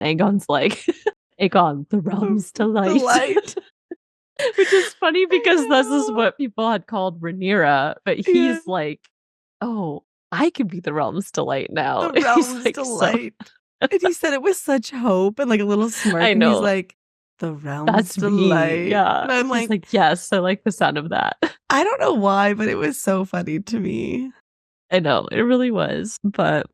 Aegon's like, Aegon, the realm's delight. Delight. Which is funny because this is what people had called Rhaenyra, but he's like, oh, I could be the realm's delight now. The realm's like, delight. And he said it with such hope and like a little smirk. I know. And he's like, the realm's That's delight. Me. Yeah. And I'm like, yes, I like the sound of that. I don't know why, but it was so funny to me. I know, it really was. But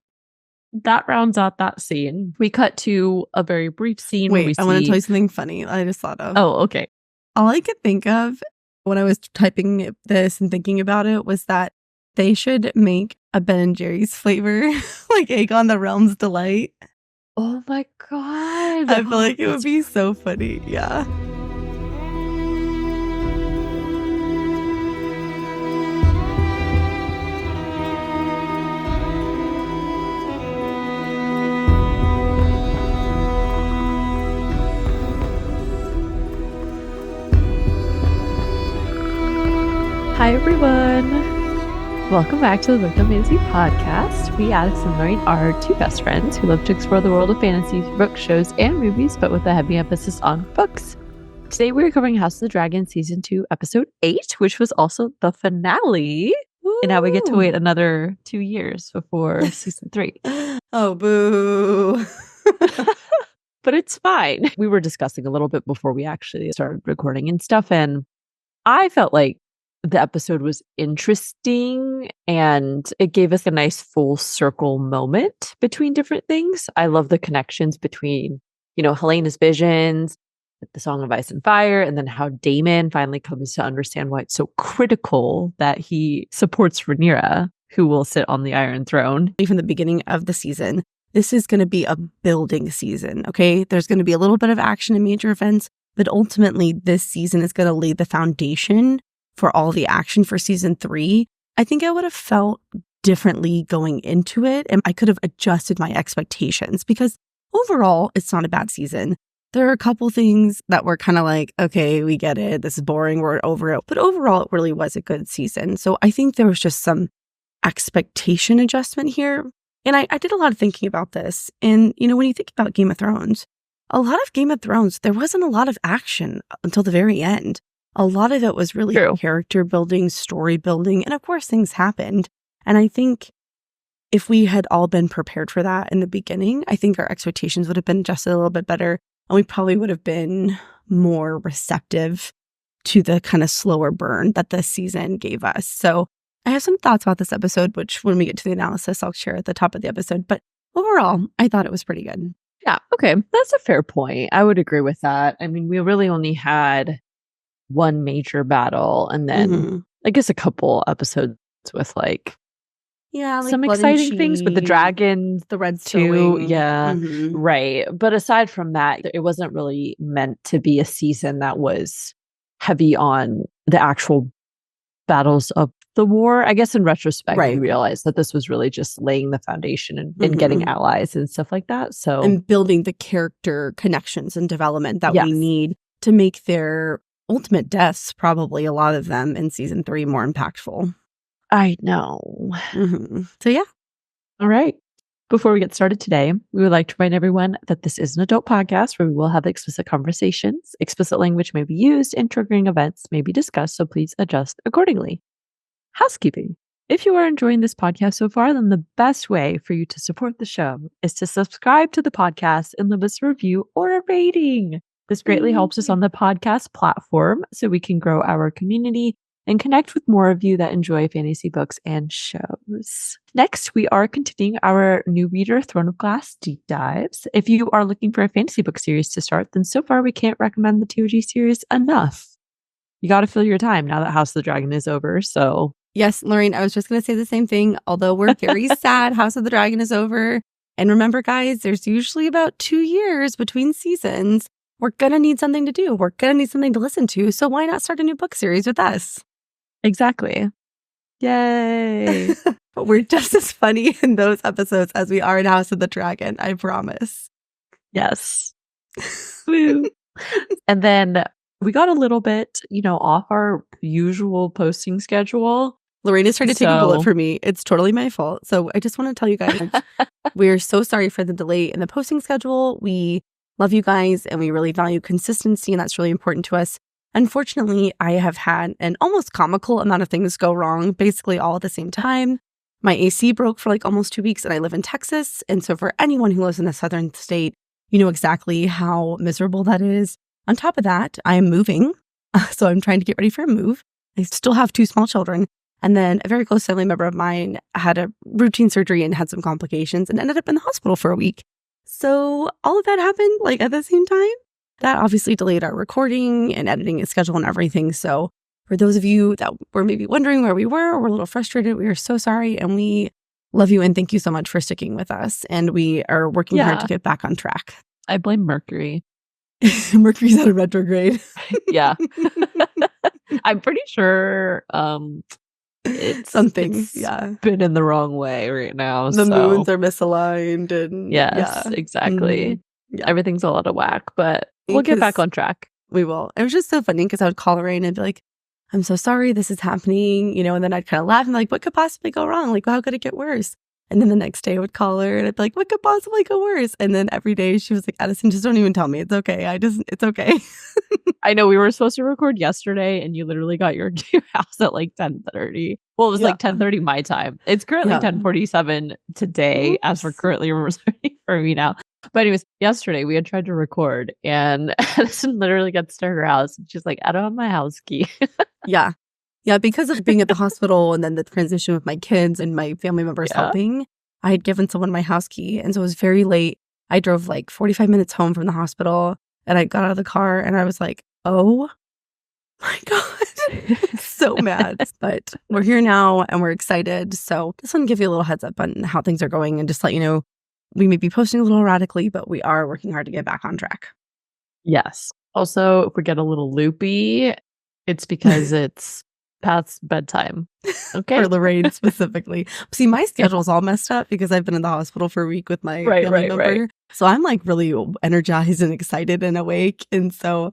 that rounds out that scene. We cut to a very brief scene. Wait, where we I want to tell you something funny I just thought of. Oh, okay. All I could think of when I was typing this and thinking about it was that they should make a Ben & Jerry's flavor, like Aegon the Realm's Delight. Oh my God. I feel like it would be so funny. Yeah. Hi, everyone. Welcome back to the Book of Fantasy podcast. We, Alex and Lorraine, are two best friends who love to explore the world of fantasy through books, shows, and movies, but with a heavy emphasis on books. Today, we're covering House of the Dragon Season 2, Episode 8, which was also the finale. Woo! And now we get to wait another 2 years before Season 3. Oh, boo. But it's fine. We were discussing a little bit before we actually started recording and stuff, and I felt like the episode was interesting and it gave us a nice full circle moment between different things. I love the connections between, Helena's visions, the Song of Ice and Fire, and then how Daemon finally comes to understand why it's so critical that he supports Rhaenyra, who will sit on the Iron Throne. From the beginning of the season, this is going to be a building season, okay? There's going to be a little bit of action and major events, but ultimately this season is going to lay the foundation for all the action for season 3. I think I would have felt differently going into it, and I could have adjusted my expectations because overall, it's not a bad season. There are a couple things that were kind of like, okay, we get it. This is boring. We're over it. But overall, it really was a good season. So I think there was just some expectation adjustment here. And I did a lot of thinking about this. And, when you think about Game of Thrones, a lot of Game of Thrones, there wasn't a lot of action until the very end. A lot of it was really character building, story building, and of course things happened. And I think if we had all been prepared for that in the beginning, I think our expectations would have been adjusted a little bit better, and we probably would have been more receptive to the kind of slower burn that this season gave us. So I have some thoughts about this episode, which when we get to the analysis, I'll share at the top of the episode. But overall, I thought it was pretty good. Yeah, okay. That's a fair point. I would agree with that. I mean, we really only had one major battle and then I guess a couple episodes with some exciting things with the dragons, the red too. Yeah, right. But aside from that, it wasn't really meant to be a season that was heavy on the actual battles of the war. I guess in retrospect, we realized that this was really just laying the foundation and getting allies and stuff like that. So and building the character connections and development that we need to make their ultimate deaths, probably a lot of them in season 3, more impactful. I know. So yeah. All right. Before we get started today, we would like to remind everyone that this is an adult podcast where we will have explicit conversations. Explicit language may be used and triggering events may be discussed, so please adjust accordingly. Housekeeping. If you are enjoying this podcast so far, then the best way for you to support the show is to subscribe to the podcast and leave us a review or a rating. This greatly helps us on the podcast platform so we can grow our community and connect with more of you that enjoy fantasy books and shows. Next, we are continuing our new reader Throne of Glass deep dives. If you are looking for a fantasy book series to start, then so far we can't recommend the TOG series enough. You got to fill your time now that House of the Dragon is over. So yes, Lorraine, I was just going to say the same thing. Although we're very sad House of the Dragon is over. And remember, guys, there's usually about 2 years between seasons. We're going to need something to do. We're going to need something to listen to. So why not start a new book series with us? Exactly. Yay. We're just as funny in those episodes as we are in House of the Dragon. I promise. Yes. Woo. And then we got a little bit, off our usual posting schedule Lorena's trying to take a bullet So- for me. It's totally my fault. So I just want to tell you guys, we're so sorry for the delay in the posting schedule. We love you guys and we really value consistency, and that's really important to us. Unfortunately, I have had an almost comical amount of things go wrong, basically all at the same time. My AC broke for like almost 2 weeks, and I live in Texas. And so for anyone who lives in a southern state, you know exactly how miserable that is. On top of that, I am moving. So I'm trying to get ready for a move. I still have 2 small children. And then a very close family member of mine had a routine surgery and had some complications and ended up in the hospital for a week. So all of that happened like at the same time. That obviously delayed our recording and editing and schedule and everything. So for those of you that were maybe wondering where we were or were a little frustrated, we are so sorry. And we love you and thank you so much for sticking with us. And we are working hard to get back on track. I blame Mercury. Mercury's out of retrograde. Yeah. I'm pretty sure it's been in the wrong way right now. The moons are misaligned and exactly. Everything's all out of whack, but we'll get back on track. We will. It was just so funny because I would call Rhaena and be like, I'm so sorry this is happening, and then I'd kind of laugh and be like, what could possibly go wrong? Like, how could it get worse? And then the next day I would call her and I'd be like, what could possibly go worse? And then every day she was like, Addison, just don't even tell me. It's okay. It's okay. I know we were supposed to record yesterday and you literally got your house at like 10:30. Well, it was like 10:30 my time. It's currently 10:47 today as we're currently recording for me now. But anyways, yesterday we had tried to record and Addison literally gets to her house and she's like, I don't have my house key. Yeah, because of being at the hospital and then the transition with my kids and my family members helping, I had given someone my house key. And so it was very late. I drove like 45 minutes home from the hospital and I got out of the car and I was like, oh my God, so mad. But we're here now and we're excited. So just want to give you a little heads up on how things are going and just let you know we may be posting a little erratically, but we are working hard to get back on track. Yes. Also, if we get a little loopy, it's because it's past bedtime. Okay. For Lorraine specifically. See, my schedule's all messed up because I've been in the hospital for a week with my family member. Right. So I'm like really energized and excited and awake. And so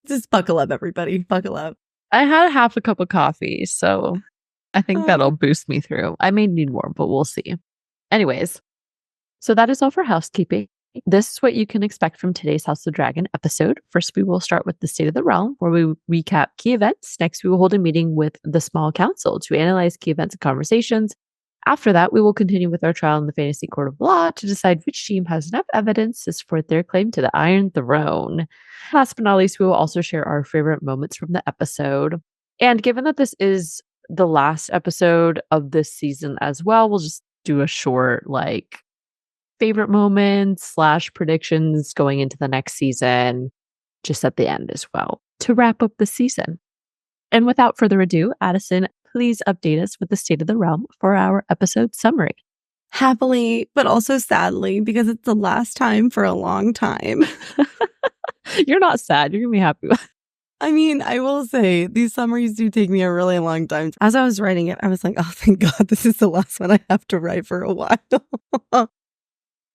just buckle up, everybody. Buckle up. I had half a cup of coffee, so I think that'll boost me through. I may need more, but we'll see. Anyways, so that is all for housekeeping. This is what you can expect from today's House of Dragon episode. First, we will start with the State of the Realm, where we recap key events. Next, we will hold a meeting with the Small Council to analyze key events and conversations. After that, we will continue with our trial in the Fantasy Court of Law to decide which team has enough evidence to support their claim to the Iron Throne. Last but not least, we will also share our favorite moments from the episode. And given that this is the last episode of this season as well, we'll just do a short, favorite moments / predictions going into the next season, just at the end as well, to wrap up the season. And without further ado, Addison, please update us with the State of the Realm for our episode summary. Happily, but also sadly, because it's the last time for a long time. You're not sad. You're going to be happy. I mean, I will say these summaries do take me a really long time. As I was writing it, I was like, oh, thank God, this is the last one I have to write for a while.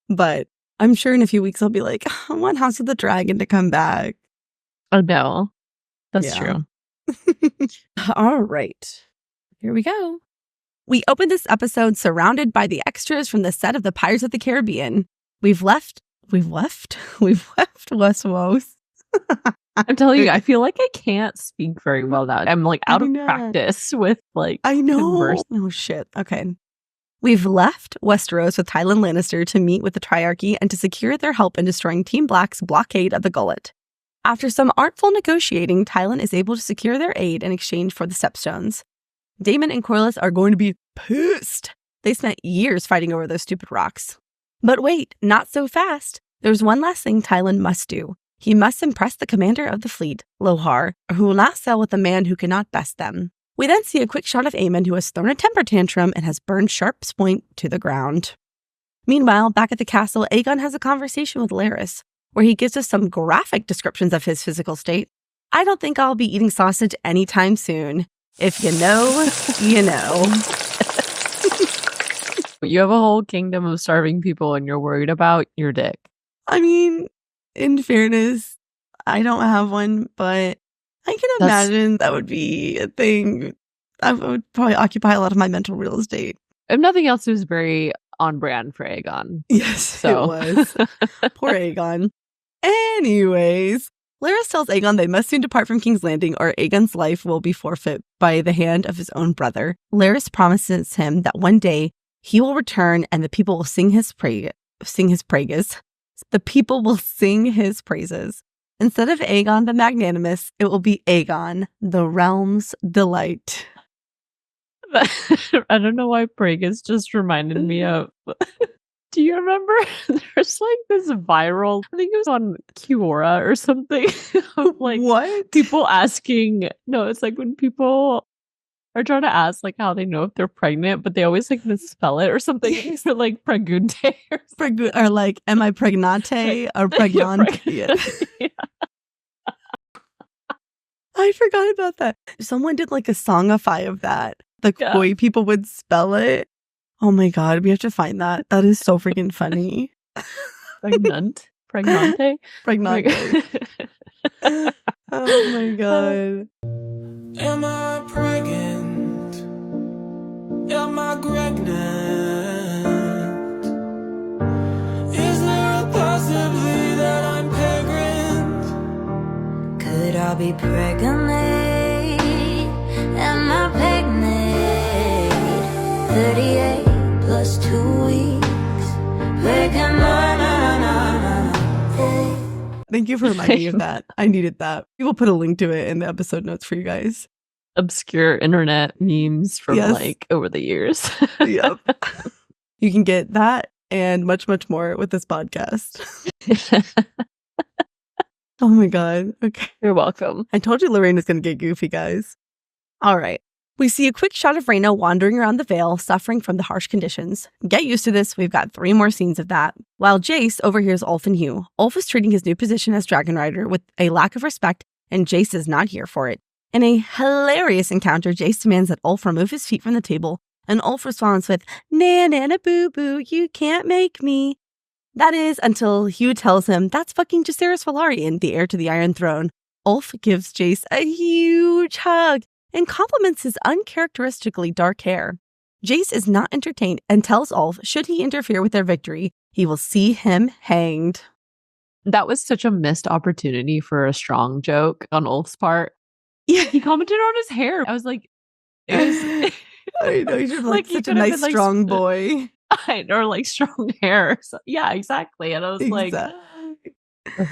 But I'm sure in a few weeks I'll be like, I want House of the Dragon to come back. Oh, no. That's true. All right. Here we go. We open this episode surrounded by the extras from the set of the Pirates of the Caribbean. We've left Westeros. I'm telling you, I feel like I can't speak very well now. I'm out of practice with I know. Oh, shit. Okay. We've left Westeros with Tywin Lannister to meet with the Triarchy and to secure their help in destroying Team Black's blockade of the Gullet. After some artful negotiating, Tywin is able to secure their aid in exchange for the Stepstones. Daemon and Corlys are going to be pissed. They spent years fighting over those stupid rocks. But wait, not so fast. There's one last thing Tywin must do. He must impress the commander of the fleet, Lohar, who will not sail with a man who cannot best them. We then see a quick shot of Aemond, who has thrown a temper tantrum and has burned Sharp's point to the ground. Meanwhile, back at the castle, Aegon has a conversation with Larys, where he gives us some graphic descriptions of his physical state. I don't think I'll be eating sausage anytime soon. If you know, you know. You have a whole kingdom of starving people and you're worried about your dick. I mean, in fairness, I don't have one, but I can imagine that would be a thing. I would probably occupy a lot of my mental real estate. If nothing else, it was very on brand for Aegon. Yes, it was. Poor Aegon. Anyways, Larys tells Aegon they must soon depart from King's Landing or Aegon's life will be forfeit by the hand of his own brother. Larys promises him that one day he will return and the people will sing his praises. The people will sing his praises. Instead of Aegon the Magnanimous, it will be Aegon, the realm's delight. I don't know why Pragus just reminded me of. Do you remember? There's like this viral, I think it was on Quora or something. Of like What? people asking. No, it's like when people are trying to ask like how they know if they're pregnant, but they always like misspell it or something. Or like pregunte or like, am I pregnante or pregnant? Yeah. I forgot about that. Someone did like a songify of that. The way people would spell it. Oh my God, we have to find that. That is so freaking funny. Pregnante? Pregnante. Oh my God. Am I pregnant? Am I pregnant? Is there a possibility that I'm pregnant? Could I be pregnant? Am I pregnant? 38 plus 2 weeks. Thank you for reminding me of that. I needed that. We will put a link to it in the episode notes for you guys. Obscure internet memes from like over the years. Yep. You can get that and much, much more with this podcast. Oh my God. Okay. You're welcome. I told you Lorraine's going to get goofy, guys. All right. We see a quick shot of Rhaena wandering around the Vale, suffering from the harsh conditions. Get used to this, we've got 3 more scenes of that. While Jace overhears Ulf and Hugh. Ulf is treating his new position as Dragon Rider with a lack of respect, and Jace is not here for it. In a hilarious encounter, Jace demands that Ulf remove his feet from the table, and Ulf responds with, "Nana boo boo, you can't make me." That is until Hugh tells him that's fucking Jacaerys Velaryon, the heir to the Iron Throne. Ulf gives Jace a huge hug and compliments his uncharacteristically dark hair. Jace is not entertained and tells Ulf should he interfere with their victory, he will see him hanged. That was such a missed opportunity for a strong joke on Ulf's part. Yeah. He commented on his hair. I was like, it was, I know, you're like such a nice, strong boy. Or like strong hair. So, yeah, exactly. And I was like,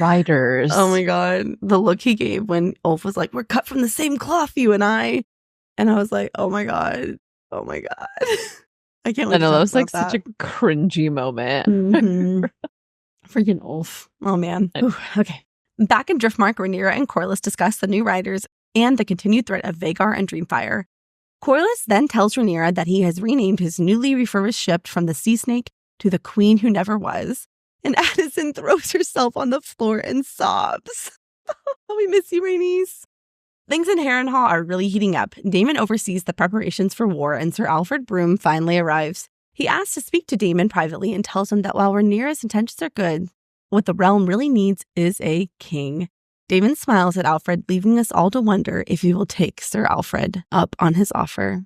writers. Oh my God. The look he gave when Ulf was like, "We're cut from the same cloth, you and I." And I was like, oh my God. Oh my God. I can't wait. I know, that was like such a cringy moment. Mm-hmm. Freaking Ulf. Oh man. Ooh, okay. Back in Driftmark, Rhaenyra and Corlys discuss the new riders and the continued threat of Vhagar and Dreamfire. Corlys then tells Rhaenyra that he has renamed his newly refurbished ship from the Sea Snake to the Queen Who Never Was. And Addison throws herself on the floor and sobs. Oh, we miss you, Rhaenys. Things in Harrenhal are really heating up. Daemon oversees the preparations for war, and Sir Alfred Broom finally arrives. He asks to speak to Daemon privately and tells him that while Rhaenyra's intentions are good, what the realm really needs is a king. Daemon smiles at Alfred, leaving us all to wonder if he will take Sir Alfred up on his offer.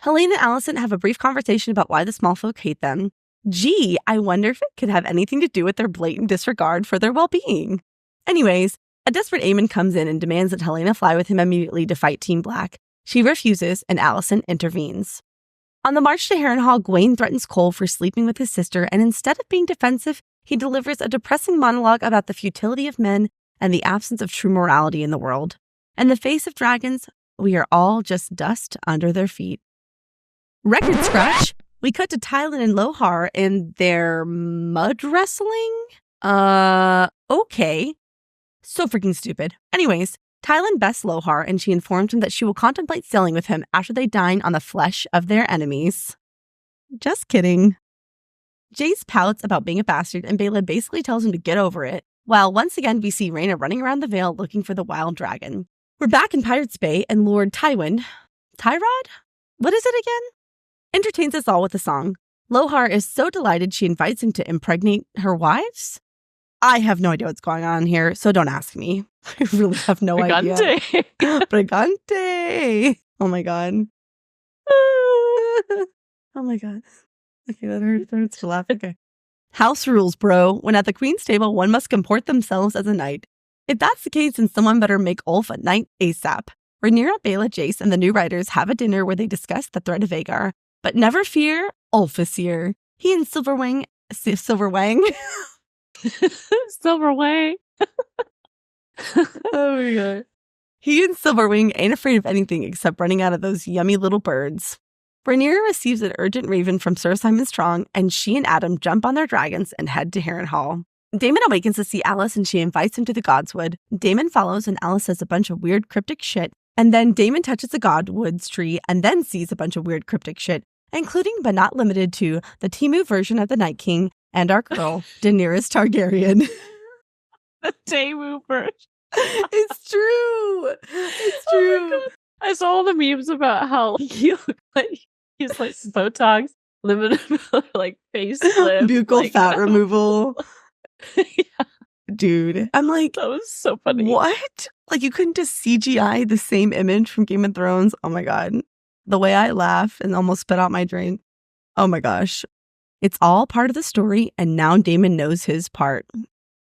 Helene and Alicent have a brief conversation about why the small folk hate them. Gee, I wonder if it could have anything to do with their blatant disregard for their well-being. Anyways, a desperate Aemond comes in and demands that Helena fly with him immediately to fight Team Black. She refuses, and Alicent intervenes. On the march to Harrenhal, Gwaine threatens Cole for sleeping with his sister, and instead of being defensive, he delivers a depressing monologue about the futility of men and the absence of true morality in the world. In the face of dragons, we are all just dust under their feet. Record scratch! We cut to Tylan and Lohar in their mud wrestling? Okay. So freaking stupid. Anyways, Tylan bests Lohar and she informs him that she will contemplate sailing with him after they dine on the flesh of their enemies. Just kidding. Jace pouts about being a bastard and Bela basically tells him to get over it, while once again we see Rhaena running around the Vale looking for the wild dragon. We're back in Pirates Bay and Lord Tywin, Tyrod? What is it again? Entertains us all with a song. Lohar is so delighted she invites him to impregnate her wives? I have no idea what's going on here, so don't ask me. I really have no idea. Pregante. Oh my God. Oh my God. Okay, that hurts to laugh. Okay. House rules, bro. When at the queen's table, one must comport themselves as a knight. If that's the case, then someone better make Ulf a knight ASAP. Rhaenyra, Baela, Jace, and the new writers have a dinner where they discuss the threat of Aegar. But never fear, Ulf is here. He and Silverwang. Silverwang. Oh my God. He and Silverwing ain't afraid of anything except running out of those yummy little birds. Rhaenyra receives an urgent raven from Sir Simon Strong, and she and Adam jump on their dragons and head to Harrenhal. Daemon awakens to see Alice, and she invites him to the Godswood. Daemon follows, and Alice says a bunch of weird cryptic shit. And then Daemon touches the Godwood's tree and then sees a bunch of weird cryptic shit, including but not limited to the Temu version of the Night King and our girl, Daenerys Targaryen. The Temu version. It's true. It's true. Oh, I saw all the memes about how he looked like he's like Botox, limited like face lift, buccal like, fat removal. Yeah. Dude, I'm like, that was so funny. What? Like, you couldn't just CGI the same image from Game of Thrones? Oh my God. The way I laugh and almost spit out my drink. Oh my gosh. It's all part of the story, and now Daemon knows his part.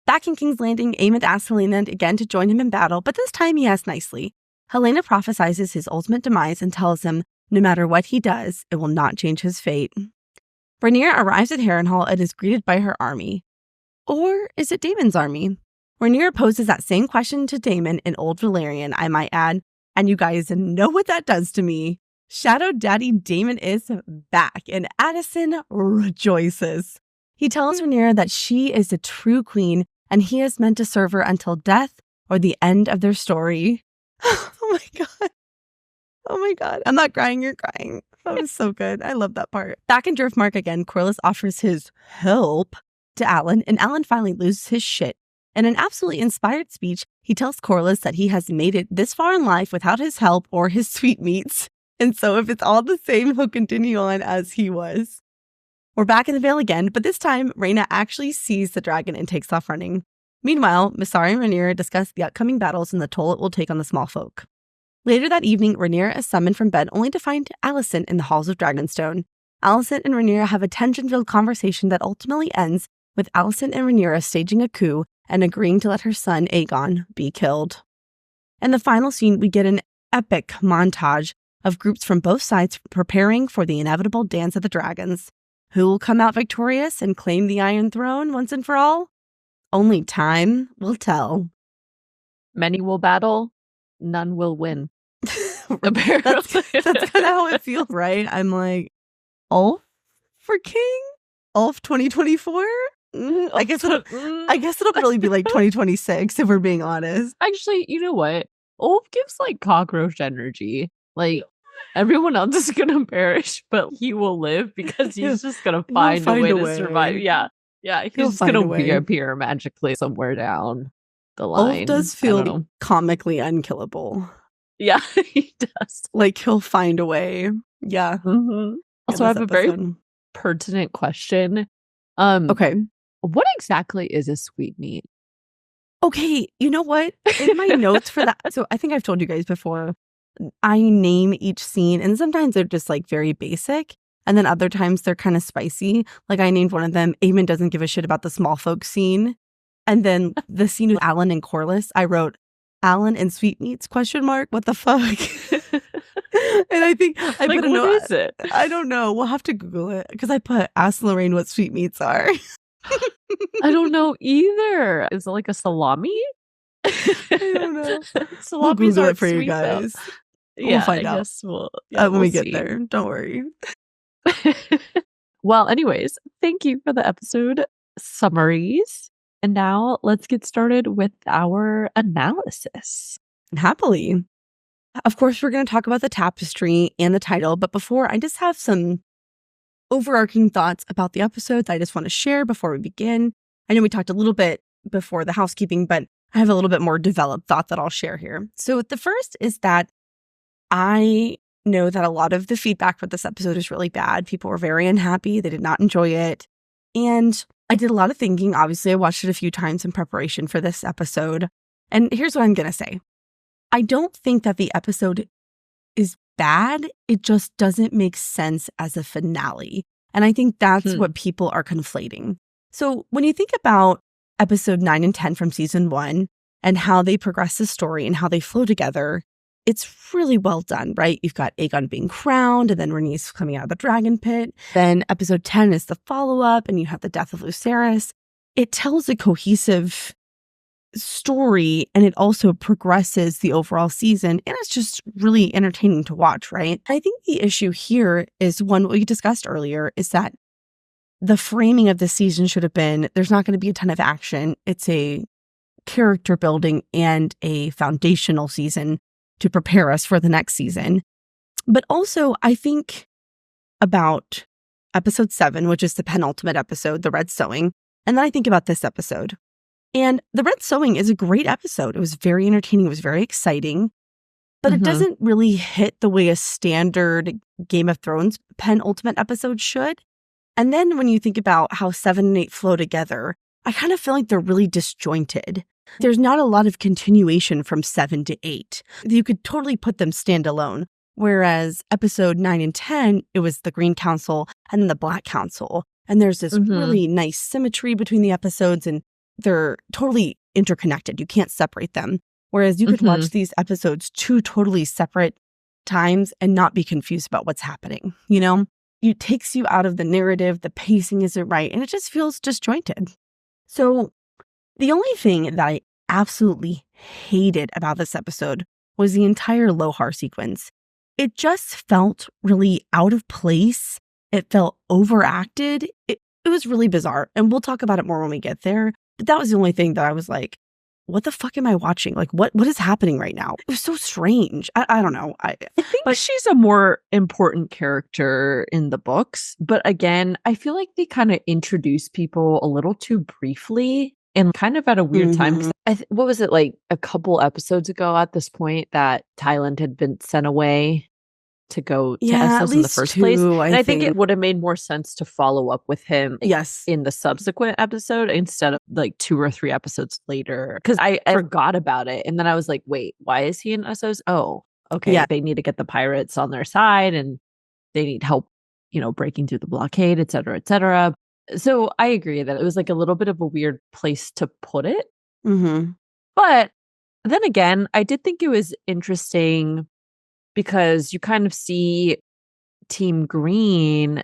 Back in King's Landing, Aemond asks Helena again to join him in battle, but this time he asks nicely. Helena prophesizes his ultimate demise and tells him no matter what he does, it will not change his fate. Rhaenyra arrives at Harrenhal and is greeted by her army. Or is it Daemon's army? Rhaenyra poses that same question to Daemon in Old Valyrian, I might add, and you guys know what that does to me. Shadow Daddy Daemon is back, and Addison rejoices. He tells Rhaenyra that she is a true queen, and he is meant to serve her until death or the end of their story. Oh my God. Oh my God. I'm not crying, you're crying. That was so good. I love that part. Back in Driftmark again, Corlys offers his help to Alan, and Alan finally loses his shit. In an absolutely inspired speech, he tells Corlys that he has made it this far in life without his help or his sweetmeats. And so if it's all the same, he'll continue on as he was. We're back in the Vale again, but this time, Rhaena actually sees the dragon and takes off running. Meanwhile, Mysaria and Rhaenyra discuss the upcoming battles and the toll it will take on the small folk. Later that evening, Rhaenyra is summoned from bed only to find Alicent in the halls of Dragonstone. Alicent and Rhaenyra have a tension-filled conversation that ultimately ends with Alicent and Rhaenyra staging a coup and agreeing to let her son, Aegon, be killed. In the final scene, we get an epic montage of groups from both sides preparing for the inevitable Dance of the Dragons. Who will come out victorious and claim the Iron Throne once and for all? Only time will tell. Many will battle, none will win. That's kind of how it feels, right? I'm like, Ulf for king? Ulf 2024? I guess it'll probably be like 2026 if we're being honest. Actually, you know what? Ulf gives like cockroach energy. Like, everyone else is gonna perish, but he will live because he's just gonna find a way to survive. Yeah. He's just gonna reappear magically somewhere down the line. Ulf does feel comically unkillable. Yeah, he does. Like, he'll find a way. Yeah. Mm-hmm. Also, I have a very pertinent question. Okay. What exactly is a sweetmeat? Okay, you know what? In my notes for that, so I think I've told you guys before, I name each scene, and sometimes they're just like very basic, and then other times they're kind of spicy. Like I named one of them, Aemond doesn't give a shit about the small folk scene. And then the scene with Alan and Corlys, I wrote, Alan and sweetmeats, ? What the fuck? And I think I put a note. What is it? I don't know. We'll have to Google it because I put, ask Lorraine what sweetmeats are. I don't know either. Is it like a salami? I don't know. We'll Google it for you guys. We'll find out. When we get there. Don't worry. Well, anyways, thank you for the episode summaries. And now let's get started with our analysis. Happily. Of course, we're going to talk about the tapestry and the title. But before, I just have some overarching thoughts about the episode that I just want to share before we begin. I know we talked a little bit before the housekeeping, but I have a little bit more developed thought that I'll share here. So the first is that I know that a lot of the feedback for this episode is really bad. People were very unhappy. They did not enjoy it. And I did a lot of thinking. Obviously, I watched it a few times in preparation for this episode. And here's what I'm going to say. I don't think that the episode is bad. It just doesn't make sense as a finale. And I think that's what people are conflating. So when you think about episode 9 and 10 from season 1 and how they progress the story and how they flow together, it's really well done, right? You've got Aegon being crowned and then Rhaenys coming out of the dragon pit. Then episode 10 is the follow-up and you have the death of Lucerys. It tells a cohesive story and it also progresses the overall season, and it's just really entertaining to watch, right? I think the issue here is one we discussed earlier, is that the framing of the season should have been there's not going to be a ton of action. It's a character building and a foundational season to prepare us for the next season. But also, I think about episode 7, which is the penultimate episode, the Red Sowing, and then I think about this episode. And the Red Sowing is a great episode. It was very entertaining. It was very exciting. But it doesn't really hit the way a standard Game of Thrones penultimate episode should. And then when you think about how 7 and 8 flow together, I kind of feel like they're really disjointed. There's not a lot of continuation from 7 to 8. You could totally put them standalone. Whereas episode 9 and 10, it was the Green Council and then the Black Council. And there's this really nice symmetry between the episodes, and they're totally interconnected. You can't separate them. Whereas you could watch these episodes 2 totally separate times and not be confused about what's happening. You know, it takes you out of the narrative. The pacing isn't right, and it just feels disjointed. So the only thing that I absolutely hated about this episode was the entire Lohar sequence. It just felt really out of place. It felt overacted. It was really bizarre, and we'll talk about it more when we get there. But that was the only thing that I was like, what the fuck am I watching? Like, what is happening right now? It was so strange. I don't know. I think she's a more important character in the books. But again, I feel like they kind of introduce people a little too briefly and kind of at a weird time. 'Cause what was it, like a couple episodes ago at this point that Thailand had been sent away to go to Essos in the first place. And I think it would have made more sense to follow up with him in the subsequent episode instead of like 2 or 3 episodes later. Because I forgot about it. And then I was like, wait, why is he in Essos? Oh, okay. Yeah. They need to get the pirates on their side and they need help, you know, breaking through the blockade, et cetera, et cetera. So I agree that it was like a little bit of a weird place to put it. But then again, I did think it was interesting because you kind of see Team Green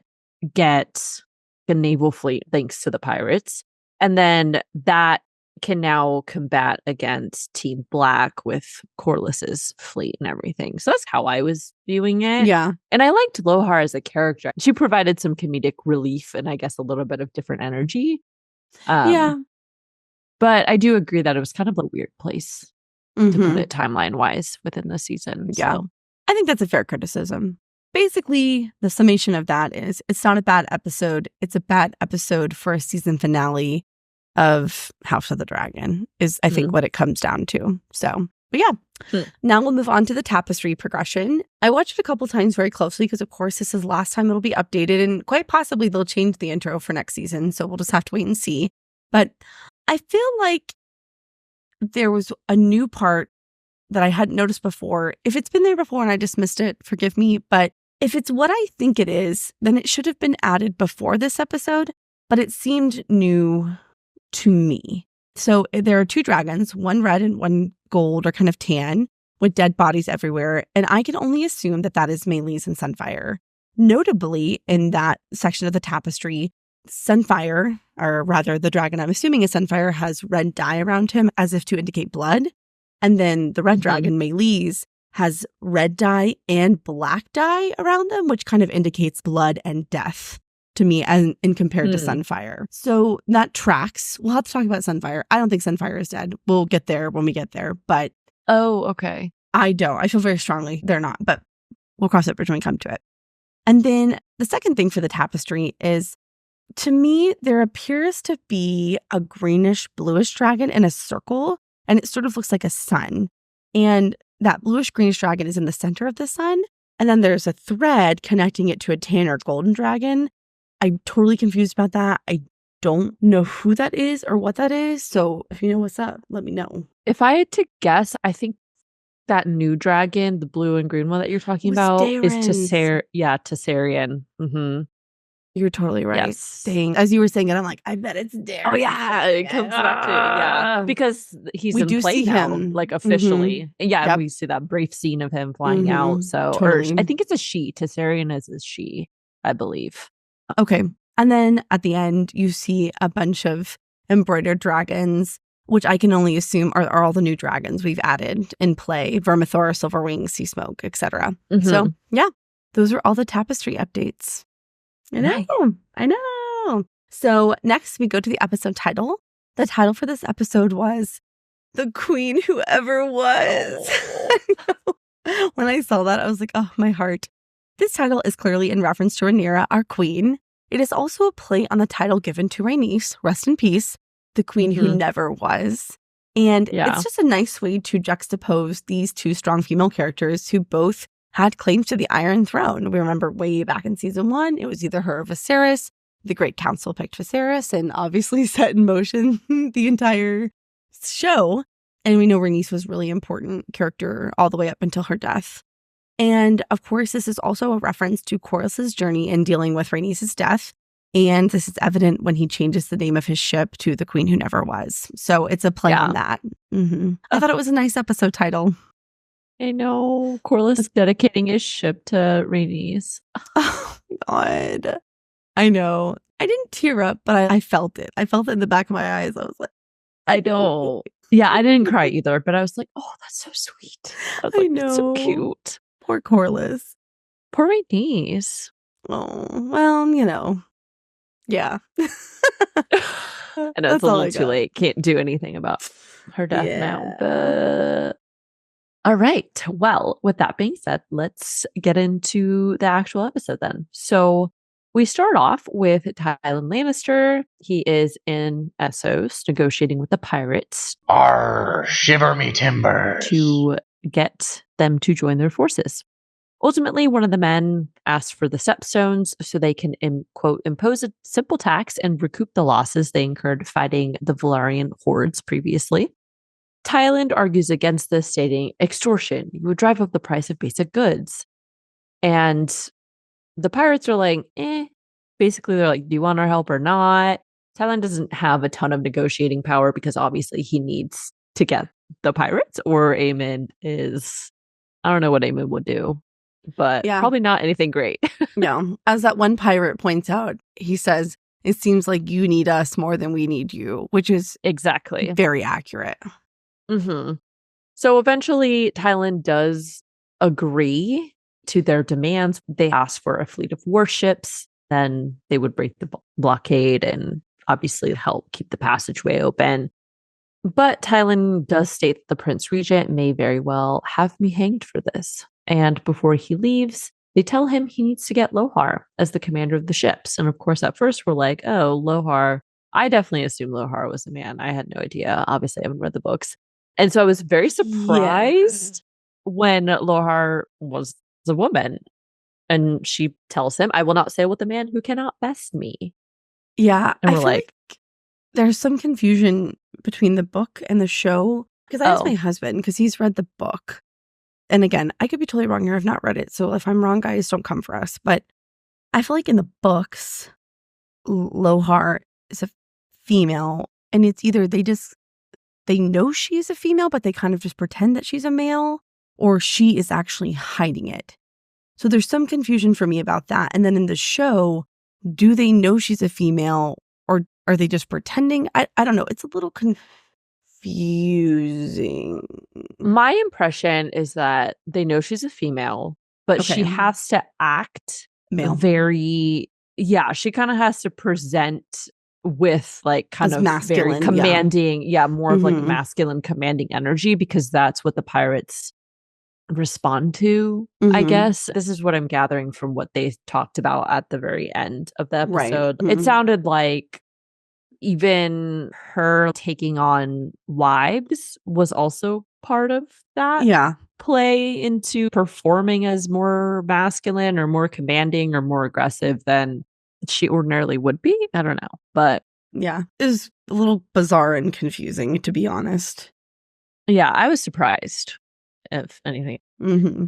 get a naval fleet thanks to the pirates. And then that can now combat against Team Black with Corlys's fleet and everything. So that's how I was viewing it. Yeah. And I liked Lohar as a character. She provided some comedic relief and I guess a little bit of different energy. Yeah. But I do agree that it was kind of a weird place to put it timeline-wise within the season. Yeah. So. I think that's a fair criticism. Basically, the summation of that is it's not a bad episode. It's a bad episode for a season finale of House of the Dragon is, I think, what it comes down to. So, but yeah. Now we'll move on to the tapestry progression. I watched it a couple times very closely because, of course, this is the last time it'll be updated and quite possibly they'll change the intro for next season. So we'll just have to wait and see. But I feel like there was a new part that I hadn't noticed before. If it's been there before and I just missed it, forgive me. But if it's what I think it is, then it should have been added before this episode. But it seemed new to me. So there are 2 dragons, one red and one gold or kind of tan, with dead bodies everywhere. And I can only assume that that is Meleys and Sunfire. Notably, in that section of the tapestry, Sunfire, or rather the dragon I'm assuming is Sunfire, has red dye around him as if to indicate blood. And then the red dragon, Meleys, has red dye and black dye around them, which kind of indicates blood and death to me and in compared to Sunfire. So that tracks. We'll have to talk about Sunfire. I don't think Sunfire is dead. We'll get there when we get there. But oh, okay. I don't. I feel very strongly they're not. But we'll cross that bridge when we come to it. And then the second thing for the tapestry is, to me, there appears to be a greenish bluish dragon in a circle. And it sort of looks like a sun. And that bluish greenish dragon is in the center of the sun. And then there's a thread connecting it to a tan or golden dragon. I'm totally confused about that. I don't know who that is or what that is. So if you know what's up, let me know. If I had to guess, I think that new dragon, the blue and green one that you're talking was about, is Daemon's. Tessarian. You're totally right. Yes. Dang. As you were saying it, I'm like, I bet it's Darren. Oh yeah, it comes back to because he's We in do play see now, him. like officially. Yeah, Yep. we see that brief scene of him flying out. So, Totally. or I think it's a she. Tessarian is a she, I believe. Okay. And then at the end, you see a bunch of embroidered dragons, which I can only assume are all the new dragons we've added in play: Vermithor, Silverwing, Sea Smoke, etc. So yeah, those are all the tapestry updates. I know. So next we go to the episode title. The title for this episode was The Queen Who Ever Was. When I saw that, I was like, oh, my heart. This title is clearly in reference to Rhaenyra, our queen. It is also a play on the title given to Rhaenys, rest in peace, the queen who never was. And it's just a nice way to juxtapose these two strong female characters who both had claims to the Iron Throne. We remember way back in season 1, it was either her or Viserys. The Great Council picked Viserys and obviously set in motion the entire show. And we know Rhaenys was a really important character all the way up until her death. And of course, this is also a reference to Corlys's journey in dealing with Rhaenys' death. And this is evident when he changes the name of his ship to The Queen Who Never Was. So it's a play on that. I thought it was a nice episode title. I know. Corlys dedicating his ship to Rhaenys. Oh, God. I know. I didn't tear up, but I felt it. I felt it in the back of my eyes. I was like, I know. Yeah, I didn't cry either, but I was like, oh, that's so sweet. I was like, it's so cute. Poor Corlys. Poor Rhaenys. Oh, well, yeah. I know it's a little too late. Can't do anything about her death now, but all right. Well, with that being said, let's get into the actual episode then. So we start off with Tywin Lannister. He is in Essos negotiating with the pirates. Arr, shiver me timbers. To get them to join their forces. Ultimately, one of the men asks for the stepstones so they can, quote, impose a simple tax and recoup the losses they incurred fighting the Valyrian hordes previously. Tywin argues against this, stating, extortion, you would drive up the price of basic goods. And the pirates are like, Basically, they're like, do you want our help or not? Tywin doesn't have a ton of negotiating power because obviously he needs to get the pirates, or Aemond is, I don't know what Aemond would do, but probably not anything great. No. As that one pirate points out, he says, it seems like you need us more than we need you, which is exactly very accurate. So eventually, Tywin does agree to their demands. They ask for a fleet of warships. Then they would break the blockade and obviously help keep the passageway open. But Tywin does state that the Prince Regent may very well have me hanged for this. And before he leaves, they tell him he needs to get Lohar as the commander of the ships. And of course, at first we're like, oh, Lohar. I definitely assumed Lohar was a man. I had no idea. Obviously, I haven't read the books. And so I was very surprised when Lohar was a woman. And she tells him, I will not sail with a man who cannot best me. Yeah. And we're like there's some confusion between the book and the show. Because I asked my husband, because he's read the book. And again, I could be totally wrong here. I've not read it. So if I'm wrong, guys, don't come for us. But I feel like in the books, Lohar is a female. And it's either they know she's a female, but they kind of just pretend that she's a male, or she is actually hiding it. So there's some confusion for me about that. And then in the show, do they know she's a female, or are they just pretending? I don't know. It's a little confusing. My impression is that they know she's a female, but she has to act male. She kind of has to present with like kind as of masculine, very commanding, more of like masculine commanding energy, because that's what the pirates respond to, I guess. This is what I'm gathering from what they talked about at the very end of the episode. It sounded like even her taking on wives was also part of that play into performing as more masculine or more commanding or more aggressive than she ordinarily would be. I don't know. But it was a little bizarre and confusing, to be honest. Yeah, I was surprised. if anything. Mm-hmm.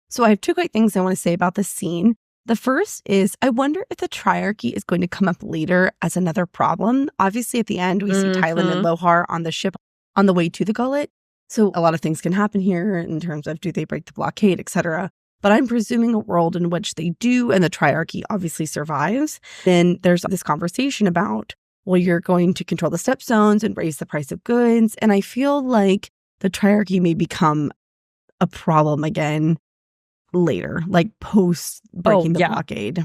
So I have two quick things I want to say about this scene. The first is I wonder if the triarchy is going to come up later as another problem. Obviously, at the end, we see Tylan and Lohar on the ship on the way to the gullet. So a lot of things can happen here in terms of do they break the blockade, etc. But I'm presuming a world in which they do and the triarchy obviously survives. Then there's this conversation about, well, you're going to control the stepstones and raise the price of goods. And I feel like the triarchy may become a problem again later, like post breaking the blockade.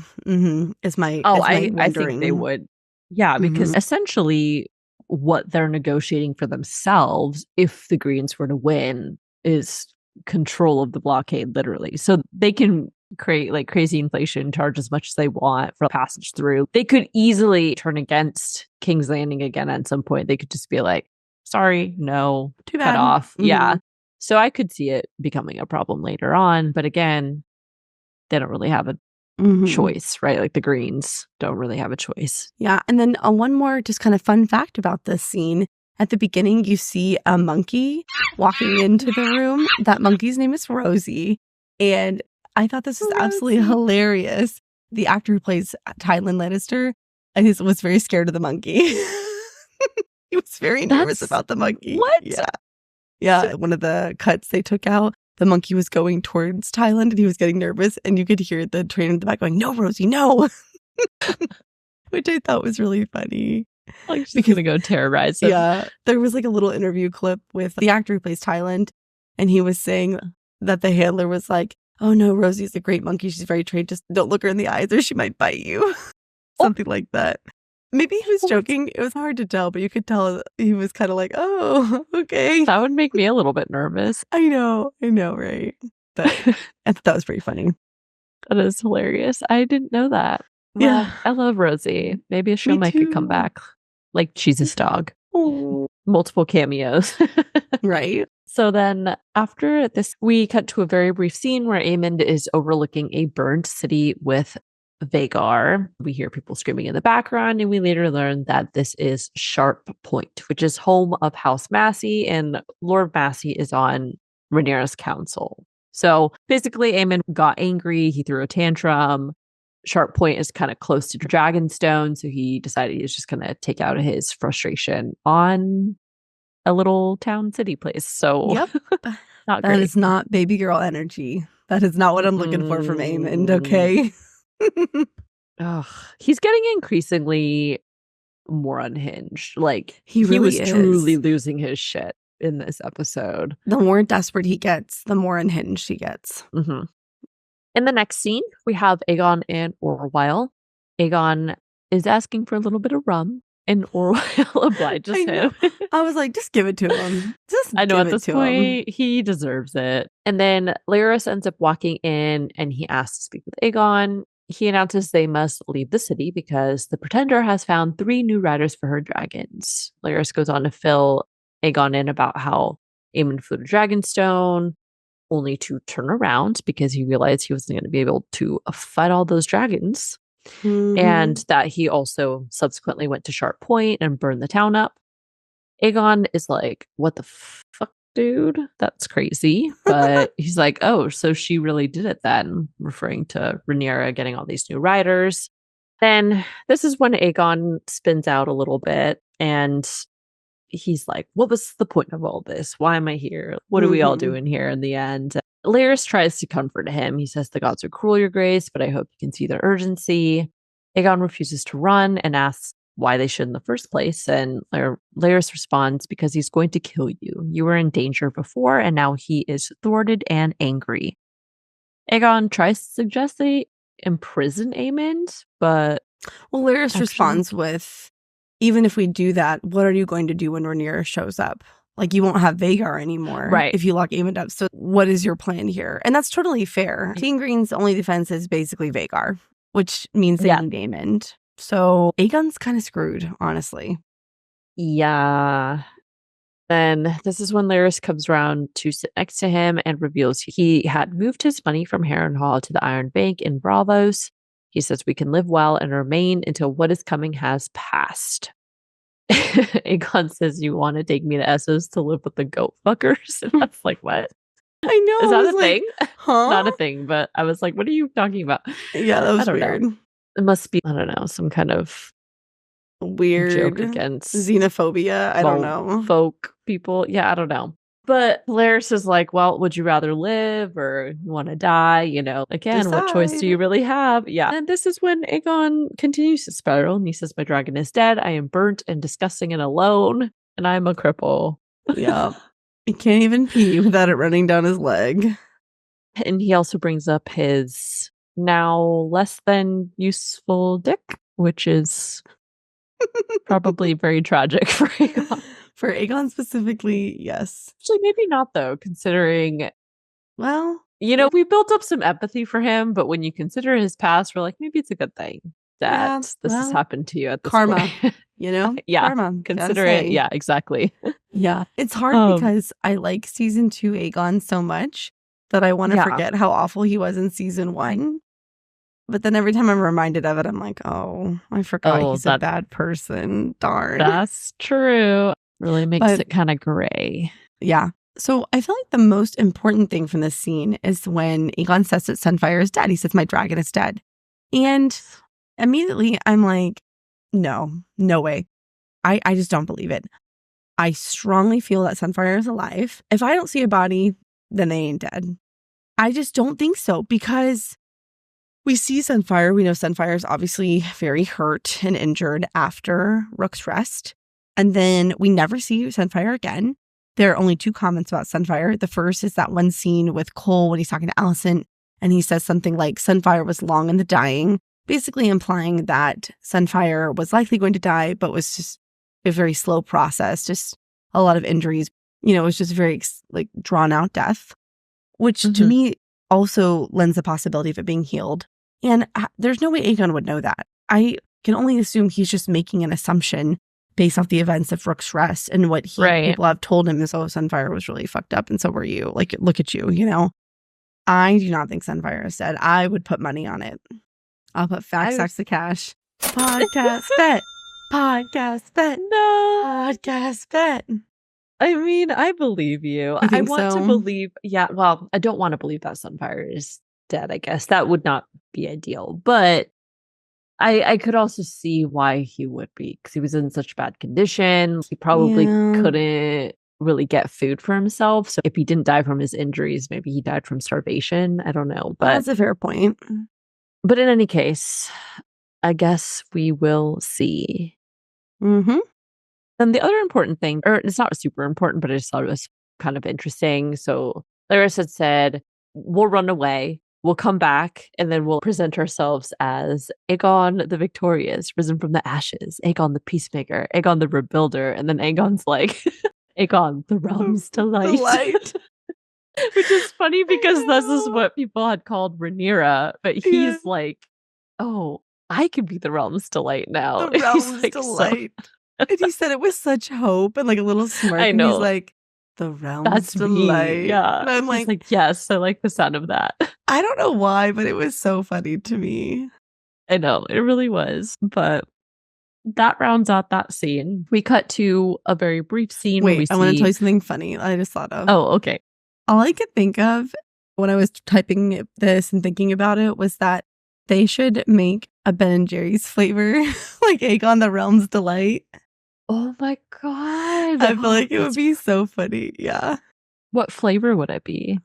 Is my I think they would. Yeah, because essentially what they're negotiating for themselves, if the Greens were to win, is control of the blockade, literally. So they can create like crazy inflation, charge as much as they want for passage through. They could easily turn against King's Landing again at some point. They could just be like, sorry, no, too cut bad. off. Yeah. So I could see it becoming a problem later on. But again, they don't really have a choice, right? Like the Greens don't really have a choice. Yeah. And then one more just kind of fun fact about this scene. At the beginning, you see a monkey walking into the room. That monkey's name is Rosie. And I thought this was absolutely hilarious. The actor who plays Tylan Lannister was very scared of the monkey. He was very nervous about the monkey. What? Yeah. Yeah. One of the cuts they took out, the monkey was going towards Tylan and he was getting nervous. And you could hear the trainer in the back going, no, Rosie, no. Which I thought was really funny. Like she's going to go terrorize him. Yeah. There was like a little interview clip with the actor who plays Tylan. And he was saying that the handler was like, oh no, Rosie's a great monkey. She's very trained. Just don't look her in the eyes or she might bite you. Something like that. Maybe he was joking. It was hard to tell, but you could tell he was kind of like, oh, okay. That would make me a little bit nervous. I know, right? But I thought that was pretty funny. That is hilarious. I didn't know that. Well, Yeah. I love Rosie. Maybe a show might could come back. Like Jesus Dog. Oh. Multiple cameos. Right. So then after this, we cut to a very brief scene where Aemond is overlooking a burned city with Vhagar. We hear people screaming in the background, and we later learn that this is Sharp Point, which is home of House Massey, and Lord Massey is on Rhaenyra's council. So basically, Aemond got angry. He threw a tantrum. Sharp Point is kind of close to Dragonstone, so he decided he was just going to take out his frustration on a little town city place. So yep. Not that great. is not baby girl energy. That is not what I'm looking for from Aemond, okay? Ugh, he's getting increasingly more unhinged. Like he really was is. truly losing his shit in this episode. The more desperate he gets, the more unhinged he gets. In the next scene, we have Aegon and Orwyle. Aegon is asking for a little bit of rum, and Orwyle obliges him. I was like, just give it to him. I know at this point, he deserves it. And then Larys ends up walking in, and he asks to speak with Aegon. He announces they must leave the city because the Pretender has found 3 new riders for her dragons. Larys goes on to fill Aegon in about how Aemond flew to Dragonstone, only to turn around because he realized he wasn't going to be able to fight all those dragons. And that he also subsequently went to Sharp Point and burned the town up. Aegon is like, what the fuck, dude? That's crazy. But he's like, oh, so she really did it then, referring to Rhaenyra getting all these new riders. Then this is when Aegon spins out a little bit and he's like, what was the point of all this? Why am I here? What are we all doing here in the end? Larys tries to comfort him. He says, the gods are cruel, your grace, but I hope you can see the urgency. Aegon refuses to run and asks why they should in the first place. And Larys responds, because he's going to kill you. You were in danger before, and now he is thwarted and angry. Aegon tries to suggest they imprison Aemond, but... Well, Larys responds with, even if we do that, what are you going to do when Rhaenyra shows up? Like, you won't have Vhagar anymore if you lock Aemond up. So what is your plan here? And that's totally fair. Team Green's only defense is basically Vhagar, which means they need Aemond. So Aegon's kind of screwed, honestly. Yeah. Then this is when Larys comes around to sit next to him and reveals he had moved his money from Harrenhal to the Iron Bank in Braavos. He says we can live well and remain until what is coming has passed. Aegon says, you want to take me to Essos to live with the goat fuckers? And that's like, what? I know. Is I that was a like, thing? huh? Not a thing, but I was like, what are you talking about? Yeah, that I was don't know. weird. It must be, I don't know, some kind of Weird joke against xenophobia. I don't know. folk people. Yeah, I don't know. But Laris is like, well, would you rather live or you want to die? You know, again, what choice do Decide. you really have? Yeah. And this is when Aegon continues to spiral and he says, my dragon is dead. I am burnt and disgusting and alone, and I'm a cripple. Yeah. He can't even pee without it running down his leg. And he also brings up his now less than useful dick, which is probably very tragic for Aegon. For Aegon specifically, yes. Actually, maybe not though, considering, Well, you know, we built up some empathy for him, but when you consider his past, we're like, maybe it's a good thing that this has well, happened to you at this karma, point. you know? Yeah, Karma. consider it. Yeah, exactly. Yeah. It's hard because I like season 2 Aegon so much that I want to forget how awful he was in season 1. But then every time I'm reminded of it, I'm like, oh, I forgot he's a bad person. Darn. That's true. Really makes it kind of gray. Yeah. So I feel like the most important thing from this scene is when Aegon says that Sunfire is dead. He says, my dragon is dead. And immediately I'm like, no way. I just don't believe it. I strongly feel that Sunfire is alive. If I don't see a body, then they ain't dead. I just don't think so, because we see Sunfire. We know Sunfire is obviously very hurt and injured after Rook's Rest. And then we never see Sunfire again. There are only 2 comments about Sunfire. The first is that one scene with Cole when he's talking to Alicent, and he says something like, Sunfire was long in the dying, basically implying that Sunfire was likely going to die, but was just a very slow process, just a lot of injuries. You know, it was just very drawn out death, which to me also lends the possibility of it being healed. And there's no way Aegon would know that. I can only assume he's just making an assumption based off the events of Rook's Rest, and what people have told him is, oh, Sunfire was really fucked up and so were you. Like, look at you, you know? I do not think Sunfire is dead. I would put money on it. I'll put fat stacks of cash. Podcast bet. Podcast bet. No. Podcast bet. I mean, I believe you. I want to believe, well, I don't want to believe that Sunfire is dead, I guess. That would not be ideal. But I could also see why he would be, because he was in such bad condition. He probably couldn't really get food for himself. So if he didn't die from his injuries, maybe he died from starvation. I don't know. But that's a fair point. But in any case, I guess we will see. Mm-hmm. And the other important thing, or it's not super important, but I just thought it was kind of interesting. So Laris had said, we'll run away. We'll come back, and then we'll present ourselves as Aegon the Victorious, risen from the ashes, Aegon the Peacemaker, Aegon the Rebuilder, and then Aegon's like, Aegon the Realm's Delight. Which is funny because this is what people had called Rhaenyra, but he's like, oh, I could be the Realm's Delight now. The Realm's Delight. And he said it with such hope and like a little smirk. I know. And he's like, the Realm's Delight. Yeah. And I'm like, yes, I like the sound of that. I don't know why, but it was so funny to me. I know, it really was. But that rounds out that scene. We cut to a very brief scene. Wait, where I want to tell you something funny I just thought of. Oh, okay. All I could think of when I was typing this and thinking about it was that they should make a Ben & Jerry's flavor, like Aegon the Realm's Delight. Oh my God. I feel like it would be so funny. Yeah. What flavor would it be?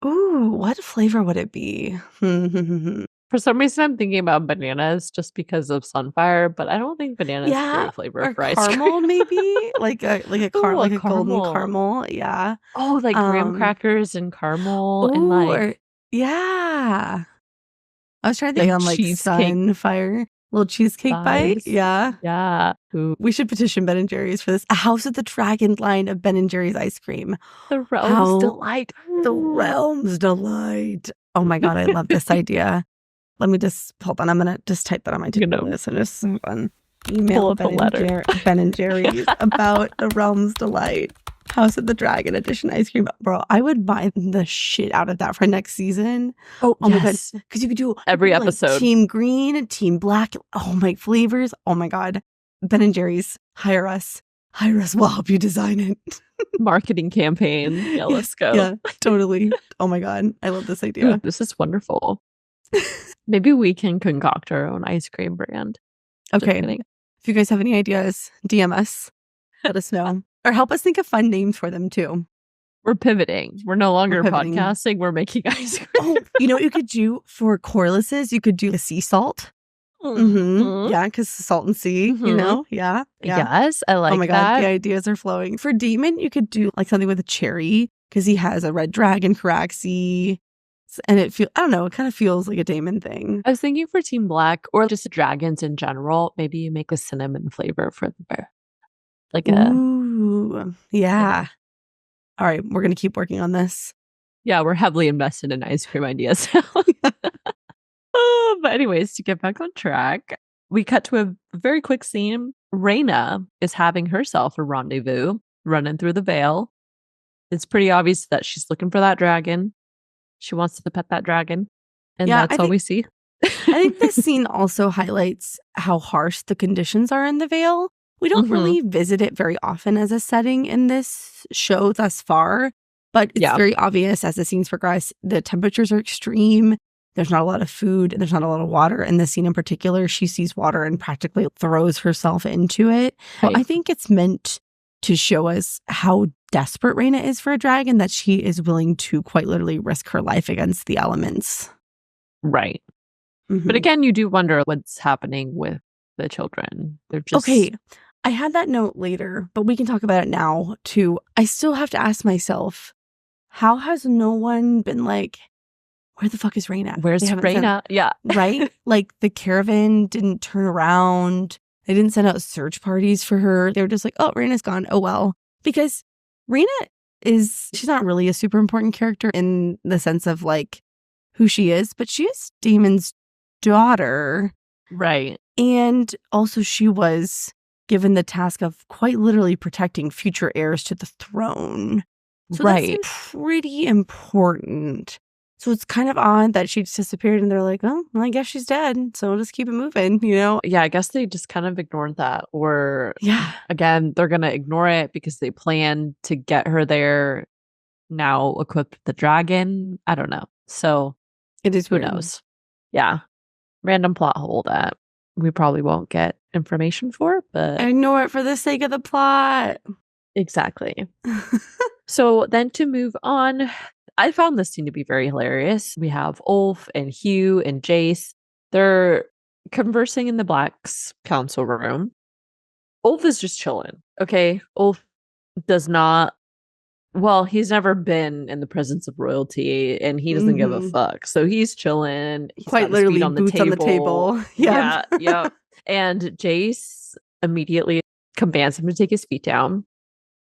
Ooh, what flavor would it be? For some reason, I'm thinking about bananas just because of Sunfire, but I don't think bananas is a great flavor or for ice caramel, cream. maybe like a golden caramel. caramel. Yeah. Oh, like graham crackers and caramel and like yeah. I was trying to think on like cheesecake. Sunfire, little cheesecake bite. Yeah. Yeah. Ooh. We should petition Ben & Jerry's for this. A House of the Dragon line of Ben & Jerry's ice cream. The Realm's Delight. The Realm's Delight. Oh my God, I love this idea. Let me just, hold on, I'm going to just type that on my to-do list and just email Ben & Jerry's about the Realm's Delight. House of the Dragon edition ice cream. Bro, I would buy the shit out of that for next season. Oh my God. Because you could do every episode. Team green, team black. Oh my flavors. Oh my God. Ben & Jerry's, hire us. We'll help you design it. marketing campaign. Yeah, let's go. Yeah, totally. Oh my God. I love this idea. Dude, this is wonderful. Maybe we can concoct our own ice cream brand. Just Okay. kidding. If you guys have any ideas, DM us. Let us know. Or help us think of fun names for them too. We're pivoting. We're no longer pivoting. podcasting. We're making ice cream. Oh, you know what you could do for Corliss's? You could do a sea salt. Mm-hmm. Yeah, because salt and sea, you Mhm. know? Yeah. Yes, I like Oh my that. God, the ideas are flowing. For Daemon, you could do like something with a cherry because he has a red dragon, Caraxi. And I don't know, it kind of feels like a Daemon thing. I was thinking for Team Black or just dragons in general. Maybe you make a cinnamon flavor for the bear. Like Ooh, yeah. All right, we're going to keep working on this. Yeah, we're heavily invested in ice cream ideas now. But anyways, to get back on track, we cut to a very quick scene. Rhaena is having herself a rendezvous running through the Vale. It's pretty obvious that she's looking for that dragon. She wants to pet that dragon. And Yeah, that's all we see. I think this scene also highlights how harsh the conditions are in the Vale. We don't really visit it very often as a setting in this show thus far, but it's very obvious as the scenes progress. The temperatures are extreme. There's not a lot of food. There's not a lot of water. In this scene in particular, she sees water and practically throws herself into it. Right. Well, I think it's meant to show us how desperate Rhaena is for a dragon, that she is willing to quite literally risk her life against the elements. Right. But again, you do wonder what's happening with the children. They're just... Okay, I had that note later, but we can talk about it now too. I still have to ask myself, how has no one been like, where the fuck is Rhaena? Where's Rhaena? Yeah. Right? Like the caravan didn't turn around. They didn't send out search parties for her. They were just like, oh, Rhaena's gone. Oh, well. Because Rhaena she's not really a super important character in the sense of like who she is, but she is Daemon's daughter. Right. And also she was given the task of quite literally protecting future heirs to the throne. So that's pretty important. So it's kind of odd that she just disappeared and they're like, oh, well, I guess she's dead. So we'll just keep it moving, you know? Yeah, I guess they just kind of ignored that. Or again, they're going to ignore it because they plan to get her there now equipped with the dragon. I don't know. So it is who knows? Yeah. Random plot hole that we probably won't get information for, but ignore it for the sake of the plot. Exactly. So then to move on, I found this scene to be very hilarious. We have Ulf and Hugh and Jace. They're conversing in the Black's council room. Ulf is just chilling. Okay. Ulf does not, well, he's never been in the presence of royalty and he doesn't give a fuck. So he's chilling. He's quite literally on the table. Yeah. Yeah. And Jace immediately commands him to take his feet down.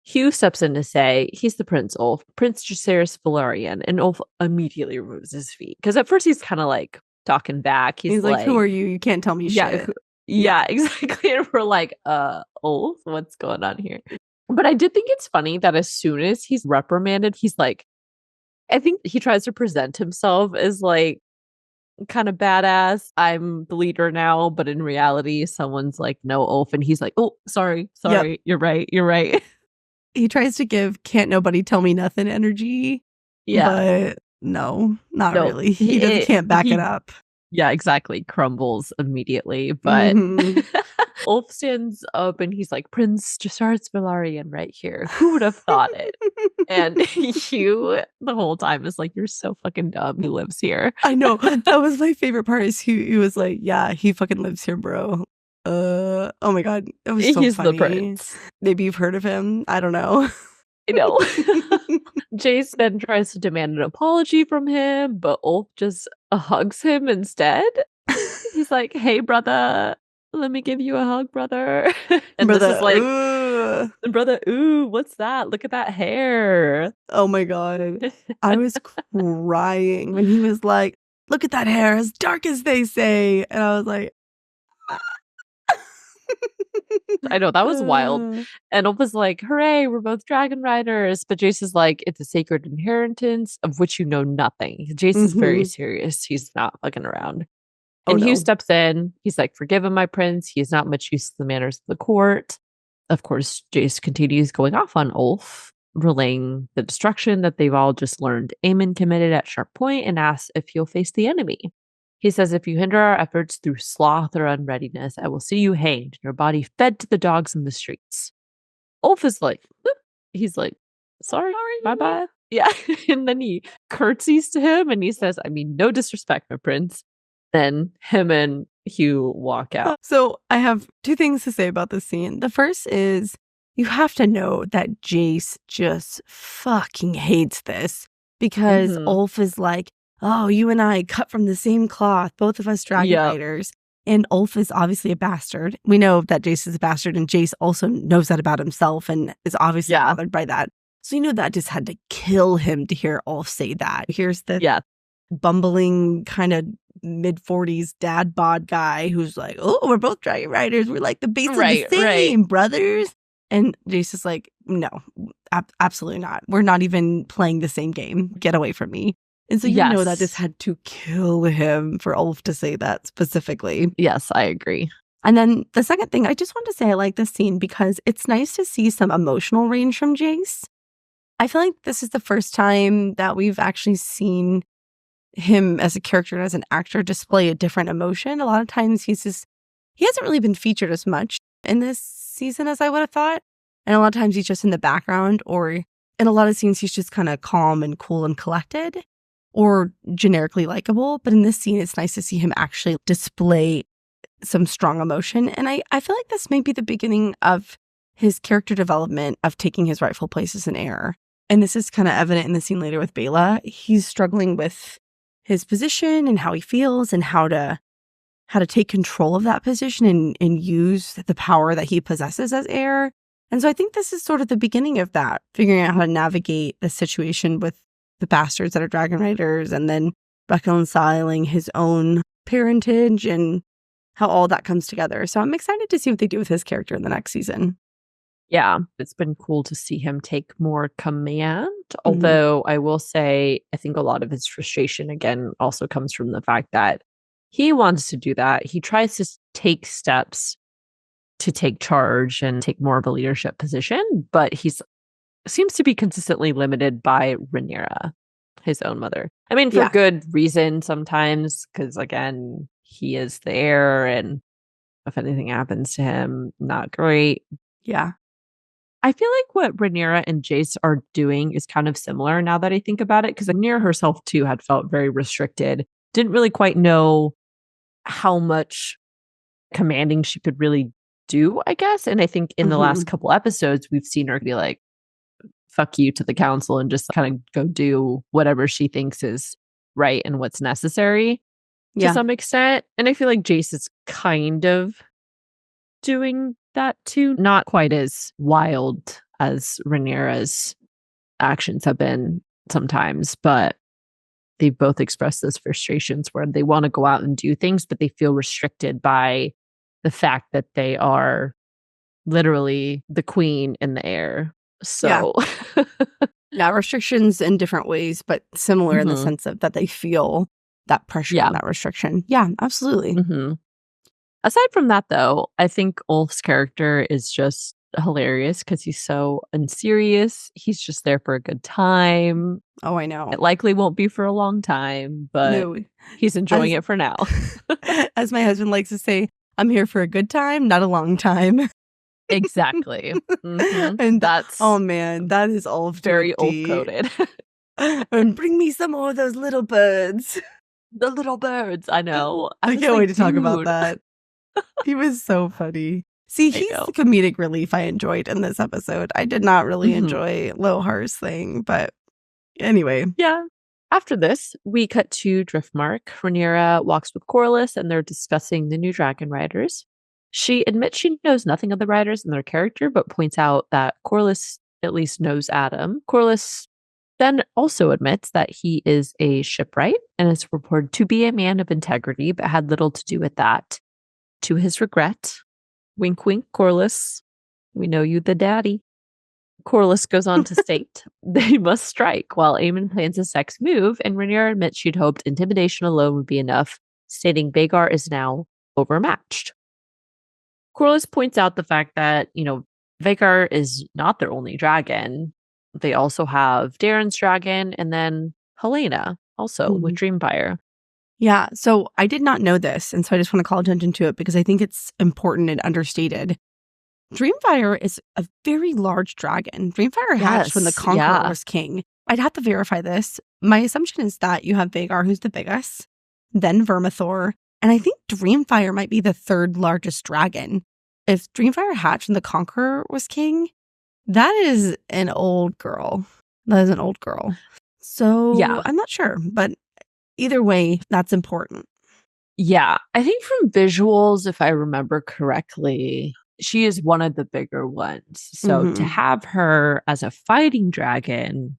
Hugh steps in to say, he's the Prince Ulf, Prince Jacaerys Velaryon, and Ulf immediately removes his feet. Because at first he's kind of like talking back. He's like, who are you? You can't tell me shit. Yeah, exactly. And we're like, Ulf, what's going on here? But I did think it's funny that as soon as he's reprimanded, he's like, I think he tries to present himself as like kind of badass. I'm the leader now, but in reality, someone's like, no, Ulf. And he's like, oh, sorry. Yep. You're right. He tries to give can't nobody tell me nothing energy. Yeah. But no, not really. He can't back it up. Yeah, exactly. Crumbles immediately. But Ulf stands up and he's like, Prince Jacaerys Velaryon right here. Who would have thought it? And Hugh the whole time is like, you're so fucking dumb. He lives here. I know. That was my favorite part is he was like, yeah, he fucking lives here, bro. Oh my God. It was so He's funny. The prince. Maybe you've heard of him. I don't know. I know. Jace then tries to demand an apology from him, but Ulf just hugs him instead. He's like, hey, brother, let me give you a hug, brother. And brother, this is like, brother, ooh, what's that? Look at that hair. Oh my God. I was crying when he was like, look at that hair, as dark as they say. And I was like, I know, that was wild. And Ulf was like, hooray, we're both dragon riders. But Jace is like, it's a sacred inheritance of which you know nothing. Jace is very serious. He's not fucking around. And Hugh steps in. He's like, forgive him, my prince. He is not much use to the manners of the court. Of course, Jace continues going off on Ulf. relaying the destruction that they've all just learned Aemond committed at Sharp Point and asks if he'll face the enemy. He says, if you hinder our efforts through sloth or unreadiness, I will see you hanged and your body fed to the dogs in the streets. Ulf is like, "Whoop." He's like, sorry, bye-bye. Yeah. And then he curtsies to him and he says, I mean, no disrespect, my prince. Then him and Hugh walk out. So I have two things to say about this scene. The first is you have to know that Jace just fucking hates this because Ulf is like, oh, you and I cut from the same cloth, both of us dragon riders. And Ulf is obviously a bastard. We know that Jace is a bastard, and Jace also knows that about himself and is obviously bothered by that. So you know that just had to kill him to hear Ulf say that. Here's the bumbling kind of mid-40s dad bod guy who's like, oh, we're both dragon riders. We're like the basically the same, brothers. And Jace is like, no, absolutely not. We're not even playing the same game. Get away from me. And so you know that just had to kill him for Ulf to say that specifically. Yes, I agree. And then the second thing, I just want to say I like this scene because it's nice to see some emotional range from Jace. I feel like this is the first time that we've actually seen him as a character and as an actor display a different emotion. A lot of times he hasn't really been featured as much in this season as I would have thought. And a lot of times he's just in the background, or in a lot of scenes he's just kind of calm and cool and collected, or generically likable. But in this scene, it's nice to see him actually display some strong emotion. And I feel like this may be the beginning of his character development of taking his rightful place as an heir. And this is kind of evident in the scene later with Bela. He's struggling with his position and how he feels and how to take control of that position and use the power that he possesses as heir. And so I think this is sort of the beginning of that, figuring out how to navigate the situation with the bastards that are dragon riders, and then reconciling his own parentage and how all that comes together. So I'm excited to see what they do with his character in the next season. Yeah, it's been cool to see him take more command. Although I will say, I think a lot of his frustration, again, also comes from the fact that he wants to do that. He tries to take steps to take charge and take more of a leadership position, but he's seems to be consistently limited by Rhaenyra, his own mother. I mean, for good reason sometimes, because again, he is the heir, and if anything happens to him, not great. Yeah. I feel like what Rhaenyra and Jace are doing is kind of similar now that I think about it, because Rhaenyra herself too had felt very restricted, didn't really quite know how much commanding she could really do, I guess. And I think in the last couple episodes, we've seen her be like, fuck you to the council and just kind of go do whatever she thinks is right and what's necessary to some extent. And I feel like Jace is kind of doing that too. Not quite as wild as Rhaenyra's actions have been sometimes, but they've both expressed those frustrations where they want to go out and do things, but they feel restricted by the fact that they are literally the queen and the heir. So yeah, restrictions in different ways, but similar in the sense of that they feel that pressure and that restriction. Yeah, absolutely. Aside from that, though, I think Ulf's character is just hilarious because he's so unserious. He's just there for a good time. Oh, I know. It likely won't be for a long time, but he's enjoying it for now. As my husband likes to say, I'm here for a good time, not a long time. Exactly. And that's, oh man, that is all very Ulf-coded. And bring me some more of those little birds. The little birds, I know. I can't wait to talk about that. He was so funny. See, he's the comedic relief I enjoyed in this episode. I did not really enjoy Lohar's thing, but anyway. Yeah. After this, we cut to Driftmark. Rhaenyra walks with Corlys, and they're discussing the new dragon riders. She admits she knows nothing of the riders and their character, but points out that Corlys at least knows Adam. Corlys then also admits that he is a shipwright and is reported to be a man of integrity, but had little to do with that. To his regret, wink, wink, Corlys, we know you the daddy. Corlys goes on to state they must strike while Aemond plans a sex move, and Rhaenyra admits she'd hoped intimidation alone would be enough, stating Vhagar is now overmatched. Corlys points out the fact that, Vhagar is not their only dragon. They also have Darren's dragon and then Helena also with Dreamfire. Yeah, so I did not know this, and so I just want to call attention to it because I think it's important and understated. Dreamfire is a very large dragon. Dreamfire hatched when the Yes, Conqueror yeah. was king. I'd have to verify this. My assumption is that you have Vhagar, who's the biggest, then Vermithor, and I think Dreamfire might be the third largest dragon. If Dreamfire hatched when the Conqueror was king, that is an old girl. That is an old girl. So Yeah. I'm not sure, but either way, that's important. Yeah, I think from visuals, if I remember correctly, she is one of the bigger ones. So to have her as a fighting dragon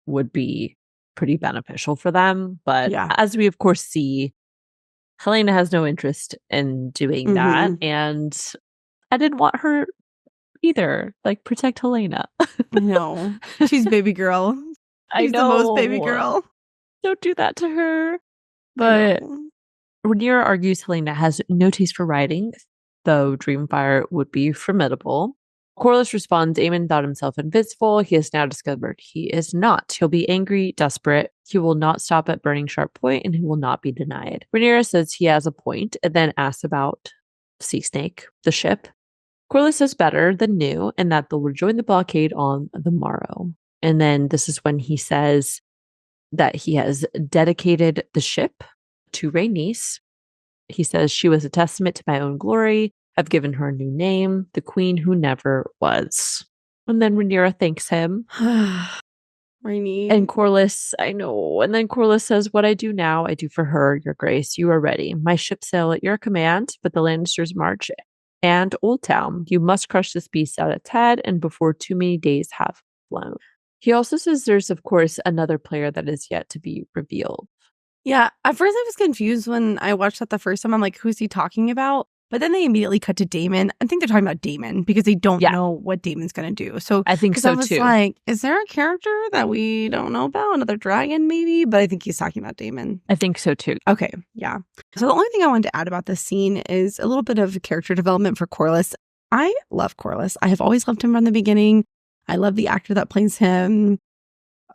would be pretty beneficial for them. But Yeah. as we, of course, see, Helena has no interest in doing that. And I didn't want her either. Like, protect Helena. No, she's baby girl. I She's the most baby girl. Don't do that to her. But Rhaenyra argues Helena has no taste for riding, though Dreamfire would be formidable. Corlys responds, Aemond thought himself invincible. He has now discovered he is not. He'll be angry, desperate. He will not stop at Burning Sharp Point, and he will not be denied. Rhaenyra says he has a point, and then asks about Sea Snake, the ship. Corlys says better than new, and that they'll rejoin the blockade on the morrow. And then this is when he says that he has dedicated the ship to Rhaenys. He says, she was a testament to my own glory. I've given her a new name, the queen who never was. And then Rhaenyra thanks him. Rhaenys. And Corlys, I know. And then Corlys says, what I do now, I do for her, your grace. You are ready. My ship sail at your command, but the Lannisters march and Old Town. You must crush this beast at its head, and before too many days have flown. He also says there's, of course, another player that is yet to be revealed. Yeah, at first I was confused when I watched that the first time. I'm like, who's he talking about? But then they immediately cut to Daemon. I think they're talking about Daemon because they don't know what Daemon's going to do. So I think so, I was too. like, is there a character that we don't know about? Another dragon, maybe? But I think he's talking about Daemon. I think so, too. Okay, yeah. So the only thing I wanted to add about this scene is a little bit of character development for Corlys. I love Corlys. I have always loved him from the beginning. I love the actor that plays him.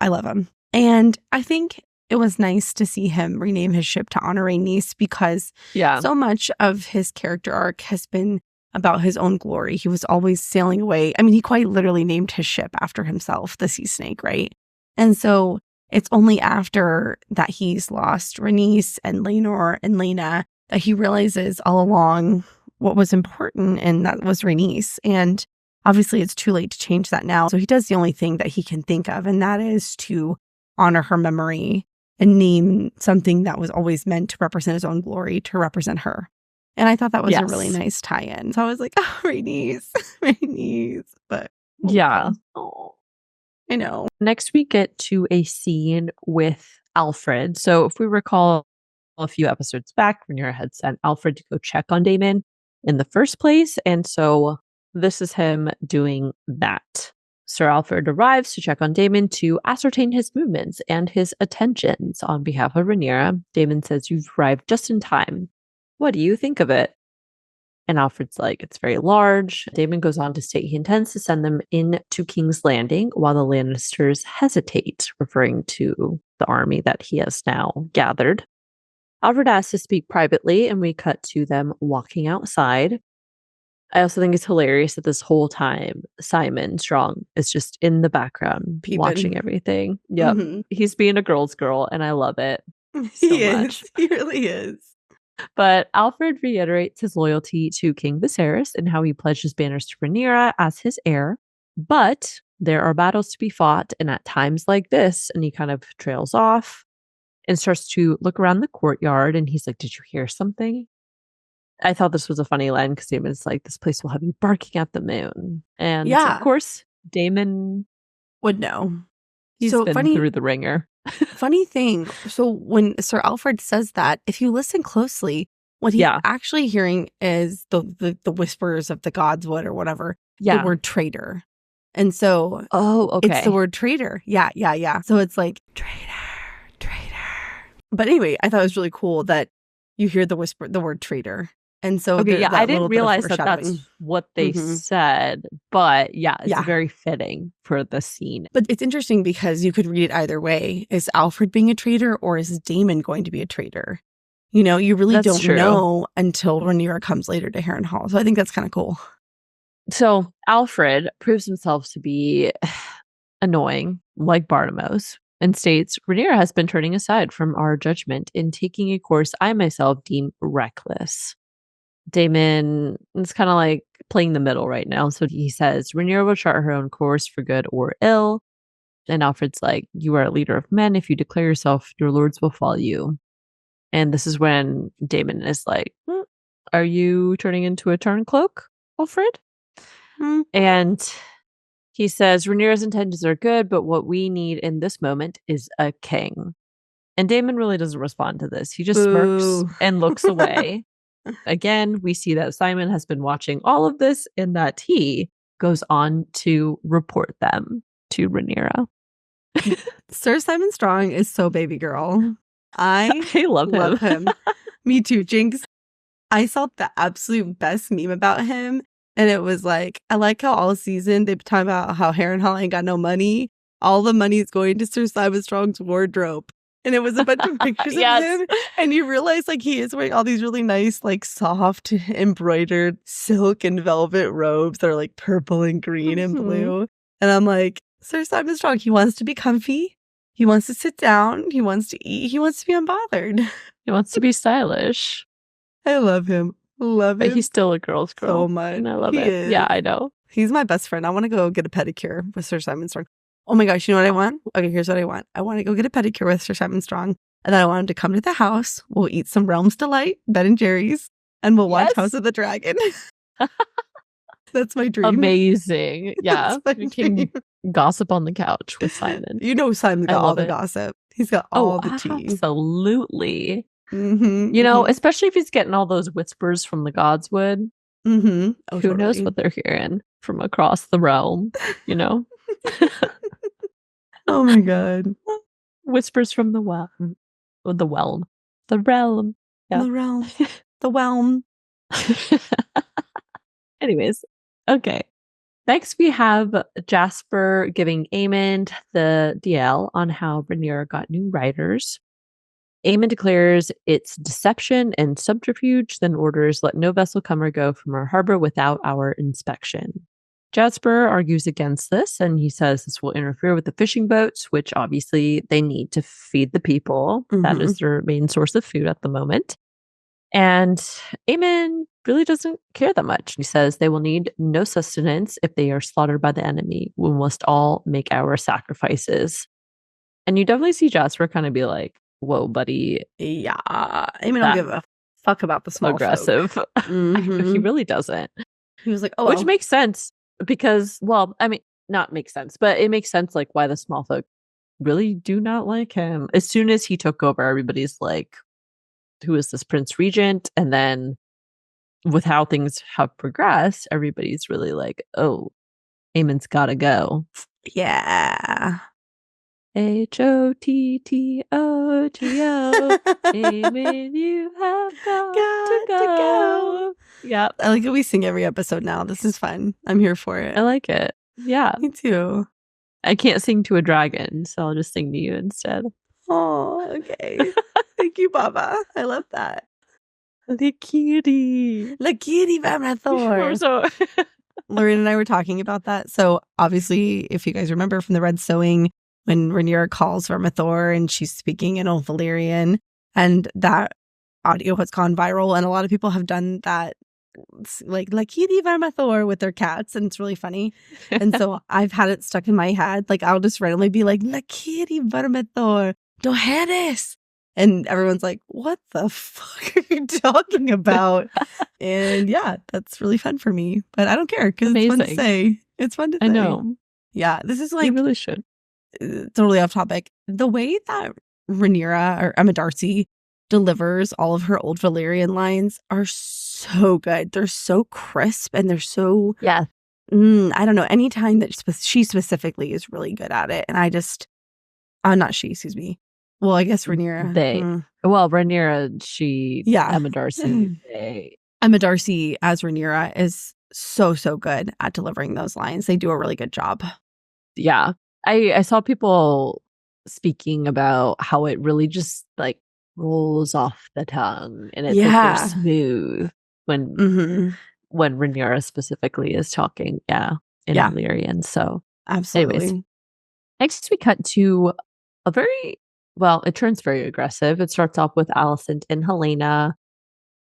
I love him. And I think it was nice to see him rename his ship to honor Rhaenys because so much of his character arc has been about his own glory. He was always sailing away. I mean, he quite literally named his ship after himself, the Sea Snake, right? And so it's only after that he's lost Rhaenys and Laenor and Rhaena that he realizes all along what was important, and that was Rhaenys. And obviously it's too late to change that now. So he does the only thing that he can think of, and that is to honor her memory and name something that was always meant to represent his own glory to represent her. And I thought that was a really nice tie-in. So I was like, oh, Rhaenys, Rhaenys. But Oh, I know. Next, we get to a scene with Alfred. So if we recall a few episodes back, Rhaenyra had sent Alfred to go check on Daemon in the first place. And so this is him doing that. Sir Alfred arrives to check on Daemon to ascertain his movements and his attentions on behalf of Rhaenyra. Daemon says, you've arrived just in time. What do you think of it? And Alfred's like, it's very large. Daemon goes on to state he intends to send them in to King's Landing while the Lannisters hesitate, referring to the army that he has now gathered. Alfred asks to speak privately, and we cut to them walking outside. I also think it's hilarious that this whole time Simon Strong is just in the background watching everything. Yep. He's being a girl's girl, and I love it so much. He really is. But Alfred reiterates his loyalty to King Viserys and how he pledged his banners to Rhaenyra as his heir. But there are battles to be fought, and at times like this, and he kind of trails off and starts to look around the courtyard, and he's like, did you hear something? I thought this was a funny line because Daemon's like, this place will have you barking at the moon. And of course, Daemon would know. He's been through the ringer. Funny thing. So when Sir Alfred says that, if you listen closely, what he's actually hearing is the whispers of the gods wood or whatever, the word traitor. And so it's the word traitor. Yeah. So it's like, traitor. But anyway, I thought it was really cool that you hear the word traitor. And so Okay, yeah, I that little didn't bit of realize that that's foreshadowing. what they Mhm. said, but yeah, it's Yeah. very fitting for the scene. But it's interesting because you could read it either way. Is Alfred being a traitor or is Daemon going to be a traitor? You know, you really That's don't true. know until Rhaenyra comes later to Harrenhal. So I think that's kind of cool. So Alfred proves himself to be annoying, like Bartimaeus, and states, Rhaenyra has been turning aside from our judgment in taking a course I myself deem reckless. Daemon is kind of like playing the middle right now. So he says, Rhaenyra will chart her own course for good or ill. And Alfred's like, you are a leader of men. If you declare yourself, your lords will follow you. And this is when Daemon is like, are you turning into a turncloak, Alfred? Mm. And he says, Rhaenyra's intentions are good, but what we need in this moment is a king. And Daemon really doesn't respond to this. He just smirks Boo. and looks away. Again, we see that Simon has been watching all of this and that he goes on to report them to Rhaenyra. Sir Simon Strong is so baby girl. I love him. Me too, Jinx. I saw the absolute best meme about him. And it was like, I like how all season they've been talking about how Harrenhal ain't got no money. All the money is going to Sir Simon Strong's wardrobe. And it was a bunch of pictures of him. And you realize like he is wearing all these really nice, like soft embroidered silk and velvet robes that are like purple and green and blue. And I'm like, Sir Simon Strong, he wants to be comfy. He wants to sit down. He wants to eat. He wants to be unbothered. He wants to be stylish. I love him. Love But him. he's still a girl's girl. So much. And I love He it. is. Yeah, I know. He's my best friend. I want to go get a pedicure with Sir Simon Strong. Oh my gosh, you know what I want? Okay, here's what I want. I want to go get a pedicure with Sir Simon Strong. And then I want him to come to the house. We'll eat some Realms Delight, Ben and Jerry's, and we'll watch Yes. House of the Dragon. That's my dream. Amazing. Yeah. That's my We can dream. gossip on the couch with Simon. You know Simon's got all love the it. gossip. He's got all the tea. Absolutely. Mm-hmm, You know, especially if he's getting all those whispers from the godswood. mm-hmm. Oh, Who knows totally. what they're hearing from across the realm, you know? Oh my God. Whispers from the realm. The realm. The realm. Yeah. The realm. The realm. Anyways, okay. Next, we have Jasper giving Aemond the DL on how Rhaenyra got new riders. Aemond declares it's deception and subterfuge, then orders let no vessel come or go from our harbor without our inspection. Jasper argues against this, and he says this will interfere with the fishing boats, which obviously they need to feed the people. That is their main source of food at the moment. And Aemond really doesn't care that much. He says they will need no sustenance if they are slaughtered by the enemy. We must all make our sacrifices. And you definitely see Jasper kind of be like, whoa, buddy, Yeah. I mean, That- don't give a fuck about the small folk. aggressive. Mhm. He really doesn't. He was like, oh, Which well. makes sense because, well, I mean, not makes sense, but it makes sense like why the small folk really do not like him. As soon as he took over, everybody's like, who is this Prince Regent? And then with how things have progressed, everybody's really like, oh, Aemond's gotta go. Yeah. Hottoto. Aemond, you have got to go. Yep. I like how we sing every episode now. This is fun. I'm here for it. I like it. Yeah. Me too. I can't sing to a dragon, so I'll just sing to you instead. Oh, okay. Thank you, Baba. I love that. The kitty. La kitty Thor. So Lorraine and I were talking about that. So obviously, if you guys remember from the Red Sewing, when Rhaenyra calls Vermithor and she's speaking in Old Valyrian, and that audio has gone viral, and a lot of people have done that, like Kitty Vermithor with their cats, and it's really funny. And so I've had it stuck in my head. Like I'll just randomly be like, La Kitty Vermithor, Doheres. And everyone's like, what the fuck are you talking about? And yeah, that's really fun for me. But I don't care because it's fun to Amazing. say. It's fun to say. I know. Yeah, this is You like really should. totally off topic. The way that Rhaenyra or Emma Darcy delivers all of her old Valyrian lines are so good. They're so crisp and they're so, Yeah. I don't know, anytime that she specifically is really good at it. And I just, not she, excuse me. Well, I guess Rhaenyra. They. Well, Rhaenyra, she, Yeah. Emma Darcy, they. Emma Darcy as Rhaenyra is so good at delivering those lines. They do a really good job. Yeah. I saw people speaking about how it really just like rolls off the tongue and it's like very smooth when Rhaenyra specifically is talking, in Illyrian. So absolutely. Anyways, next we cut to it turns very aggressive. It starts off with Alicent and Helaena.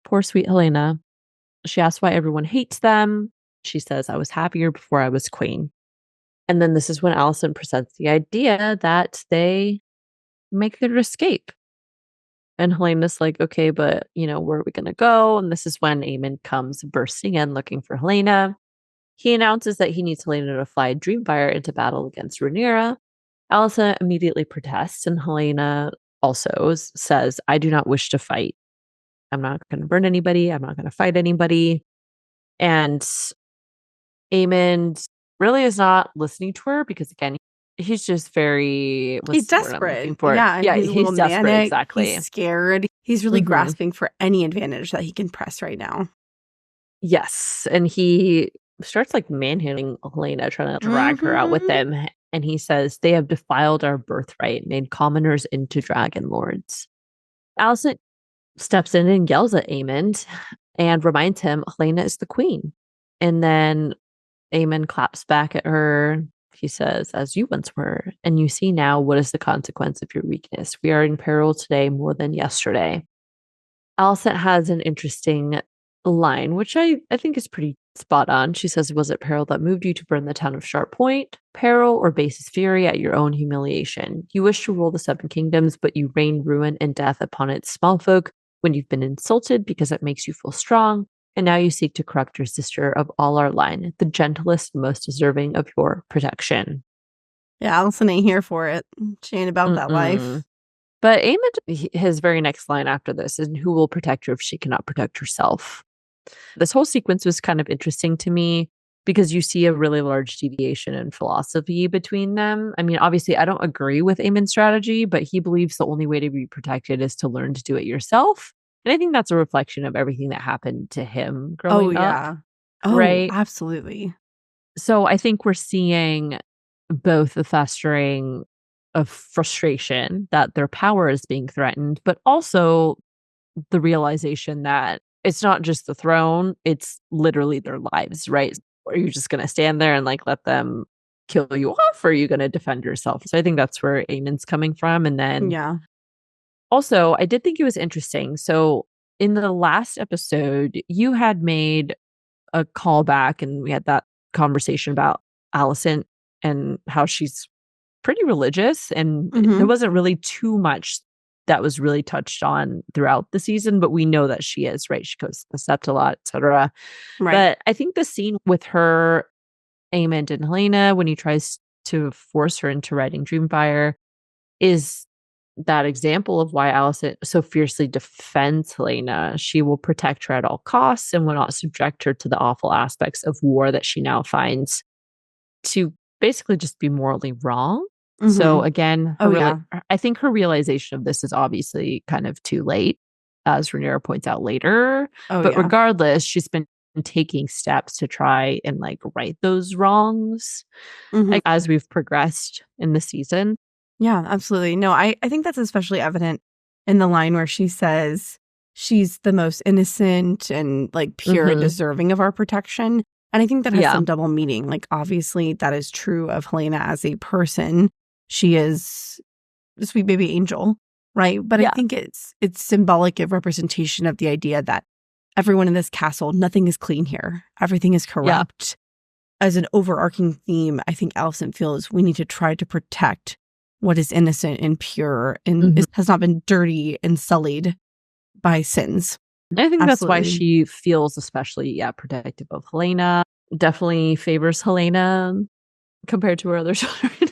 Poor sweet Helaena. She asks why everyone hates them. She says, I was happier before I was queen. And then this is when Alicent presents the idea that they make their escape. And Helena's like, okay, but, where are we going to go? And this is when Aemond comes bursting in looking for Helaena. He announces that he needs Helaena to fly Dreamfire into battle against Rhaenyra. Alicent immediately protests, and Helaena also says, I do not wish to fight. I'm not going to burn anybody. I'm not going to fight anybody. And Aemond really is not listening to her because, again, he's just very... He's desperate. Yeah, he's desperate, manic, exactly. He's scared. He's really grasping for any advantage that he can press right now. Yes, and he starts like manhandling Helaena, trying to drag her out with him. And he says, they have defiled our birthright, made commoners into dragon lords. Alicent steps in and yells at Aemond and reminds him Helaena is the queen. And then Aemond claps back at her. He says, as you once were, and you see now what is the consequence of your weakness. We are in peril today more than yesterday. Alicent has an interesting line, which I think is pretty spot on. She says, was it peril that moved you to burn the town of Sharp Point? Peril or basest fury at your own humiliation? You wish to rule the Seven Kingdoms, but you rain ruin and death upon its small folk when you've been insulted because it makes you feel strong. And now you seek to corrupt your sister of all our line, the gentlest, most deserving of your protection. Yeah, Alicent ain't here for it. She ain't about that life. But Aemond, his very next line after this is, who will protect her if she cannot protect herself? This whole sequence was kind of interesting to me because you see a really large deviation in philosophy between them. I mean, obviously, I don't agree with Aemond's strategy, but he believes the only way to be protected is to learn to do it yourself. And I think that's a reflection of everything that happened to him growing up. Right? Absolutely. So I think we're seeing both the festering of frustration that their power is being threatened, but also the realization that it's not just the throne, it's literally their lives, right? Are you just going to stand there and like let them kill you off, or are you going to defend yourself? So I think that's where Aemond's coming from. And then also, I did think it was interesting. So in the last episode, you had made a callback and we had that conversation about Alicent and how she's pretty religious, and there wasn't really too much that was really touched on throughout the season, but we know that she is, right? She goes to the sept a lot, etc. Right. But I think the scene with her, Aemond and Helaena, when he tries to force her into writing Dreamfire, is that example of why Alicent so fiercely defends Helaena. She will protect her at all costs and will not subject her to the awful aspects of war that she now finds to basically just be morally wrong. So again, I think her realization of this is obviously kind of too late, as Rhaenyra points out later. But regardless, she's been taking steps to try and like right those wrongs like, as we've progressed in the season. Yeah, absolutely. No, I think that's especially evident in the line where she says she's the most innocent and like pure and deserving of our protection. And I think that has some double meaning. Like, obviously, that is true of Helaena as a person. She is a sweet baby angel, right? But I think it's symbolic of representation of the idea that everyone in this castle, nothing is clean here. Everything is corrupt. As an overarching theme, I think Alicent feels we need to try to protect what is innocent and pure and has not been dirty and sullied by sins. I think that's why she feels especially protective of Helaena. Definitely favors Helaena compared to her other children.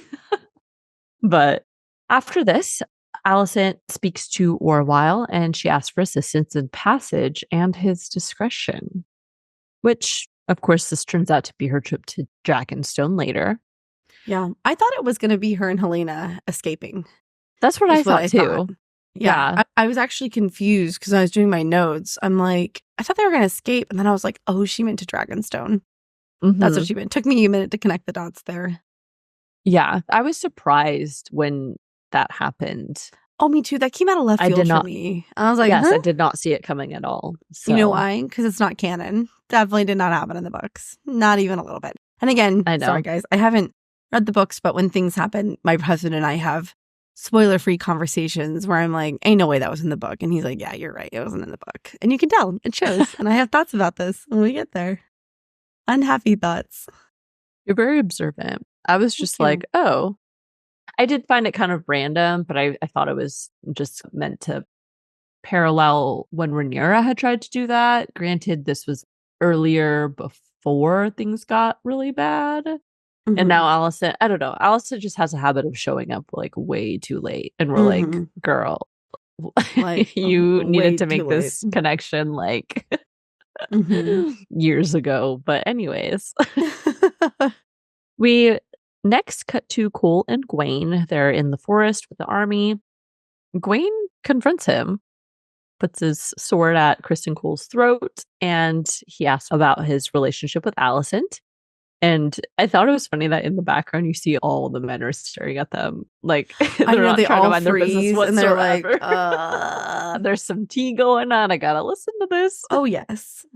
But after this, Alicent speaks to Orwyle and she asks for assistance in passage and his discretion, which, of course, this turns out to be her trip to Dragonstone later. Yeah, I thought it was going to be her and Helaena escaping. That's what I thought too. Yeah. I was actually confused because I was doing my notes. I'm like, I thought they were going to escape. And then I was like, oh, she meant to Dragonstone. That's what she meant. Took me a minute to connect the dots there. Yeah. I was surprised when that happened. Oh, me too. That came out of left field for me. I was like, yes, huh? I did not see it coming at all. So. You know why? Because it's not canon. Definitely did not happen in the books. Not even a little bit. And again, sorry guys, I haven't read the books, but when things happen, my husband and I have spoiler-free conversations where I'm like, ain't no way that was in the book. And he's like, yeah, you're right. It wasn't in the book. And you can tell. It shows. And I have thoughts about this when we get there. Unhappy thoughts. You're very observant. I was just like, oh. I did find it kind of random, but I thought it was just meant to parallel when Rhaenyra had tried to do that. Granted, this was earlier before things got really bad. And now Alicent, I don't know. Alicent just has a habit of showing up like way too late. And we're like, girl, like, you needed to make this connection like years ago. But anyways, we next cut to Cole and Gwaine. They're in the forest with the army. Gwaine confronts him, puts his sword at Criston Cole's throat, and he asks about his relationship with Alicent. And I thought it was funny that in the background you see all the men are staring at them, like they're not trying to mind their business whatsoever. And they're like, there's some tea going on. I gotta listen to this. Oh yes.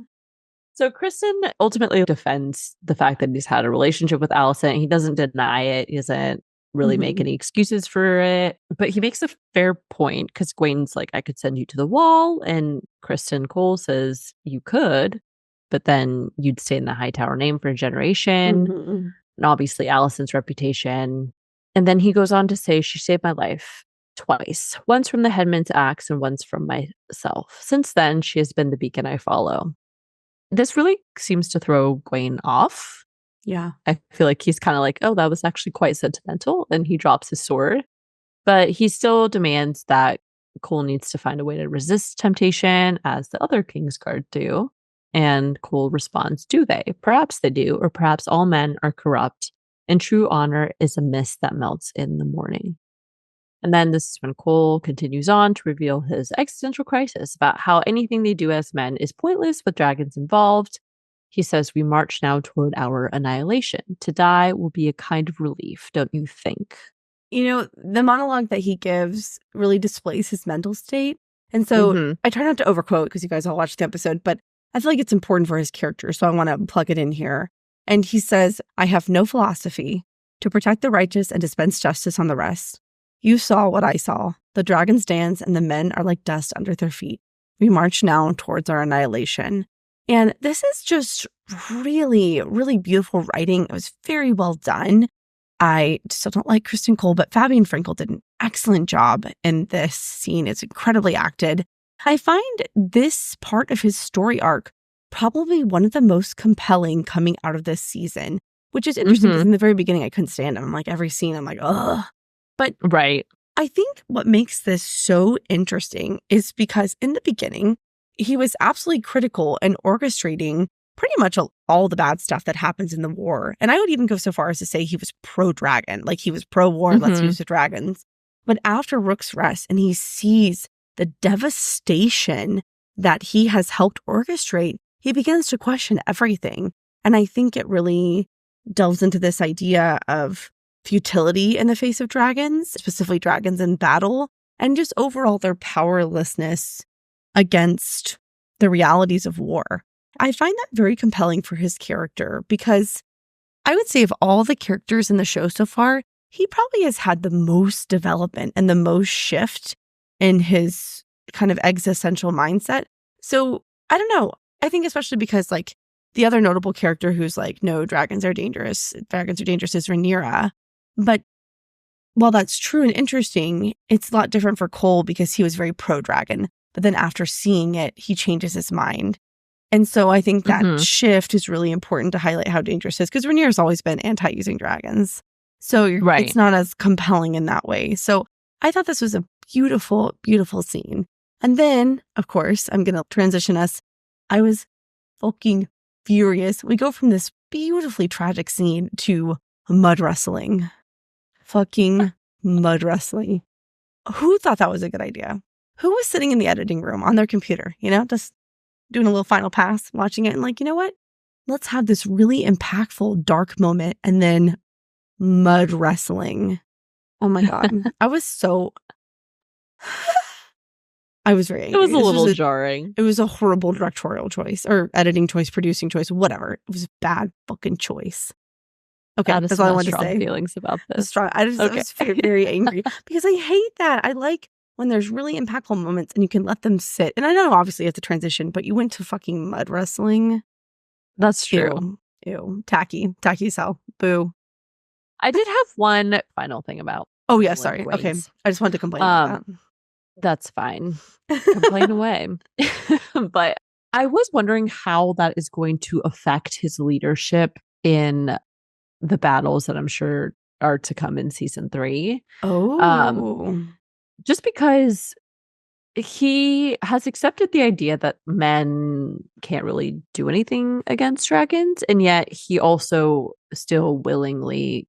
So Criston ultimately defends the fact that he's had a relationship with Alicent. He doesn't deny it. He doesn't really make any excuses for it. But he makes a fair point because Gwaine's like, I could send you to the wall. And Criston Cole says, you could, but then you'd stay in the High Tower name for a generation. And obviously Alicent's reputation. And then he goes on to say, she saved my life twice. Once from the headman's axe and once from myself. Since then, she has been the beacon I follow. This really seems to throw Gwaine off. Yeah. I feel like he's kind of like, oh, that was actually quite sentimental. And he drops his sword. But he still demands that Cole needs to find a way to resist temptation, as the other Kingsguard do. And Cole responds, do they? Perhaps they do, or perhaps all men are corrupt, and true honor is a mist that melts in the morning. And then this is when Cole continues on to reveal his existential crisis about how anything they do as men is pointless with dragons involved. He says, we march now toward our annihilation. To die will be a kind of relief, don't you think? You know, the monologue that he gives really displays his mental state. And so I try not to overquote because you guys all watched the episode, but I feel like it's important for his character. So I want to plug it in here. And he says, I have no philosophy to protect the righteous and dispense justice on the rest. You saw what I saw. The dragons dance and the men are like dust under their feet. We march now towards our annihilation. And this is just really, really beautiful writing. It was very well done. I still don't like Criston Cole, but Fabian Frankel did an excellent job in this scene. It's incredibly acted. I find this part of his story arc probably one of the most compelling coming out of this season, which is interesting because in the very beginning, I couldn't stand him. I'm like, every scene, I'm like, ugh. But I think what makes this so interesting is because in the beginning, he was absolutely critical and orchestrating pretty much all the bad stuff that happens in the war. And I would even go so far as to say he was pro-dragon, like he was pro-war, let's use the dragons. But after Rook's Rest and he sees the devastation that he has helped orchestrate, he begins to question everything. And I think it really delves into this idea of futility in the face of dragons, specifically dragons in battle, and just overall their powerlessness against the realities of war. I find that very compelling for his character because I would say of all the characters in the show so far, he probably has had the most development and the most shift in his kind of existential mindset. So I don't know. I think especially because like the other notable character who's like, no, dragons are dangerous is Rhaenyra. But while that's true and interesting, it's a lot different for Cole because he was very pro-dragon. But then after seeing it, he changes his mind. And so I think that shift is really important to highlight how dangerous it is because Rhaenyra's always been anti-using dragons. So it's not as compelling in that way. So I thought this was a beautiful, beautiful scene. And then, of course, I'm going to transition us. I was fucking furious. We go from this beautifully tragic scene to mud wrestling. Fucking mud wrestling. Who thought that was a good idea? who was sitting in the editing room on their computer, just doing a little final pass, watching it and like, you know what? Let's have this really impactful dark moment and then mud wrestling. Oh my God. I was very angry. It was a little jarring. It was a horrible directorial choice or editing choice, producing choice, whatever. It was a bad fucking choice. Okay, that's all I wanted to say. Feelings about this. I was very, very angry because I hate that. I like when there's really impactful moments and you can let them sit. And I know obviously you have to transition, but you went to fucking mud wrestling. That's true. Ew. Tacky as hell. Boo. I did have one final thing about. Oh yeah, sorry. Okay. I just wanted to complain about that. That's fine. Complain away. But I was wondering how that is going to affect his leadership in the battles that I'm sure are to come in season 3. Oh. Just because he has accepted the idea that men can't really do anything against dragons, and yet he also still willingly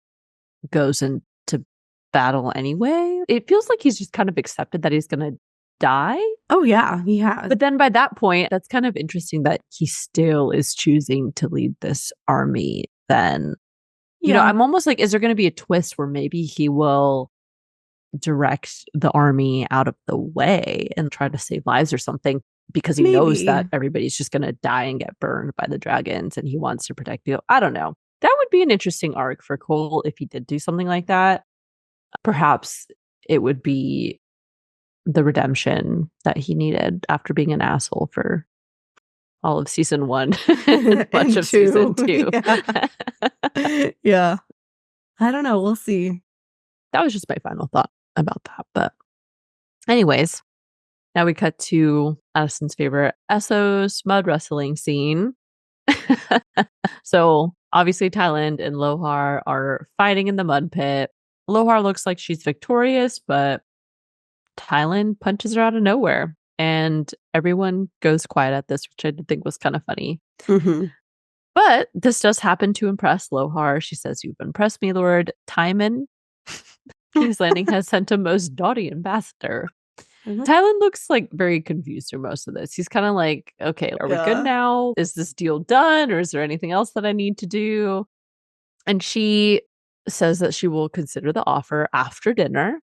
goes into battle anyway. It feels like he's just kind of accepted that he's going to die. Oh yeah, he has. But then by that point, that's kind of interesting that he still is choosing to lead this army then. You know, I'm almost like, is there going to be a twist where maybe he will direct the army out of the way and try to save lives or something because he knows that everybody's just going to die and get burned by the dragons and he wants to protect people? I don't know. That would be an interesting arc for Cole if he did do something like that. Perhaps it would be the redemption that he needed after being an asshole for all of season 1 and much of season 2. Yeah. I don't know. We'll see. That was just my final thought about that. But anyways, now we cut to Addison's favorite Essos mud wrestling scene. So obviously Thailand and Lohar are fighting in the mud pit. Lohar looks like she's victorious, but Thailand punches her out of nowhere. And everyone goes quiet at this, which I did think was kind of funny. Mm-hmm. But this does happen to impress Lohar. She says, "You've impressed me, Lord Daemon. King's Landing has sent a most doughty ambassador." Mm-hmm. Thailand looks like very confused through most of this. He's kind of like, okay, are we good now? Is this deal done? Or is there anything else that I need to do? And she says that she will consider the offer after dinner.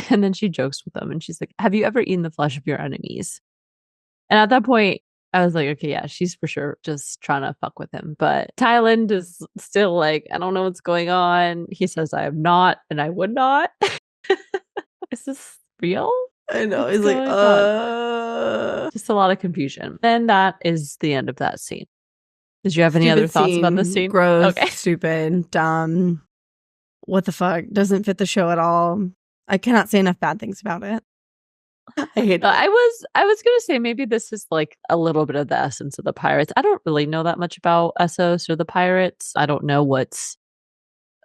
And then she jokes with them and she's like, "Have you ever eaten the flesh of your enemies?" And at that point, I was like, okay, yeah, she's for sure just trying to fuck with him. But Thailand is still like, I don't know what's going on. He says, "I am not, and I would not." Is this real? I know. What's He's like, just a lot of confusion. And that is the end of that scene. Did you have any other thoughts about the scene? Gross, stupid, dumb. What the fuck? Doesn't fit the show at all. I cannot say enough bad things about it. I hate it. I was gonna say maybe this is like a little bit of the essence of the pirates. I don't really know that much about Essos or the pirates. I don't know what's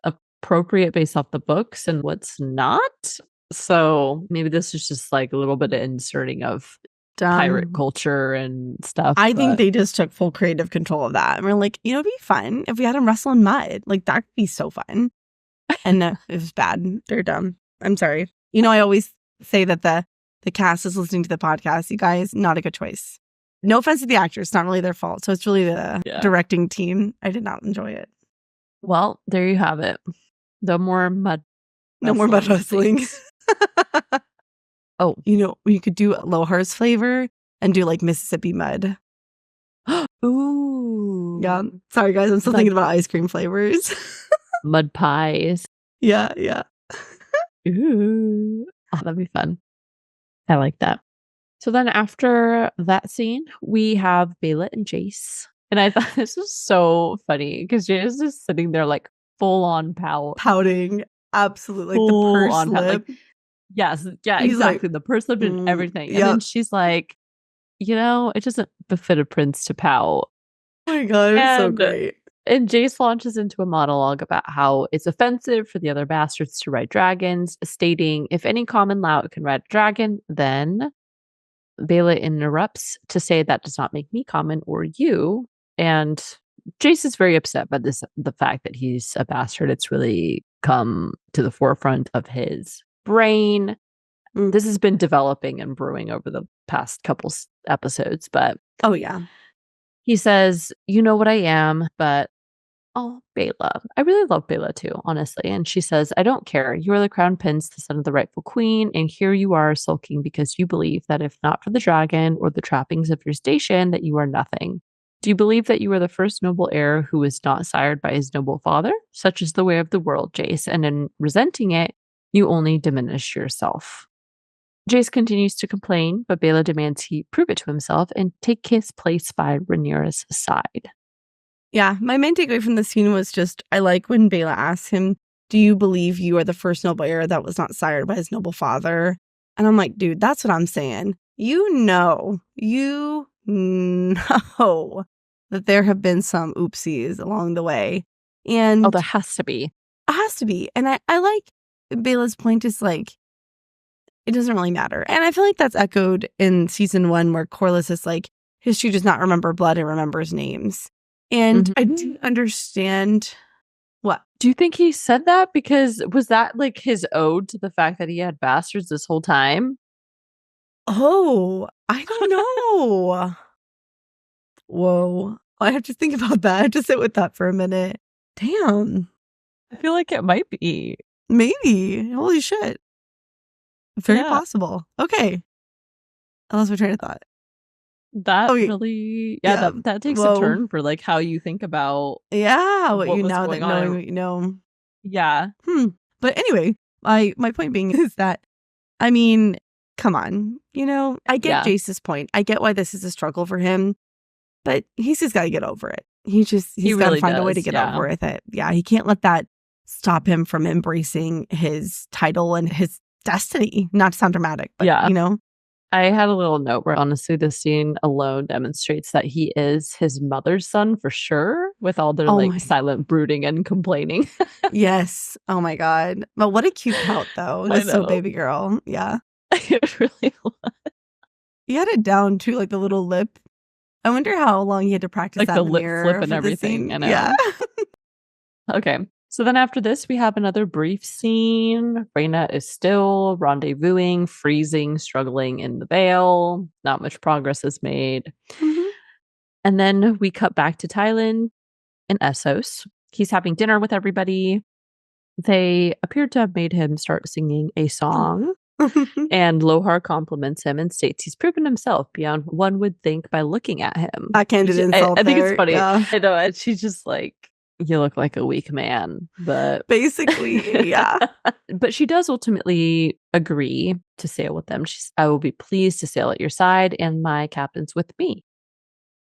appropriate based off the books and what's not. So maybe this is just like a little bit of inserting of pirate culture and stuff. I think they just took full creative control of that. And we're like, it'd be fun if we had them wrestle in mud. Like that could be so fun. And it was bad. They're dumb. I'm sorry. I always say that the cast is listening to the podcast. You guys, not a good choice. No offense to the actors. It's not really their fault. So it's really the directing team. I did not enjoy it. Well, there you have it. No more mud. No more mud wrestling. Oh. You could do Lohar's flavor and do like Mississippi mud. Ooh. Yeah. Sorry, guys. I'm still thinking about ice cream flavors. Mud pies. Yeah. Ooh. Oh, that'd be fun. I like that. So then after that scene, we have Baelot and Jace. And I thought this was so funny because Jace is just sitting there like full on pouting. Absolutely. Like the purse lip. Like, yes. Yeah, he's exactly. Like, the purse lip and everything. And then she's like, it doesn't befit a prince to pout. Oh my God. It's so great. And Jace launches into a monologue about how it's offensive for the other bastards to ride dragons, stating, if any common lout can ride a dragon, then Baelot interrupts to say that does not make me common or you. And Jace is very upset by the fact that he's a bastard. It's really come to the forefront of his brain. This has been developing and brewing over the past couple episodes, but Oh, yeah. he says, "You know what I am, but oh, Bela." I really love Bela too, honestly. And she says, "I don't care. You are the crown prince, the son of the rightful queen, and here you are sulking because you believe that if not for the dragon or the trappings of your station, that you are nothing. Do you believe that you are the first noble heir who is not sired by his noble father? Such is the way of the world, Jace, and in resenting it, you only diminish yourself." Jace continues to complain, but Bela demands he prove it to himself and take his place by Rhaenyra's side. Yeah, my main takeaway from the scene was just I like when Bela asks him, "Do you believe you are the first noble heir that was not sired by his noble father?" And I'm like, dude, that's what I'm saying. You know that there have been some oopsies along the way. And Oh, there has to be. it has to be. And I like Bela's point is like, it doesn't really matter. And I feel like that's echoed in season 1 where Corlys is like, history does not remember blood, it remembers names. And I didn't understand what. Do you think he said that? Because was that like his ode to the fact that he had bastards this whole time? Oh, I don't know. Whoa. I have to think about that. I have to sit with that for a minute. Damn. I feel like it might be. Maybe. Holy shit. Very Yeah. possible. Okay. I lost my train of thought. That Oh, really, yeah. that takes Whoa. a turn for like how you think about. Yeah, what What you was know that going on. knowing what you know. Yeah. But anyway, my point being is that, I mean, come on. You know, I get Yeah. Jace's point. I get why this is a struggle for him, but he's just got to get over it. He's got to really find a way to does, get yeah. over with it. Yeah, he can't let that stop him from embracing his title and his destiny. Not to sound dramatic, but Yeah. you know. I had a little note where honestly this scene alone demonstrates that he is his mother's son for sure, with all their Oh like my- silent brooding and complaining. Yes. Oh my God. But what a cute pout though. I That's so know. baby girl. Yeah. It really was. He had it down too, like the little lip. I wonder how long he had to practice Like that the in the lip mirror flip and for the everything, scene. I know. Yeah. Okay. So then after this, we have another brief scene. Rhaena is still rendezvousing, freezing, struggling in the Vale. Not much progress is made. Mhm. And then we cut back to Tylan in Essos. He's having dinner with everybody. They appear to have made him start singing a song. And Lohar compliments him and states he's proven himself beyond one would think by looking at him. Backhanded insult I think there, it's funny. yeah. I know. And she's just like, you look like a weak man. But Basically, yeah. But she does ultimately agree to sail with them. I will be pleased to sail at your side, and my captain's with me.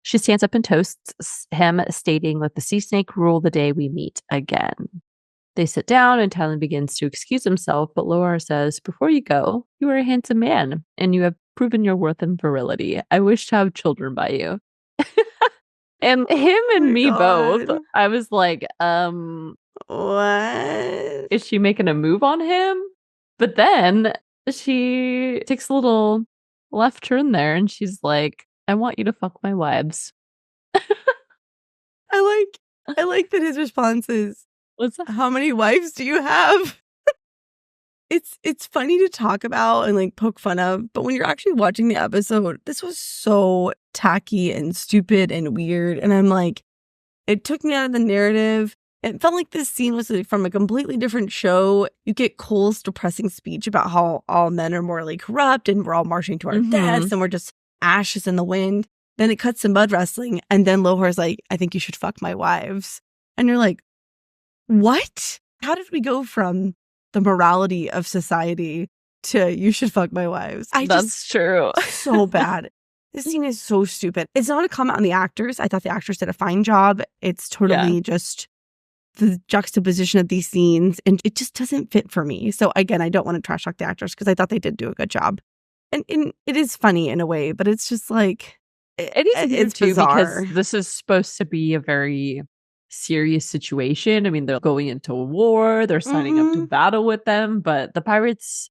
She stands up and toasts him, stating, "Let the sea snake rule the day we meet again." They sit down and Tylan begins to excuse himself, but Lohar says, "Before you go, you are a handsome man, and you have proven your worth and virility. I wish to have children by you." And him and my me both. God. I was like, What? is she making a move on him? But then she takes a little left turn there and she's like, "I want you to fuck my wives." I like that his response is, What's that? "How many wives do you have?" It's funny to talk about and like poke fun of, but when you're actually watching the episode, this was so tacky and stupid and weird. And I'm like, it took me out of the narrative. It felt like this scene was from a completely different show. You get Cole's depressing speech about how all men are morally corrupt and we're all marching to our deaths and we're just ashes in the wind. Then it cuts to mud wrestling. And then Lohar's like, "I think you should fuck my wives." And you're like, what? How did we go from the morality of society to "you should fuck my wives"? That's true. So bad. This scene is so stupid. It's not a comment on the actors. I thought the actors did a fine job. It's totally just the juxtaposition of these scenes, and it just doesn't fit for me. So again, I don't want to trash talk the actors because I thought they did do a good job. And it is funny in a way, but it's just like It is weird it's too bizarre. because this is supposed to be a very serious situation. I mean, they're going into a war, they're signing up to battle with them, but the pirates,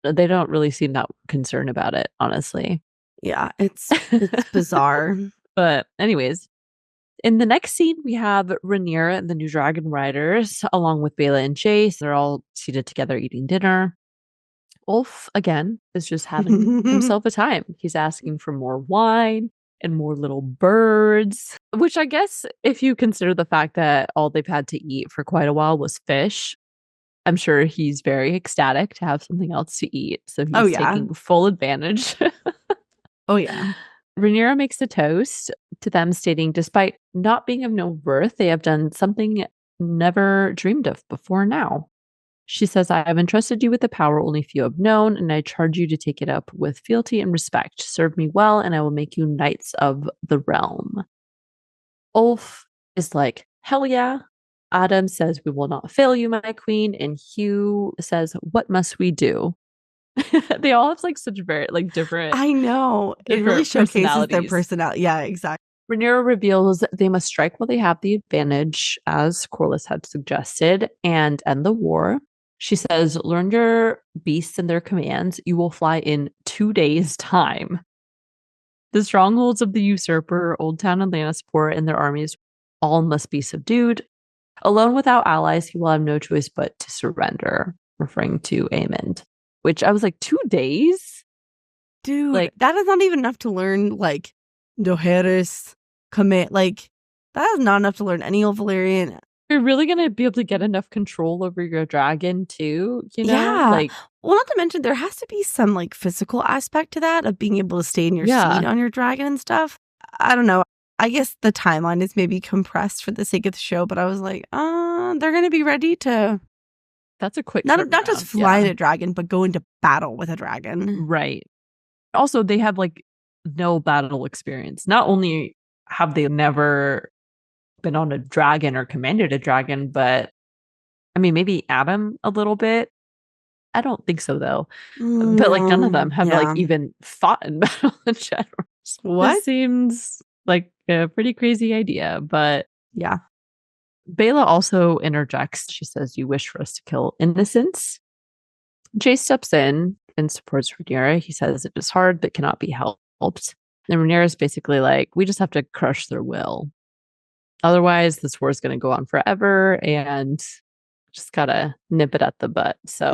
they don't really seem that concerned about it, honestly. Yeah, it's bizarre. But anyways, in the next scene, we have Rhaenyra and the new dragon riders, along with Bela and Jace. They're all seated together eating dinner. Ulf, again, is just having himself a time. He's asking for more wine and more little birds, which I guess if you consider the fact that all they've had to eat for quite a while was fish, I'm sure he's very ecstatic to have something else to eat. So Oh, he's yeah. taking full advantage. Oh, yeah. Rhaenyra makes a toast to them, stating, despite not being of no worth, they have done something never dreamed of before now. She says, I have entrusted you with the power only few have known, and I charge you to take it up with fealty and respect. Serve me well, and I will make you knights of the realm. Ulf is like, hell yeah. Adam says, we will not fail you, my queen. And Hugh says, what must we do? They all have like such very like different. I know. It really different showcases their personalities. personality. Yeah, exactly. Rhaenyra reveals they must strike while they have the advantage, as Corlys had suggested, and end the war. She says, learn your beasts and their commands. You will fly in 2 days' time. The strongholds of the usurper, Old Town and Lannisport, and their armies all must be subdued. Alone without allies, he will have no choice but to surrender, referring to Aemond. Which I was like, 2 days? Dude, Like- that is not even enough to learn, like, Dohaeris command. Like, that is not enough to learn any old Valyrian. You're really going to be able to get enough control over your dragon too, you know? Yeah. Like, Well, not to mention, there has to be some, like, physical aspect to that of being able to stay in your Yeah. seat on your dragon and stuff. I don't know. I guess the timeline is maybe compressed for the sake of the show, but I was like, they're going to be ready to that's a quick not turnaround, just fly yeah. a dragon, but go into battle with a dragon. Right. Also, they have like no battle experience. Not only have they never been on a dragon or commanded a dragon, but I mean, maybe Adam a little bit. I don't think so though. But like none of them have like even fought in battle in general. What? This seems like a pretty crazy idea, but Yeah. Bela also interjects. She says, you wish for us to kill innocents. Jay steps in and supports Rhaenyra. He says it is hard, but cannot be helped. And Rhaenyra is basically like, we just have to crush their will. Otherwise, this war is going to go on forever and just got to nip it at the butt. So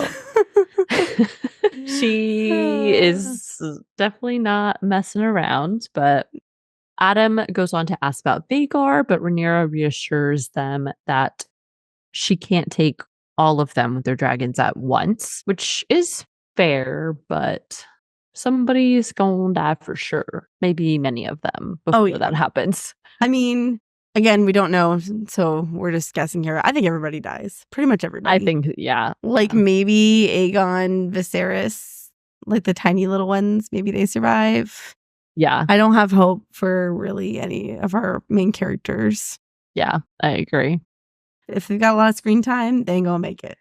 she is definitely not messing around, but Adam goes on to ask about Vhagar, but Rhaenyra reassures them that she can't take all of them with their dragons at once, which is fair, but somebody's going to die for sure. Maybe many of them before that happens. I mean, again, we don't know, so we're just guessing here. I think everybody dies. Pretty much everybody. I think, yeah. Like maybe Aegon, Viserys, like the tiny little ones, maybe they survive. Yeah. I don't have hope for really any of our main characters. Yeah, I agree. If they've got a lot of screen time, they ain't gonna make it.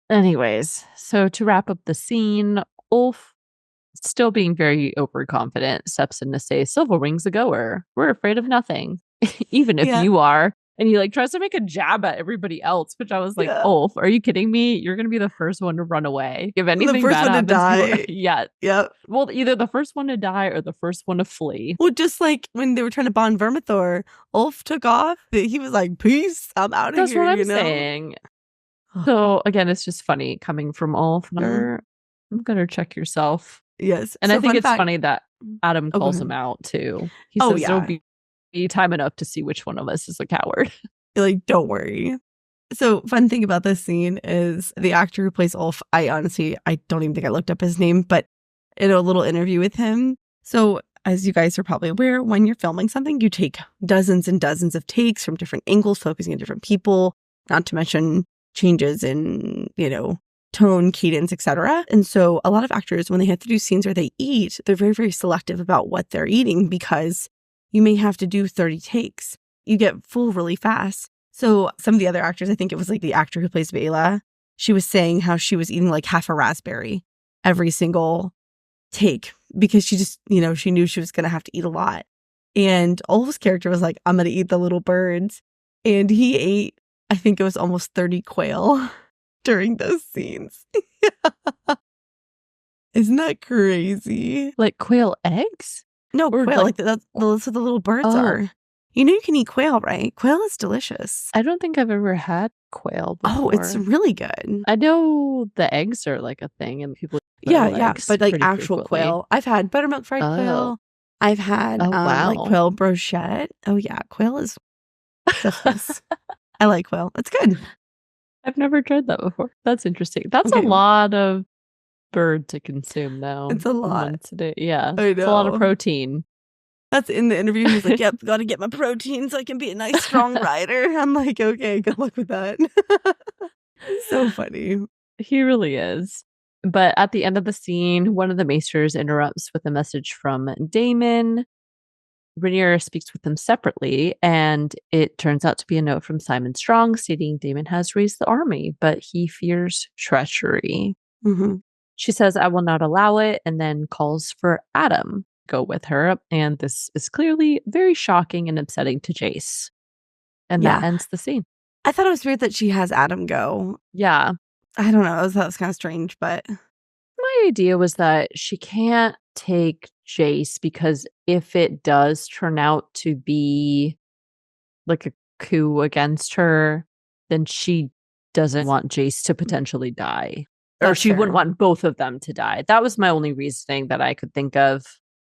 Anyways, so to wrap up the scene, Ulf, still being very overconfident, steps in to say, Silverwing's a goer. We're afraid of nothing. Even if you are. And he like tries to make a jab at everybody else, which I was like, Ulf, are you kidding me? You're going to be the first one to run away. If anything first bad one to happens, die. yeah. Yep. Well, either the first one to die or the first one to flee. Well, just like when they were trying to bond Vermithor, Ulf took off. He was like, peace, I'm out of here. That's what I'm you know? saying. So again, it's just funny coming from Ulf. I'm gonna check yourself. Yes. And So I think fun it's fact- funny that Adam go calls ahead. him out too. He Oh, says yeah. there'll be time enough to see which one of us is a coward. Like, don't worry. So, fun thing about this scene is the actor who plays Ulf, I don't even think I looked up his name, but in a little interview with him. So, as you guys are probably aware, when you're filming something, you take dozens and dozens of takes from different angles, focusing on different people, not to mention changes in, tone, cadence, etc. And so a lot of actors, when they have to do scenes where they eat, they're very, very selective about what they're eating because you may have to do 30 takes. You get full really fast. So some of the other actors, I think it was like the actor who plays Bela, she was saying how she was eating like half a raspberry every single take because she just, she knew she was going to have to eat a lot. And Ulf's character was like, I'm going to eat the little birds. And he ate, I think it was almost 30 quail during those scenes. Isn't that crazy? Like quail eggs? No, Or quail, like- like that's what the little birds Oh. are. You know you can eat quail, right? Quail is delicious. I don't think I've ever had quail before. Oh, it's really good. I know the eggs are like a thing and people eat Yeah, quail yeah. eggs But like pretty actual frequently. quail. I've had buttermilk fried Oh. quail. I've had Oh, like wow. quail brochette. Oh yeah, quail is delicious. I like quail. It's good. I've never tried that before. That's interesting. That's Okay. a lot of bird to consume, though. It's a lot. Once a day. Yeah. I It's a lot of know. protein. That's in the interview. He's like, yep, got to get my protein so I can be a nice, strong rider. I'm like, okay, good luck with that. So funny. He really is. But at the end of the scene, one of the maesters interrupts with a message from Daemon. Rhaenyra speaks with them separately, and it turns out to be a note from Simon Strong stating Daemon has raised the army, but he fears treachery. Mm-hmm. She says, I will not allow it, and then calls for Adam to go with her. And this is clearly very shocking and upsetting to Jace. And that Yeah. ends the scene. I thought it was weird that she has Adam go. Yeah. I don't know. I thought it was kind of strange, but My idea was that she can't take Jace because if it does turn out to be like a coup against her, then she doesn't want Jace to potentially die. Or That's she fair. wouldn't want both of them to die. That was my only reasoning that I could think of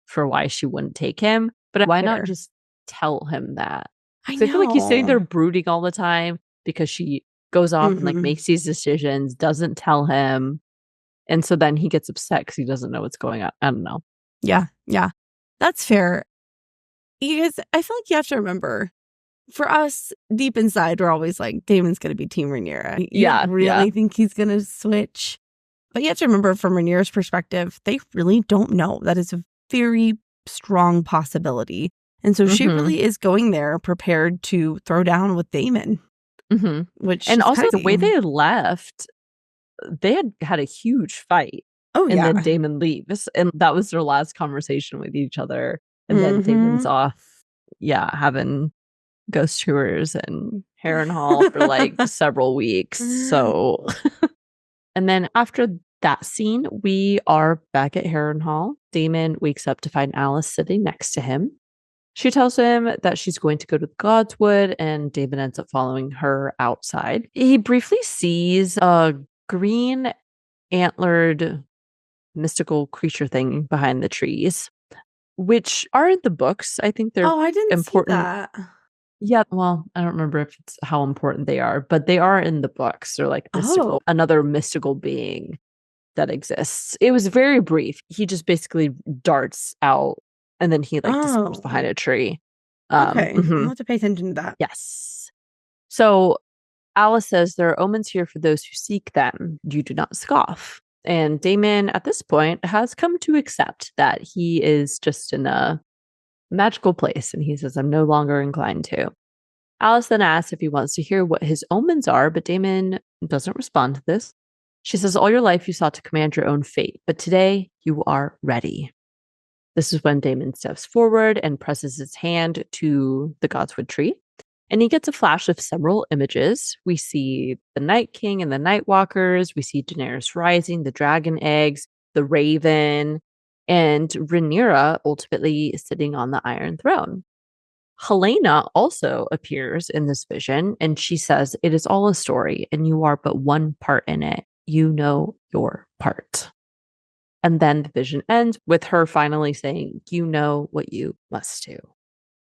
for why she wouldn't take him. But why not Fair. just tell him that? I 'Cause I feel like he's sitting there know. brooding all the time because she goes off and like Mhm. makes these decisions, doesn't tell him. And so then he gets upset because he doesn't know what's going on. I don't know. Yeah, yeah. That's fair. You guys, I feel like you have to remember, for us, deep inside, we're always like, Daemon's going to be Team Rhaenyra. You Yeah, don't really think he's going to switch. But you have to remember, from Rhaenyra's perspective, they really don't know. That is a very strong possibility. And so she Mhm. really is going there prepared to throw down with Daemon, Mhm. which And is also the way crazy. they left, they had a huge fight. Oh, And yeah. then Daemon leaves. And that was their last conversation with each other. And then Mhm. Daemon's off, having ghost tours and Harrenhal for like several weeks. So, and then after that scene, we are back at Harrenhal. Daemon wakes up to find Alice sitting next to him. She tells him that she's going to go to the Godswood, and Daemon ends up following her outside. He briefly sees a green antlered mystical creature thing behind the trees, which are in the books. I think they're Oh, I didn't important. see that. Yeah, well, I don't remember if it's how important they are, but they are in the books. They're like mystical, Oh. another mystical being that exists. It was very brief. He just basically darts out and then he like disappears behind a tree. Okay. Mhm. I'll have to pay attention to that. Yes. So Alice says there are omens here for those who seek them. You do not scoff. And Daemon, at this point, has come to accept that he is just in a magical place. And he says, I'm no longer inclined to. Alice then asks if he wants to hear what his omens are, but Daemon doesn't respond to this. She says, all your life you sought to command your own fate, but today you are ready. This is when Daemon steps forward and presses his hand to the Godswood tree. And he gets a flash of several images. We see the Night King and the Night Walkers. We see Daenerys rising, the dragon eggs, the raven, and Rhaenyra ultimately sitting on the Iron Throne. Helena also appears in this vision, and she says, it is all a story, and you are but one part in it. You know your part. And then the vision ends with her finally saying, you know what you must do.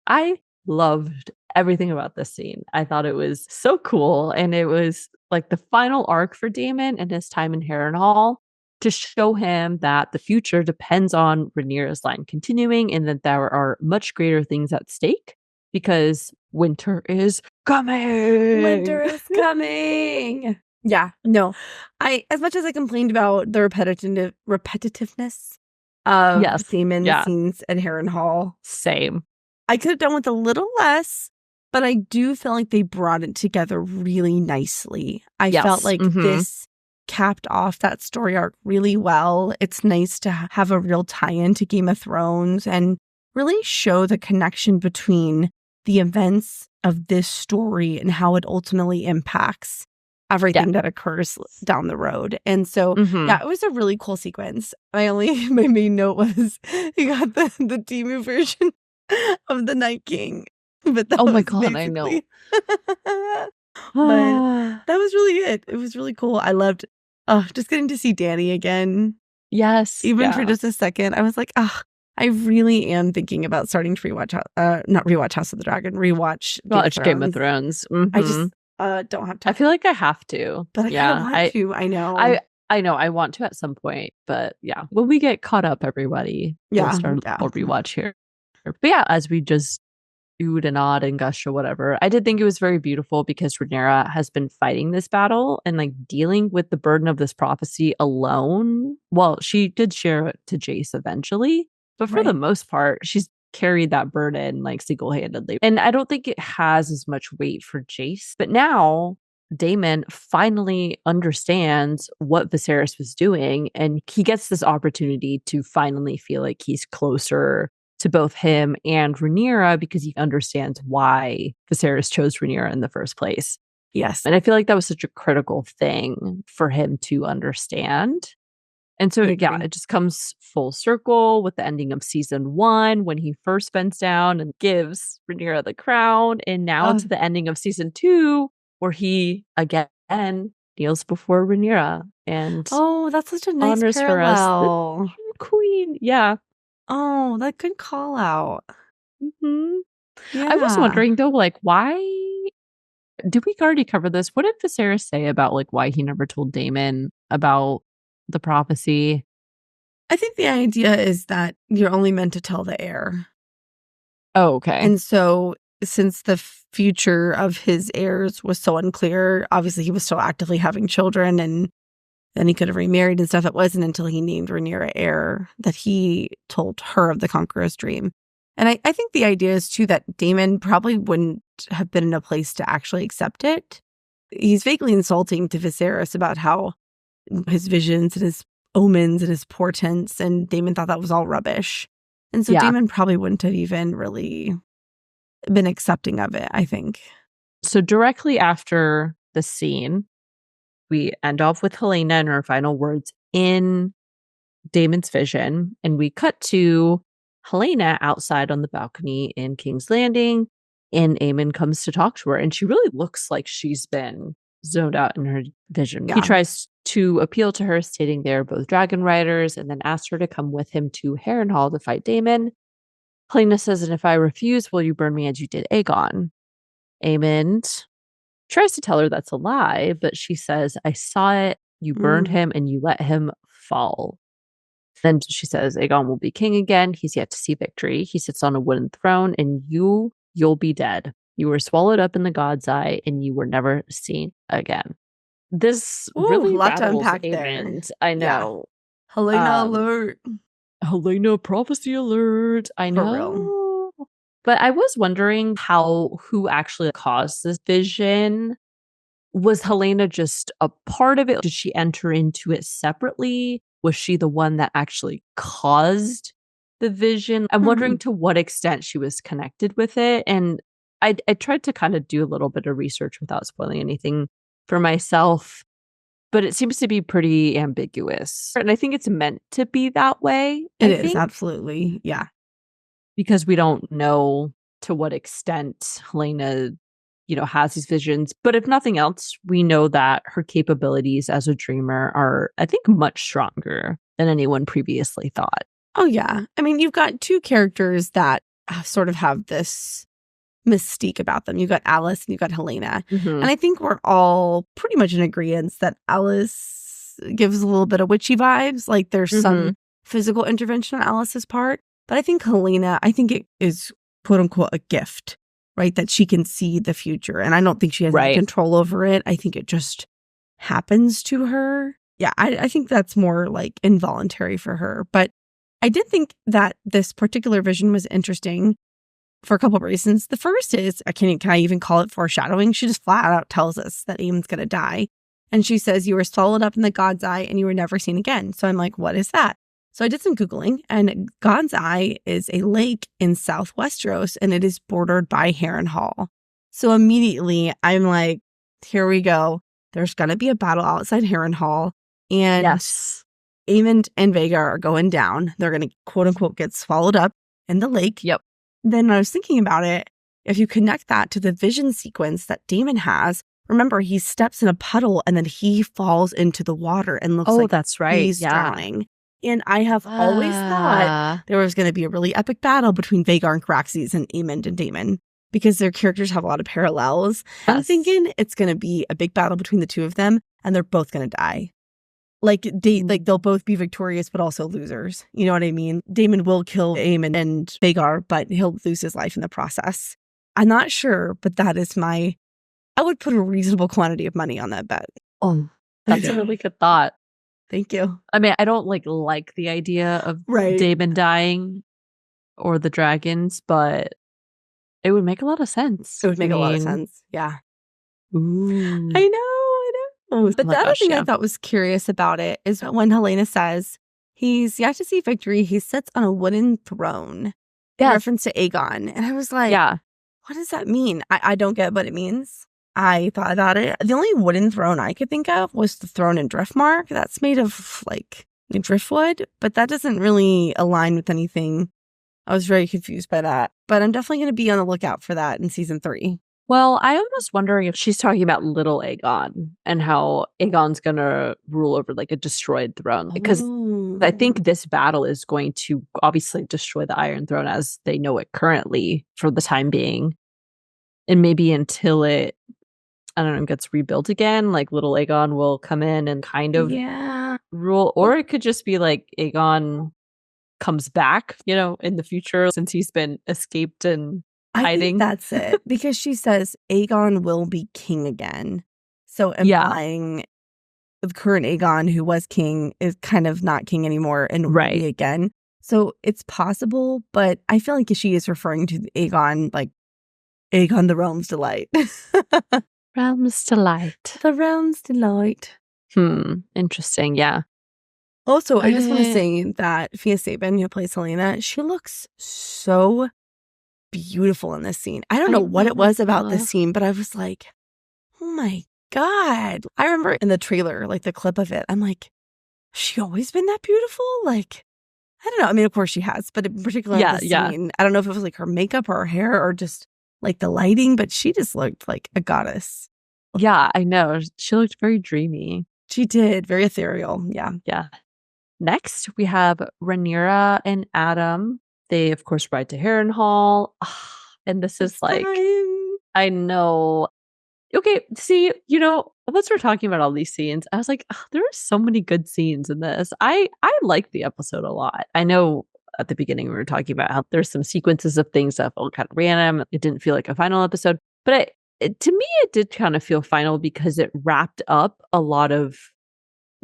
I loved everything about this scene. I thought it was so cool. And it was like the final arc for Daemon and his time in Harrenhal to show him that the future depends on Rhaenyra's line continuing and that there are much greater things at stake because winter is coming. Winter is coming. Yeah, no. As much as I complained about the repetitiveness of Yes, Daemon's yeah. scenes at Harrenhal, Same. I could have done with a little less, but I do feel like they brought it together really nicely. I felt Yes, like this capped off that story arc really well. It's nice to have a real tie-in to Game of Thrones and really show the connection between the events of this story and how it ultimately impacts everything that occurs down the road. And so, yeah, it was a really cool sequence. My main note was you got the Temu version of the Night King. But that Oh my was God, I know. basically but that was really it. It was really cool. I loved just getting to see Dany again. Yes. Even for yeah. just a second. I was like, I really am thinking about starting to rewatch not rewatch House of the Dragon, rewatch Game of Thrones. I Mhm. just don't have I time. feel like I have to. But I kind of want to. I know. I know I want to at some point, but yeah, when we get caught up, everybody, we'll Yeah, start yeah. a rewatch here. But yeah, as we just oohed and awed and gushed or whatever, I did think it was very beautiful because Rhaenyra has been fighting this battle and like dealing with the burden of this prophecy alone. Well, she did share it to Jace eventually, but for the Right. most part, she's carried that burden like single-handedly. And I don't think it has as much weight for Jace, but now Daemon finally understands what Viserys was doing, and he gets this opportunity to finally feel like he's closer to both him and Rhaenyra because he understands why Viserys chose Rhaenyra in the first place. Yes. And I feel like that was such a critical thing for him to understand. And so, I yeah, agree. it just comes full circle with the ending of season 1 when he first bends down and gives Rhaenyra the crown. And now to the ending of season 2 where he again kneels before Rhaenyra and that's such a nice honors for us the parallel. queen. Yeah. Oh, that good call out. hmm Yeah. I was wondering though, like, why did we already cover this? What did Viserys say about like why he never told Daemon about the prophecy? I think the idea is that you're only meant to tell the heir. Oh, okay. And so since the future of his heirs was so unclear, obviously he was still actively having children and then he could have remarried and stuff. It wasn't until he named Rhaenyra heir that he told her of the Conqueror's dream. And I think the idea is too that Daemon probably wouldn't have been in a place to actually accept it. He's vaguely insulting to Viserys about how his visions and his omens and his portents, and Daemon thought that was all rubbish. And so Yeah. Daemon probably wouldn't have even really been accepting of it, I think. So directly after the scene, we end off with Helena and her final words in Daemon's vision, and we cut to Helena outside on the balcony in King's Landing, and Aemond comes to talk to her, and she really looks like she's been zoned out in her vision. Yeah. He tries to appeal to her, stating they're both dragon riders, and then asks her to come with him to Harrenhal to fight Daemon. Helena says, and if I refuse, will you burn me as you did Aegon? Aemond tries to tell her that's a lie, but she says, I saw it, you burned him, and you let him fall. Then she says, Aegon will be king again. He's yet to see victory. He sits on a wooden throne, and you'll be dead. You were swallowed up in the god's eye, and you were never seen again. This really lot to rattles unpack there. Aemond. I know. Helena alert. Helena prophecy alert. I For know. real. But I was wondering who actually caused this vision. Was Helena just a part of it? Did she enter into it separately? Was she the one that actually caused the vision? I'm wondering to what extent she was connected with it. And I tried to kind of do a little bit of research without spoiling anything for myself, but it seems to be pretty ambiguous. And I think it's meant to be that way. It is, absolutely. Yeah. Because we don't know to what extent Helena has these visions. But if nothing else, we know that her capabilities as a dreamer are, I think, much stronger than anyone previously thought. Oh, yeah. I mean, you've got two characters that sort of have this mystique about them. You've got Alice and you've got Helena. And I think we're all pretty much in agreement that Alice gives a little bit of witchy vibes. Like there's some physical intervention on Alice's part. But I think Helena, it is, quote unquote, a gift. Right, that she can see the future. And I don't think she has any control over it. I think it just happens to her. Yeah, I think that's more like involuntary for her. But I did think that this particular vision was interesting for a couple of reasons. The first is, can I even call it foreshadowing? She just flat out tells us that Aemond's going to die. And she says, you were swallowed up in the god's eye and you were never seen again. So I'm like, what is that? So I did some Googling, and God's Eye is a lake in South Westeros, and it is bordered by Harrenhal. So immediately I'm like, here we go. There's going to be a battle outside Harrenhal, and Aemond and Vhagar are going down. They're going to, quote unquote, get swallowed up in the lake. Yep. Then I was thinking about it. if you connect that to the vision sequence that Daemon has, remember, he steps in a puddle and then he falls into the water and looks like that's right. he's drowning. And I have always thought there was going to be a really epic battle between Vhagar and Caraxes and Aemond and Daemon because their characters have a lot of parallels. Yes. I'm thinking it's going to be a big battle between the two of them and they're both going to die. Like they'll both be victorious, but also losers. You know what I mean? Daemon will kill Aemond and Vhagar, but he'll lose his life in the process. I'm not sure, but that is I would put a reasonable quantity of money on that bet. Oh, that's a really good thought. Thank you. I mean, I don't like the idea of Daemon dying or the dragons, but it would make a lot of sense. It would make a lot of sense. Yeah. Ooh. I know. But the other thing I thought was curious about it is when Helena says he's yet to see victory, he sits on a wooden throne. In reference to Aegon. And I was like, what does that mean? I don't get what it means. I thought about it. The only wooden throne I could think of was the throne in Driftmark. That's made of like driftwood, but that doesn't really align with anything. I was very confused by that. But I'm definitely going to be on the lookout for that in season 3. Well, I'm almost wondering if she's talking about little Aegon and how Aegon's going to rule over like a destroyed throne. Because I think this battle is going to obviously destroy the Iron Throne as they know it currently for the time being. And maybe until it, I don't know, gets rebuilt again, like little Aegon will come in and kind of rule. Or it could just be like Aegon comes back, in the future since he's been escaped and hiding. I think that's it. Because she says Aegon will be king again. So implying the current Aegon, who was king, is kind of not king anymore and will be again. So it's possible, but I feel like she is referring to Aegon, like Aegon the Realm's Delight. Realm's Delight. The Realm's Delight. Interesting, yeah. Also, I just want to say that Fia Sabin, who plays Helena, she looks so beautiful in this scene. I don't know what it was about this scene, but I was like, oh my God. I remember in the trailer, like the clip of it, I'm like, has she always been that beautiful? Like, I don't know. I mean, of course she has, but in particular in this scene, I don't know if it was like her makeup or her hair or just like the lighting, but she just looked like a goddess. Yeah, I know. She looked very dreamy. She did. Very ethereal. Yeah. Yeah. Next, we have Rhaenyra and Adam. They, of course, ride to Harrenhal. And this is like, I know. Okay, see, once we're talking about all these scenes, I was like, there are so many good scenes in this. I like the episode a lot. I know at the beginning we were talking about how there's some sequences of things that felt kind of random. It didn't feel like a final episode. But to me, it did kind of feel final because it wrapped up a lot of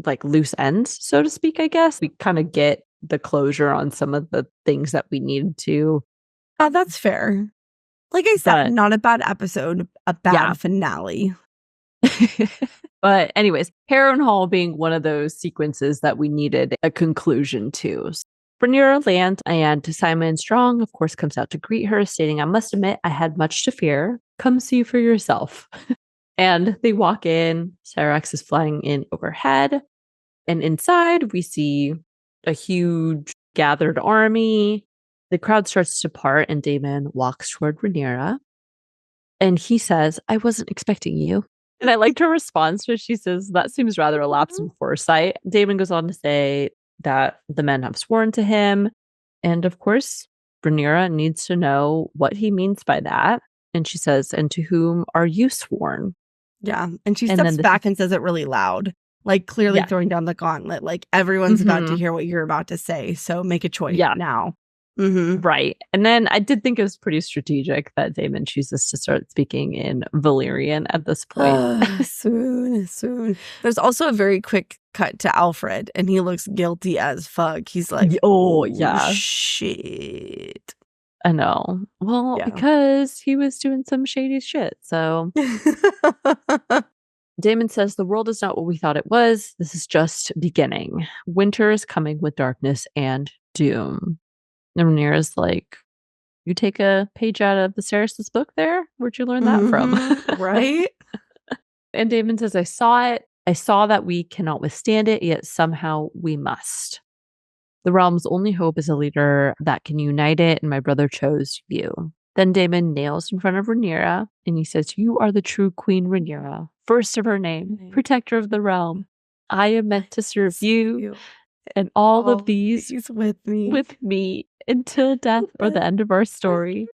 like loose ends, so to speak, I guess. We kind of get the closure on some of the things that we needed to. Oh, that's fair. Like I said, not a bad episode, a bad finale. But anyways, Harrenhal being one of those sequences that we needed a conclusion to. Rhaenyra lands and Simon Strong, of course, comes out to greet her, stating, I must admit, I had much to fear. Come see for yourself. And they walk in. Syrax is flying in overhead. And inside, we see a huge gathered army. The crowd starts to part, and Daemon walks toward Rhaenyra. And he says, I wasn't expecting you. And I liked her response where she says, that seems rather a lapse in foresight. Daemon goes on to say that the men have sworn to him. And of course, Rhaenyra needs to know what he means by that. And she says, and to whom are you sworn? Yeah. And she steps back and says it really loud, like clearly throwing down the gauntlet. Like everyone's about to hear what you're about to say. So make a choice now. Right. And then I did think it was pretty strategic that Daemon chooses to start speaking in Valyrian at this point. Soon. There's also a very quick cut to Alfred, and he looks guilty as fuck. He's like, shit. I know. Well, because he was doing some shady shit. So Daemon says, the world is not what we thought it was. This is just beginning. Winter is coming with darkness and doom. And Rhaenyra's like, you take a page out of the Viserys' book there? Where'd you learn that from? Right? And Daemon says, I saw it. I saw that we cannot withstand it, yet somehow we must. The realm's only hope is a leader that can unite it, and my brother chose you. Then Daemon nails in front of Rhaenyra, and he says, "You are the true Queen Rhaenyra, first of her name, protector of the realm. I am meant to serve you and all of these with me. with me until death or the end of our story."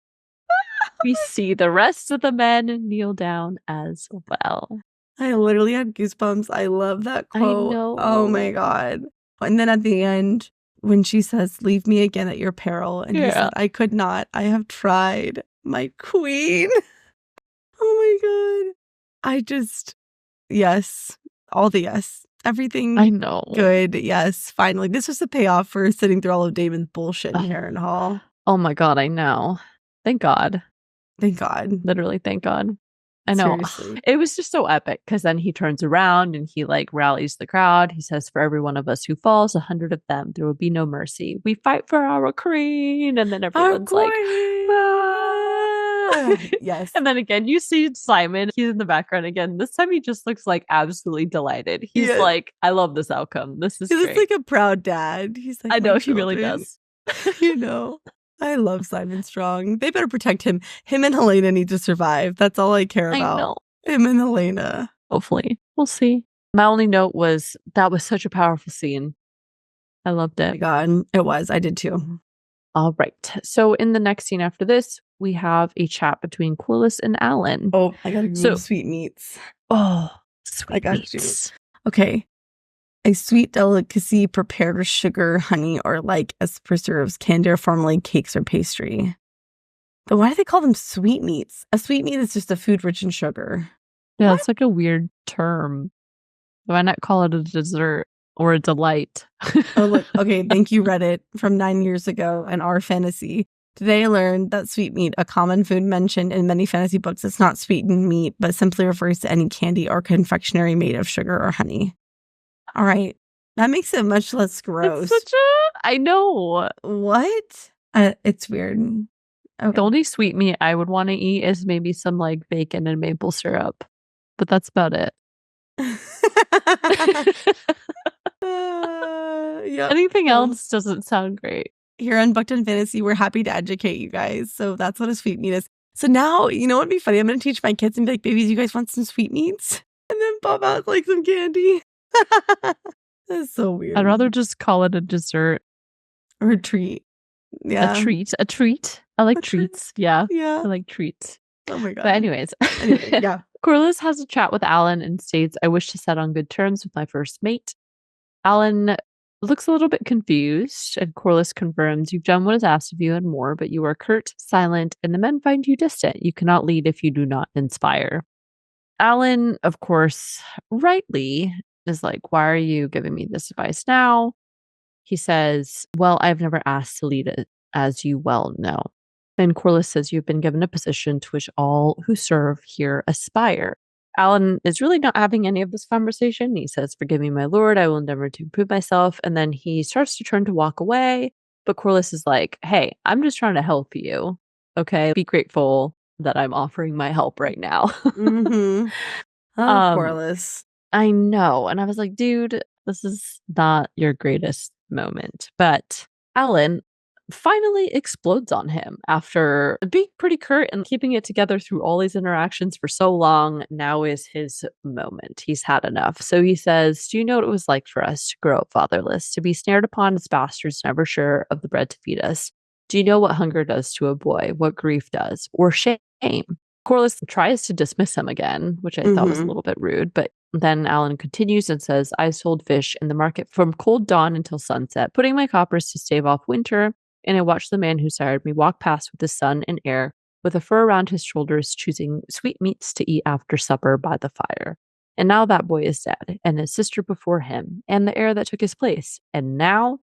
We see the rest of the men kneel down as well. I literally had goosebumps. I love that quote. know. Oh my God. And then at the end, when she says, "Leave me again at your peril," and he Yeah. said, "I could not. I have tried. My queen." Oh my God. I just, yes. All the yes. Everything I know. good. Yes. Finally. This was the payoff for sitting through all of Daemon's bullshit in Harrenhal. Oh my God, I know. Thank God. Thank God. Literally, thank God. I know. Seriously. It was just so epic because then he turns around and he like rallies the crowd. He says, "For every one of us who falls, 100 of them, there will be no mercy. We fight for our queen." And then everyone's like, "Ah." Yes. And then again, you see Simon. He's in the background again. This time he just looks like absolutely delighted. He's Yes. like, "I love this outcome. This is He great." looks like a proud dad. He's like, I know, "My he really children." does. You know, I love Simon Strong. They better protect him. Him and Helena need to survive. That's all I care I about. know. Him and Helena. Hopefully. We'll see. My only note was that was such a powerful scene. I loved Oh my it. God, it was. I did too. All right. So in the next scene after this, we have a chat between Corlys and Alan. Oh, I gotta Google So- sweetmeats. Oh, sweet I got meats. Okay. A sweet delicacy prepared with sugar, honey, or like as preserves, candy, or formerly cakes or pastry. But why do they call them sweetmeats? A sweetmeat is just a food rich in sugar. Yeah, What? it's like a weird term. Why not call it a dessert or a delight? Oh, look. Okay. Thank you, Reddit, from 9 years ago and our fantasy. Today I learned that sweetmeat, a common food mentioned in many fantasy books, is not sweetened meat, but simply refers to any candy or confectionery made of sugar or honey. All right. That makes it much less gross. It's such a... I know. What? It's weird. Okay. The only sweet meat I would want to eat is maybe some like bacon and maple syrup. But that's about it. Yep. Anything So, else doesn't sound great. here on Buckton Fantasy, we're happy to educate you guys. So that's what a sweetmeat is. So now, you know what would be funny? I'm going to teach my kids and be like, "Babies, you guys want some sweetmeats?" And then pop out like some candy. That's so weird. I'd rather just call it a dessert. Or a treat. Yeah. A treat. A treat. I like A treat. treats. Yeah. Yeah. I like treats. Oh my God. But anyways. Anyway, yeah. Corlys has a chat with Alan and states, "I wish to set on good terms with my first mate." Alan looks a little bit confused, and Corlys confirms, "You've done what is asked of you and more, but you are curt, silent, and the men find you distant. You cannot lead if you do not inspire." Alan, of course, rightly is like, "Why are you giving me this advice now?" He says, "Well, I've never asked to lead it, as you well know." And Corlys says, "You've been given a position to which all who serve here aspire." Alan is really not having any of this conversation. He says, "Forgive me, my lord. I will endeavor to improve myself." And then he starts to turn to walk away. But Corlys is like, "Hey, I'm just trying to help you. Okay? Be grateful that I'm offering my help right now." Mm-hmm. Oh, Corlys. I know. And I was like, dude, this is not your greatest moment. But Alan finally explodes on him after being pretty curt and keeping it together through all these interactions for so long. Now is his moment. He's had enough. So he says, "Do you know what it was like for us to grow up fatherless, to be snared upon as bastards, never sure of the bread to feed us? Do you know what hunger does to a boy, what grief does, or shame?" Corlys tries to dismiss him again, which I thought was a little bit rude, but then Alan continues and says, "I sold fish in the market from cold dawn until sunset, putting my coppers to stave off winter, and I watched the man who sired me walk past with the sun and air, with a fur around his shoulders, choosing sweetmeats to eat after supper by the fire. And now that boy is dead, and his sister before him, and the heir that took his place. And now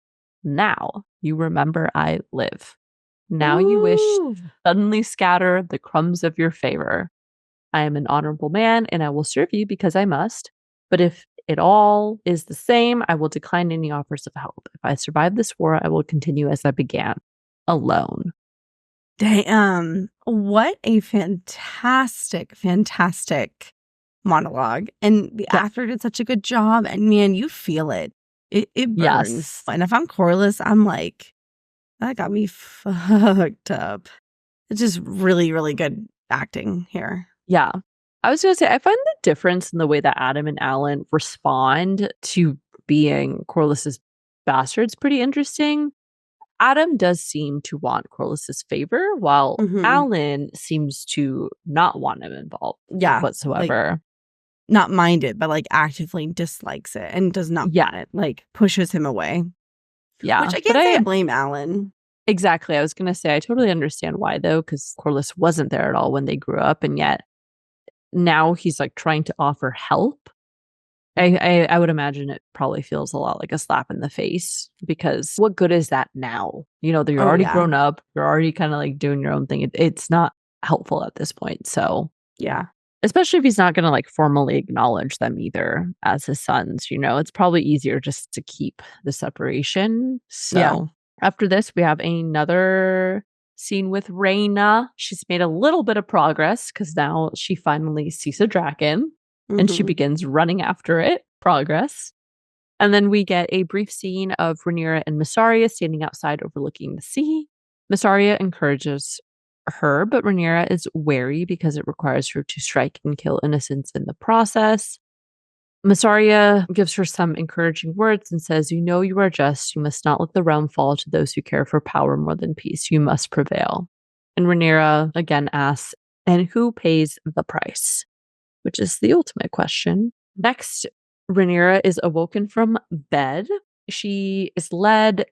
you remember I live. Now you wish suddenly scatter the crumbs of your favor. I am an honorable man, and I will serve you because I must. But if it all is the same, I will decline any offers of help. If I survive this war, I will continue as I began, alone." Damn. What a fantastic monologue. And the actor did such a good job. And man, you feel it. It burns. Yes. And if I'm Corlys, I'm like, that got me fucked up. It's just really, really good acting here. Yeah. I was going to say, I find the difference in the way that Adam and Alan respond to being Corlys's bastards pretty interesting. Adam does seem to want Corlys's favor, while Alan seems to not want him involved whatsoever. Not mind it, but like actively dislikes it and does not want it, like pushes him away. Yeah. Which I can't say I blame Alan. Exactly. I was going to say, I totally understand why, though, because Corlys wasn't there at all when they grew up. And yet now he's like trying to offer help. I would imagine it probably feels a lot like a slap in the face, because what good is that now? You know, you're already grown up. You're already kind of like doing your own thing. It's not helpful at this point. So, yeah. Especially if he's not going to like formally acknowledge them either as his sons, you know, it's probably easier just to keep the separation. So after this, we have another scene with Rhaena. She's made a little bit of progress because now she finally sees a dragon and she begins running after it. Progress. And then we get a brief scene of Rhaenyra and Mysaria standing outside overlooking the sea. Mysaria encourages her, but Rhaenyra is wary because it requires her to strike and kill innocents in the process. Mysaria gives her some encouraging words and says, "You know you are just. You must not let the realm fall to those who care for power more than peace. You must prevail." And Rhaenyra again asks, "And who pays the price?" Which is the ultimate question. Next, Rhaenyra is awoken from bed. She is led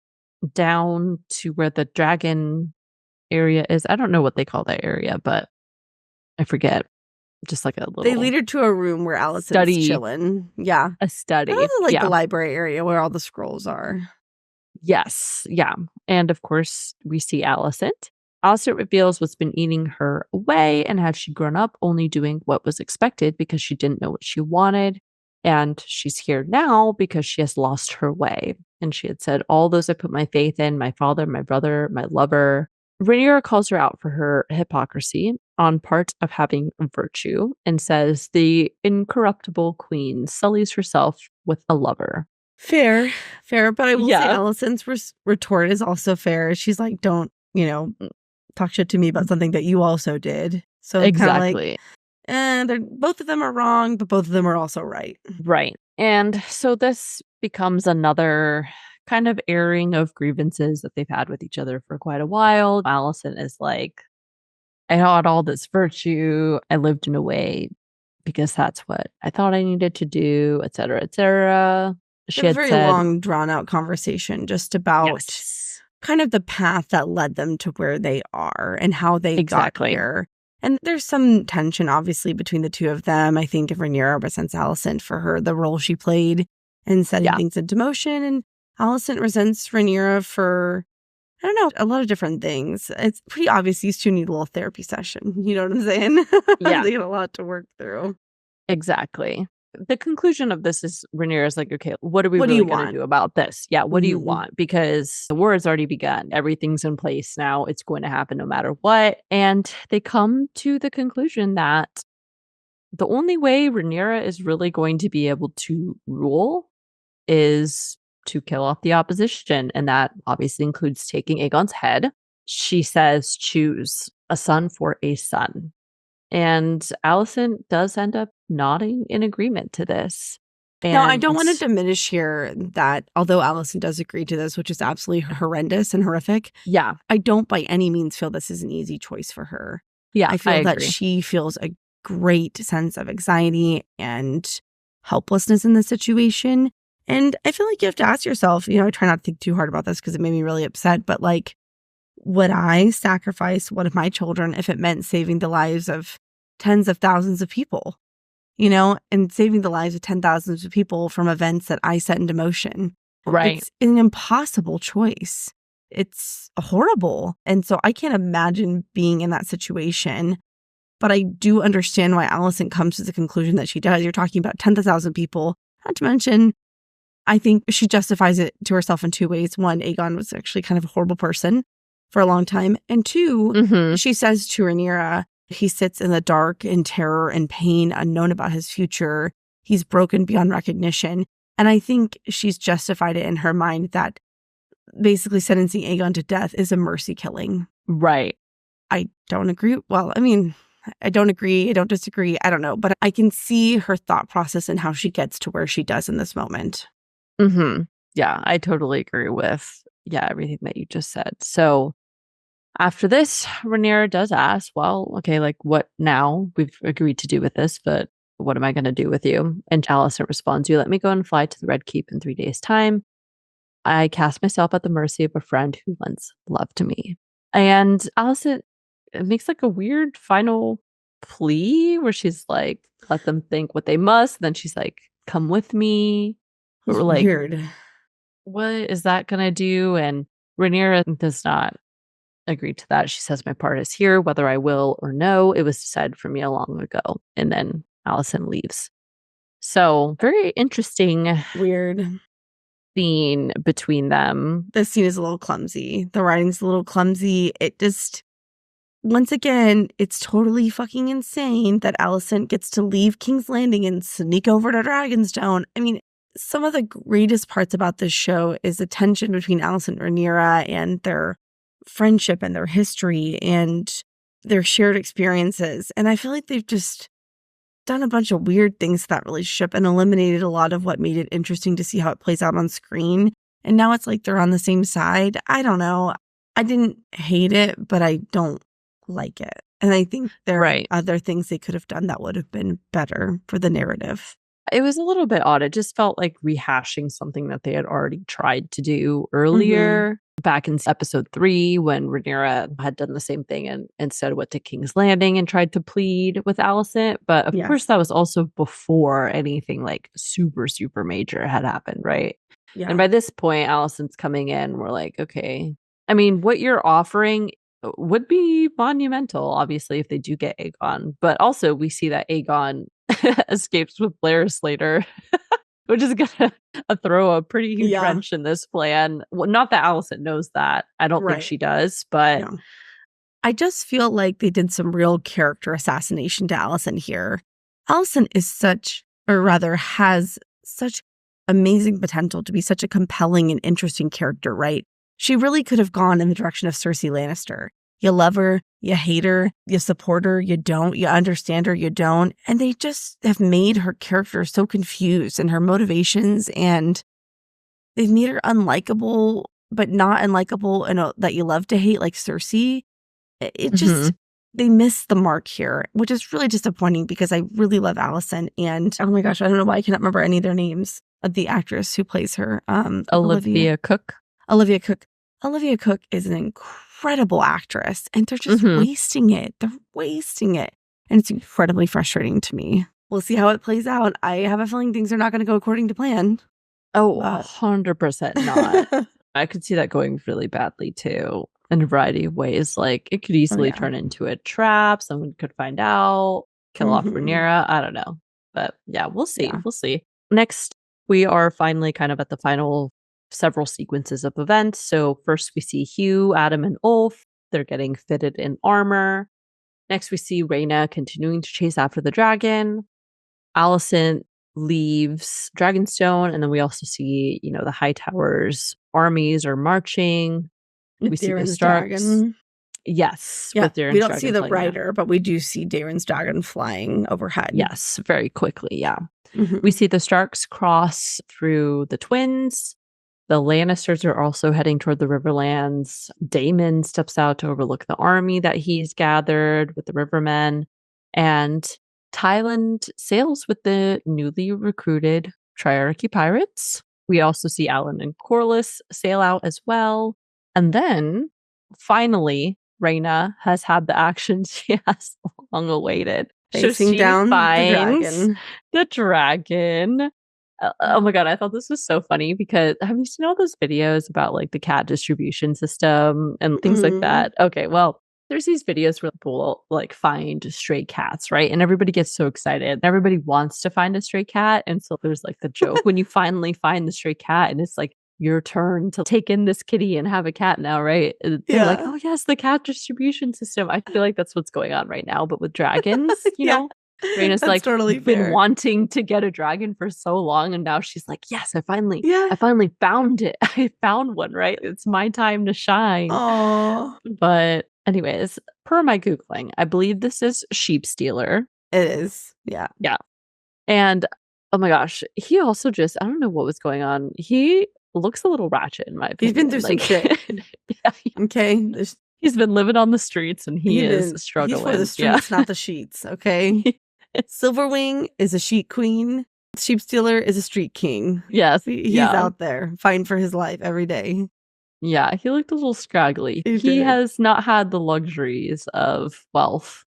down to where the dragon area is. I don't know what they call that area, but I forget. Just like a little... They lead her to a room where Alicent's chilling. Yeah. A study. Like the library area where all the scrolls are. Yes. Yeah. And of course, we see Alicent. Alicent reveals what's been eating her away and had she grown up only doing what was expected because she didn't know what she wanted. And she's here now because she has lost her way. And she had said, "All those I put my faith in, my father, my brother, my lover." Rhaenyra calls her out for her hypocrisy on part of having virtue and says the incorruptible queen sullies herself with a lover. Fair. But I will say Alicent's retort is also fair. She's like, don't, talk shit to me about something that you also did. So exactly. Both of them are wrong, but both of them are also right. Right. And so this becomes another kind of airing of grievances that they've had with each other for quite a while. Alicent is like, "I had all this virtue. I lived in a way because that's what I thought I needed to do, et cetera, et cetera." She had a very long, drawn-out conversation just about kind of the path that led them to where they are and how they got here. And there's some tension, obviously, between the two of them. I think Rhaenyra resents Alicent for the role she played in setting things into motion. And Alicent resents Rhaenyra for, I don't know, a lot of different things. It's pretty obvious these two need a little therapy session. You know what I'm saying? Yeah. They got a lot to work through. Exactly. The conclusion of this is Rhaenyra's like, "Okay, what are we really going to do about this? Yeah, what do you want? Because the war has already begun. Everything's in place now. It's going to happen no matter what." And they come to the conclusion that the only way Rhaenyra is really going to be able to rule is to kill off the opposition. And that obviously includes taking Aegon's head. She says, "Choose a son for a son." And Alicent does end up nodding in agreement to this. Now, I don't want to diminish here that although Alicent does agree to this, which is absolutely horrendous and horrific, I don't by any means feel this is an easy choice for her. Yeah, I feel that she feels a great sense of anxiety and helplessness in this situation. And I feel like you have to ask yourself, I try not to think too hard about this because it made me really upset, but like, would I sacrifice one of my children if it meant saving the lives of tens of thousands of people, and saving the lives of 10,000s of people from events that I set into motion? Right. It's an impossible choice. It's horrible. And so I can't imagine being in that situation. But I do understand why Alicent comes to the conclusion that she does. You're talking about 10,000 people, not to mention, I think she justifies it to herself in two ways. One, Aegon was actually kind of a horrible person for a long time. And two, she says to Rhaenyra, he sits in the dark in terror and pain, unknown about his future. He's broken beyond recognition. And I think she's justified it in her mind that basically sentencing Aegon to death is a mercy killing. Right. I don't agree. Well, I mean, I don't agree. I don't disagree. I don't know. But I can see her thought process and how she gets to where she does in this moment. Yeah, I totally agree with everything that you just said. So after this, Rhaenyra does ask, well, okay, like what now? We've agreed to do with this, but what am I going to do with you? And Alicent responds, you let me go and fly to the Red Keep in 3 days' time. I cast myself at the mercy of a friend who lends love to me. And Alicent makes like a weird final plea where she's like, let them think what they must. Then she's like, come with me. But It's we're like, weird. what is that going to do? And Rhaenyra does not agree to that. She says, my part is here, whether I will or no. It was decided for me a long ago. And then Alicent leaves. So very interesting Weird. scene between them. This scene is a little clumsy. The writing's a little clumsy. It just, once again, it's totally fucking insane that Alicent gets to leave King's Landing and sneak over to Dragonstone. I mean, some of the greatest parts about this show is the tension between Alicent and Rhaenyra and their friendship and their history and their shared experiences. And I feel like they've just done a bunch of weird things to that relationship and eliminated a lot of what made it interesting to see how it plays out on screen. And now it's like they're on the same side. I don't know. I didn't hate it, but I don't like it. And I think there are other things they could have done that would have been better for the narrative. It was a little bit odd. It just felt like rehashing something that they had already tried to do earlier. Back in episode 3, when Rhaenyra had done the same thing and instead went to King's Landing and tried to plead with Alicent. But of course, that was also before anything like super, super major had happened, right? Yeah. And by this point, Alicent's coming in. We're like, okay. I mean, what you're offering would be monumental, obviously, if they do get Aegon. But also, we see that Aegon escapes with Blair's later. Which is going to throw a pretty huge wrench in this plan. Well, not that Alicent knows that. I don't think she does, but... No. I just feel like they did some real character assassination to Alicent here. Alicent is such, or rather has such amazing potential to be such a compelling and interesting character, right? She really could have gone in the direction of Cersei Lannister. You love her, you hate her, you support her, you don't, you understand her, you don't. And they just have made her character so confused and her motivations, and they've made her unlikable, but not unlikable and that you love to hate like Cersei. It just, they missed the mark here, which is really disappointing because I really love Alicent. And oh my gosh, I don't know why I cannot remember any of their names of the actress who plays her. Olivia Cook. Olivia Cook. Olivia Cook is an incredible actress, and they're just wasting it. They're wasting it. And it's incredibly frustrating to me. We'll see how it plays out. I have a feeling things are not going to go according to plan. Oh, 100% not. I could see that going really badly too, in a variety of ways. Like, it could easily turn into a trap. Someone could find out, kill off Rhaenyra. I don't know. But yeah, we'll see. We'll see. Next, we are finally kind of at the final several sequences of events. So first we see Hugh, Adam, and Ulf. They're getting fitted in armor. Next we see Rhaena continuing to chase after the dragon. Alicent leaves Dragonstone, and then we also see, the Hightowers' armies are marching. We see the Starks. Yes. Yeah, we don't see the rider, but we do see Daemon's dragon flying overhead. Yes, very quickly, yeah. We see the Starks cross through the Twins. The Lannisters are also heading toward the Riverlands. Daemon steps out to overlook the army that he's gathered with the Rivermen. And Tyland sails with the newly recruited Triarchy pirates. We also see Alan and Corlys sail out as well. And then, finally, Rhaena has had the action she has long awaited. Facing down the dragon. Oh my God, I thought this was so funny because have you seen all those videos about like the cat distribution system and things like that? Okay, well, there's these videos where people like find stray cats, right? And everybody gets so excited. Everybody wants to find a stray cat. And so there's like the joke when you finally find the stray cat and it's like your turn to take in this kitty and have a cat now, right? They're like, oh yes, the cat distribution system. I feel like that's what's going on right now, but with dragons, you know? Rhaena's like totally been wanting to get a dragon for so long, and now she's like, yes, I finally found it. I found one, right? It's my time to shine. Oh, but Anyways, per my Googling, I believe this is sheep stealer. It is. Yeah. Yeah. And oh my gosh, he also just, I don't know what was going on. He looks a little ratchet in my opinion. He's been through some shit. Yeah, Okay. he's been living on the streets and he is struggling. He's for the streets, not the sheets. Okay. Silverwing is a sheet queen. Sheep stealer is a street king. Yes. He's out there fighting for his life every day. Yeah, he looked a little scraggly. He He did. has not had the luxuries of wealth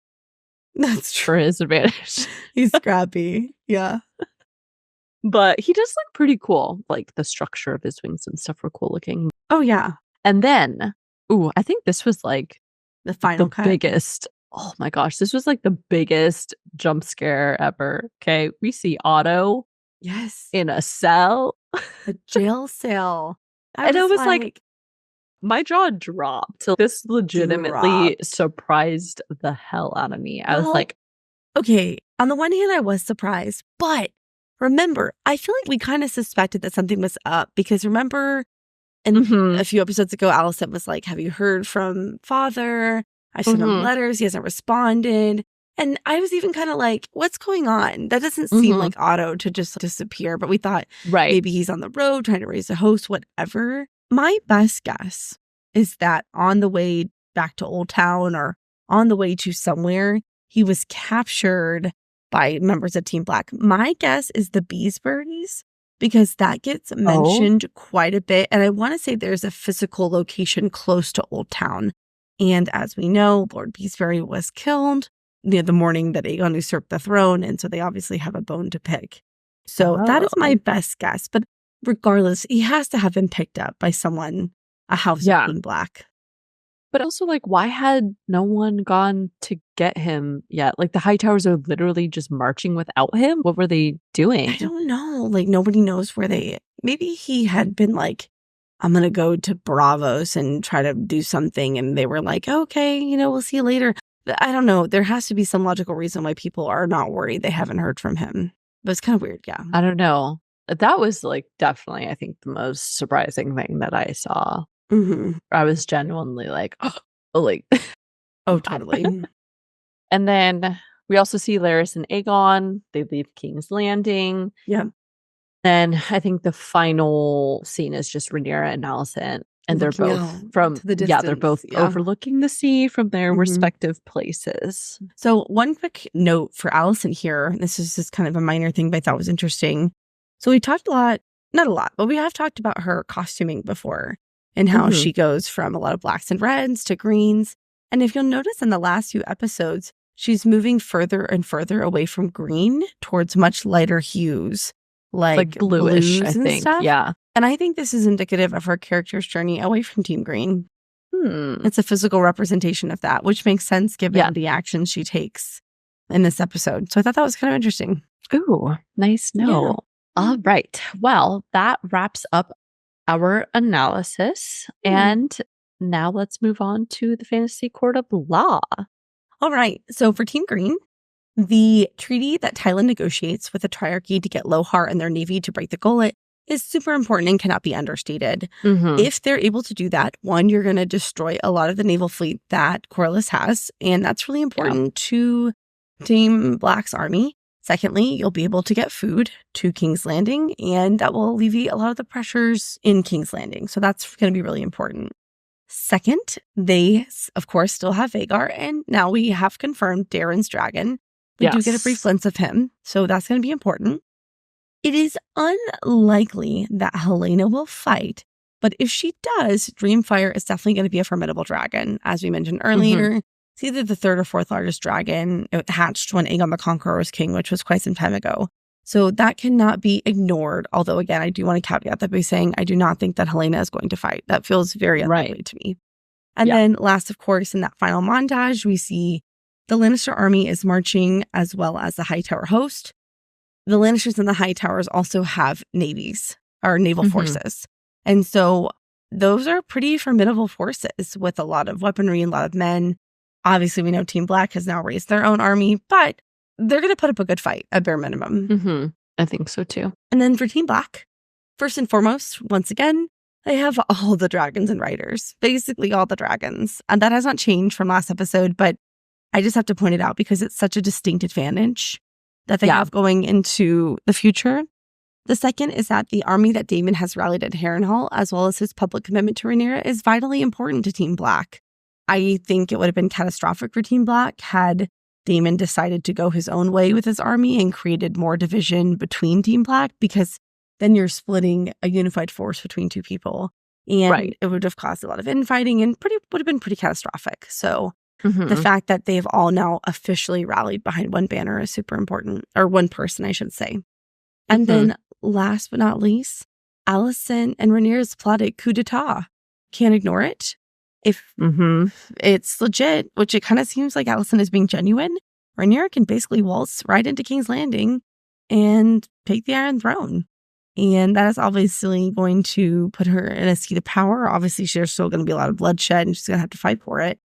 That's for true. his advantage. He's scrappy. Yeah. But he does look pretty cool. Like the structure of his wings and stuff were cool looking. Oh, yeah. And then, I think this was like The final the cut. biggest. Oh my gosh, this was like the biggest jump scare ever. Okay, we see Otto Yes. in a cell. A jail cell. And I was like, my jaw dropped. So this legitimately surprised the hell out of me. I was Well, like, okay, on the one hand, I was surprised, but remember, I feel like we kind of suspected that something was up because remember mhm, a few episodes ago, Alicent was like, have you heard from father? I sent him mhm, letters. He hasn't responded. And I was even kind of like, what's going on? That doesn't seem mhm. like Otto to just disappear. But we thought right. maybe he's on the road trying to raise a host, whatever. My best guess is that on the way back to Old Town or on the way to somewhere, he was captured by members of Team Black. My guess is the Beesburys, because that gets mentioned quite a bit. And I want to say there's a physical location close to Old Town. And as we know, Lord Beesbury was killed near the morning that Aegon usurped the throne. And so they obviously have a bone to pick. So that is my best guess. But regardless, he has to have been picked up by someone, a house Yeah. of Team Black. But also, like, why had no one gone to get him yet? Like, the Hightowers are literally just marching without him. What were they doing? I don't know. Like, nobody knows where maybe he had been like, I'm going to go to Bravos and try to do something. And they were like, okay, we'll see you later. But I don't know. There has to be some logical reason why people are not worried they haven't heard from him. But it's kind of weird. Yeah. I don't know. That was like definitely, I think, the most surprising thing that I saw. Mm-hmm. I was genuinely like, like, Oh, totally. and then we also see Larys and Aegon. They leave King's Landing. Yeah. Then I think the final scene is just Rhaenyra and Alicent. And they're Looking both out from, to the they're distance, both yeah. overlooking the sea from their Mhm. respective places. So one quick note for Alicent here. This is just kind of a minor thing, but I thought was interesting. So we talked not a lot, but we have talked about her costuming before and how Mhm. she goes from a lot of blacks and reds to greens. And if you'll notice in the last few episodes, she's moving further and further away from green towards much lighter hues, like bluish, blues I and think. stuff. Yeah. And I think this is indicative of her character's journey away from Team Green. Hmm. It's a physical representation of that, which makes sense given Yeah. the actions she takes in this episode. So I thought that was kind of interesting. Ooh, nice note. All right. Well, that wraps up our analysis. And now let's move on to the fantasy court of law. All right. So for Team Green, the treaty that Tylan negotiates with the Triarchy to get Lohar and their navy to break the gullet is super important and cannot be understated. Mhm. If they're able to do that, one, you're going to destroy a lot of the naval fleet that Corlys has, and that's really important to Team Black's army. Secondly, you'll be able to get food to King's Landing, and that will alleviate a lot of the pressures in King's Landing. So that's going to be really important. Second, they, of course, still have Vhagar, and now we have confirmed Darren's dragon. We do get a brief Yes. glimpse of him, so that's going to be important. It is unlikely that Helaena will fight, but if she does, Dreamfire is definitely going to be a formidable dragon. As we mentioned earlier, it's either the third or fourth largest dragon. It hatched when Aegon the Conqueror was king, which was quite some time ago. So that cannot be ignored. Although, again, I do want to caveat that by saying I do not think that Helaena is going to fight. That feels very unlikely to me. And then last, of course, in that final montage, we see the Lannister army is marching as well as the Hightower host. The Lannisters and the Hightowers also have navies or naval forces. And so those are pretty formidable forces with a lot of weaponry and a lot of men. Obviously, we know Team Black has now raised their own army, but they're going to put up a good fight at bare minimum. I think so too. And then for Team Black, first and foremost, once again, They have all the dragons and riders, basically all the dragons. And that has not changed from last episode, but I just have to point it out because it's such a distinct advantage that they have going into the future. The second is that the army that Daemon has rallied at Harrenhal, as well as his public commitment to Rhaenyra, is vitally important to Team Black. I think it would have been catastrophic for Team Black had Daemon decided to go his own way with his army and created more division between Team Black, because then you're splitting a unified force between two people. And it would have caused a lot of infighting and would have been pretty catastrophic. So the fact that they've all now officially rallied behind one banner is super important, or one person, I should say. And then last but not least, Alicent and Rhaenyra's plotted coup d'etat. Can't ignore it. If it's legit, which it kind of seems like Alicent is being genuine, Rhaenyra can basically waltz right into King's Landing and take the Iron Throne. And that is obviously going to put her in a seat of power. Obviously, there's still going to be a lot of bloodshed and she's going to have to fight for it.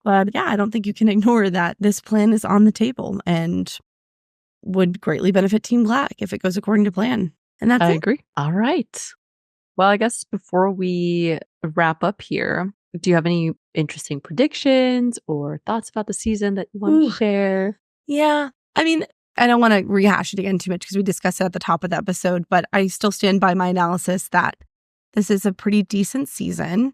But yeah, I don't think you can ignore that this plan is on the table and would greatly benefit Team Black if it goes according to plan. And that's I it. agree. All right. Well, I guess before we wrap up here, do you have any interesting predictions or thoughts about the season that you want to share? Yeah. I mean, I don't want to rehash it again too much because we discussed it at the top of the episode, but I still stand by my analysis that this is a pretty decent season.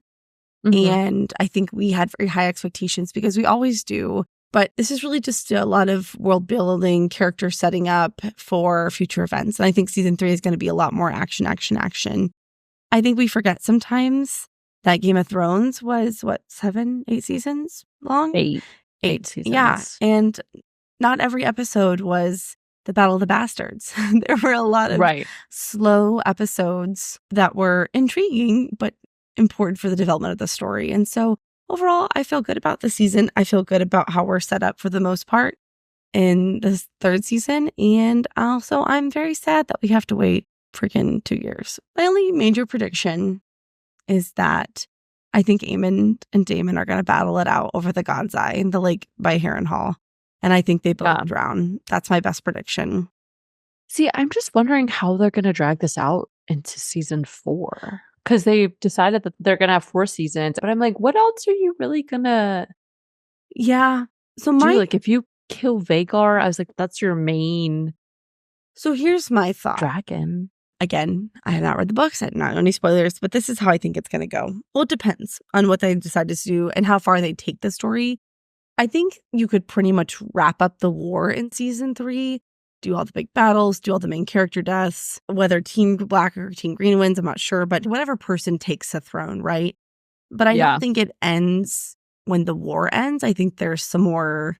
And I think we had very high expectations because we always do. But this is really just a lot of world building, character setting up for future events. And I think season 3 is going to be a lot more action. I think we forget sometimes that Game of Thrones was, 7, 8 seasons long? 8 seasons. Yeah. And not every episode was the Battle of the Bastards. There were a lot of slow episodes that were intriguing, but important for the development of the story. And so overall, I feel good about the season. I feel good about how we're set up for the most part in this 3rd season. And also, I'm very sad that we have to wait freaking 2 years. My only major prediction is that I think Aemond and Daemon are going to battle it out over the God's Eye in the lake by Harrenhal. And I think they both drown. That's my best prediction. See, I'm just wondering how they're going to drag this out into season 4. Because they've decided that they're going to have 4 seasons. But I'm like, what else are you really going to So like, if you kill Vhagar, I was like, that's your main So here's my thought. dragon. Again, I have not read the books. I have not any spoilers, but this is how I think it's going to go. Well, it depends on what they decide to do and how far they take the story. I think you could pretty much wrap up the war in season 3, do all the big battles, do all the main character deaths, whether Team Black or Team Green wins, I'm not sure, but whatever person takes the throne, right? But I don't think it ends when the war ends. I think there's some more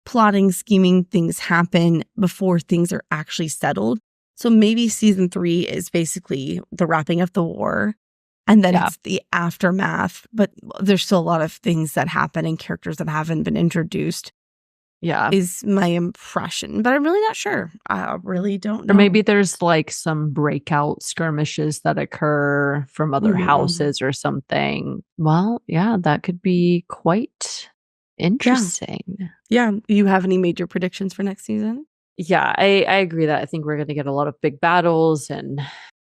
plotting, scheming things happen before things are actually settled. So maybe season 3 is basically the wrapping of the war. And then it's the aftermath, but there's still a lot of things that happen and characters that haven't been introduced. Is my impression, but I'm really not sure. I really don't know. Or maybe there's like some breakout skirmishes that occur from other houses or something. Well, yeah, that could be quite interesting. Yeah. You have any major predictions for next season? Yeah, I agree that I think we're going to get a lot of big battles and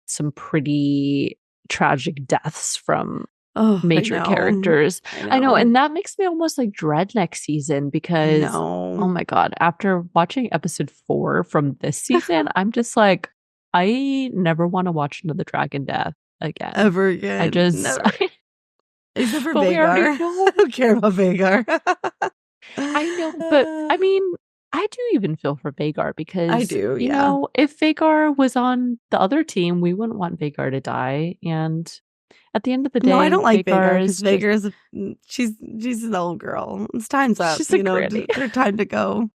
some pretty tragic deaths from major characters. I know. And that makes me almost like dread next season because, oh my God, after watching episode 4 from this season, I'm just like, I never want to watch another dragon death again. Ever again. I just... Except for Vhagar. I don't care about Vhagar. I know, but I mean, I do even feel for Vhagar because I do, you know, if Vhagar was on the other team, we wouldn't want Vhagar to die. And at the end of the day, no, I don't like Vhagar because Vhagar is she's an old girl. It's time's up. She's their time to go.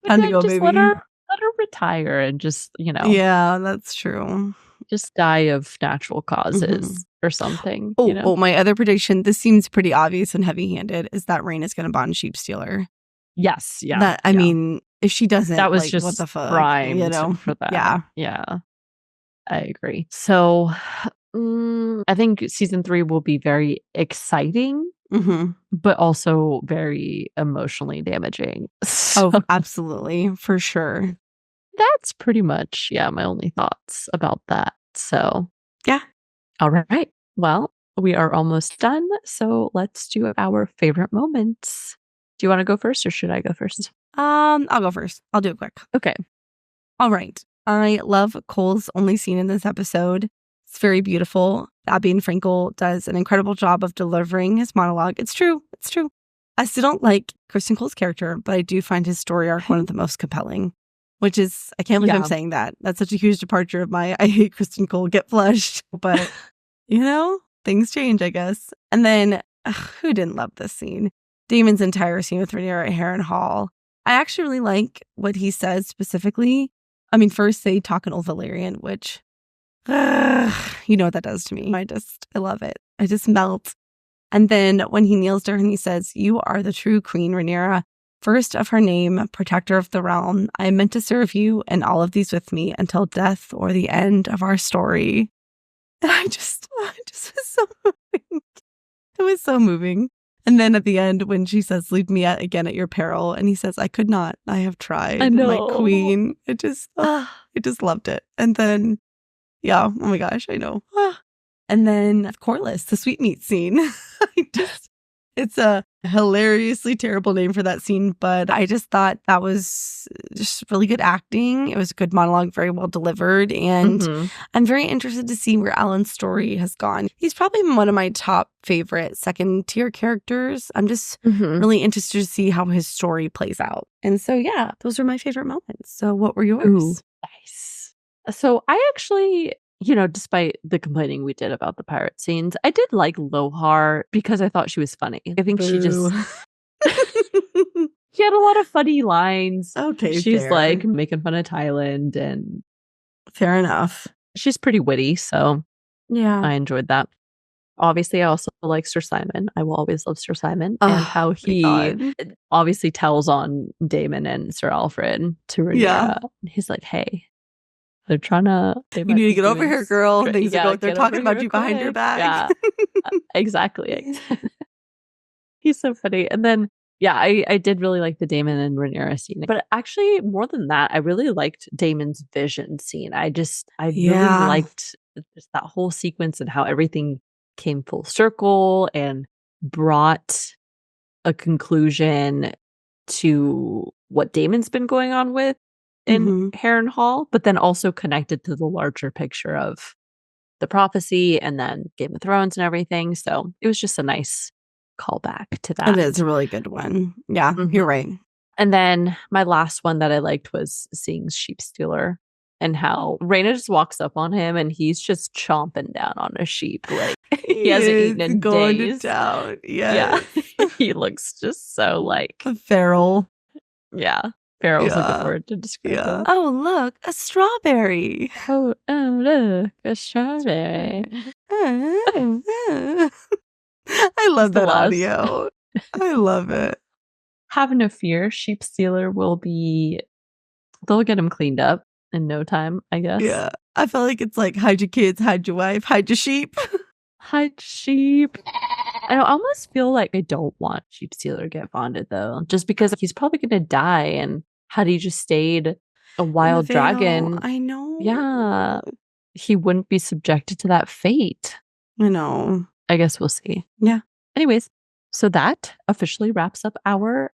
Time to go, baby. Let her retire and just, you know. Yeah, that's true. Just die of natural causes or something. Oh, my other prediction, this seems pretty obvious and heavy-handed, is that Rhaena's going to bond Sheepstealer. Yes, yeah. I mean, if she doesn't, that was like, just what the fuck, primed for that. Yeah. I agree. So, I think season 3 will be very exciting, but also very emotionally damaging. So, absolutely, for sure. That's pretty much, my only thoughts about that. So, yeah. All right. Well, we are almost done, so let's do our favorite moments. Do you want to go first or should I go first? I'll go first. I'll do it quick. Okay. All right. I love Cole's only scene in this episode. It's very beautiful. Abby and Frankel does an incredible job of delivering his monologue. It's true. It's true. I still don't like Kristen Cole's character, but I do find his story arc one of the most compelling, which is, I can't believe I'm saying that. That's such a huge departure of my I hate Kristen Cole, get flushed. But, things change, I guess. And then, who didn't love this scene? Daemon's entire scene with Rhaenyra at Harrenhal. I actually really like what he says specifically. I mean, first they talk in Old Valyrian, which, you know what that does to me. I love it. I just melt. And then when he kneels to her and he says, "You are the true Queen Rhaenyra, first of her name, protector of the realm. I am meant to serve you and all of these with me until death or the end of our story." And I just was so moving. It was so moving. And then at the end, when she says, "Leave me again at your peril," and he says, "I could not. I have tried." I know. My queen. I just loved it. And then, yeah, oh my gosh, I know. And then, of course, the sweetmeat scene. It's a hilariously terrible name for that scene, but I just thought that was just really good acting. It was a good monologue, very well delivered. And I'm very interested to see where Alan's story has gone. He's probably one of my top favorite second tier characters. I'm just really interested to see how his story plays out. And so, yeah, those are my favorite moments. So what were yours? Ooh, nice. So I actually, despite the complaining we did about the pirate scenes, I did like Lohar because I thought she was funny. I think she just she had a lot of funny lines. Okay, she's fair. like making fun of Thailand, and Fair enough. she's pretty witty, so Yeah. I enjoyed that. Obviously, I also like Sir Simon. I will always love Sir Simon, and how he obviously tells on Daemon and Sir Alfred to Rhaenyra. Yeah. He's like, "Hey, they're trying to. You need to get over here, girl. Things are going. They're talking about you behind your back." Yeah, exactly. He's so funny. And then, yeah, I did really like the Daemon and Rhaenyra scene. But actually, more than that, I really liked Daemon's vision scene. I really liked just that whole sequence and how everything came full circle and brought a conclusion to what Daemon's been going on with in Harrenhal, but then also connected to the larger picture of the prophecy and then Game of Thrones and everything. So it was just a nice callback to that. It is a really good one. Yeah, you're right. And then my last one that I liked was seeing Sheep Stealer and how Rhaena just walks up on him and he's just chomping down on a sheep. Like he hasn't eaten in going days. to town. Yes. Yeah. He looks just so like feral. Yeah. Feral's a good word to describe him. Oh, look, a strawberry. Oh, look, a strawberry. I love that audio. I love it. Have no fear. Sheep Stealer they'll get him cleaned up in no time, I guess. Yeah. I feel like it's like, hide your kids, hide your wife, hide your sheep. Hide sheep. I almost feel like I don't want Sheep Stealer to get bonded, though, just because he's probably going to die. And had he just stayed a wild dragon, I know. Yeah, he wouldn't be subjected to that fate. I know. I guess we'll see. Yeah. Anyways, so that officially wraps up our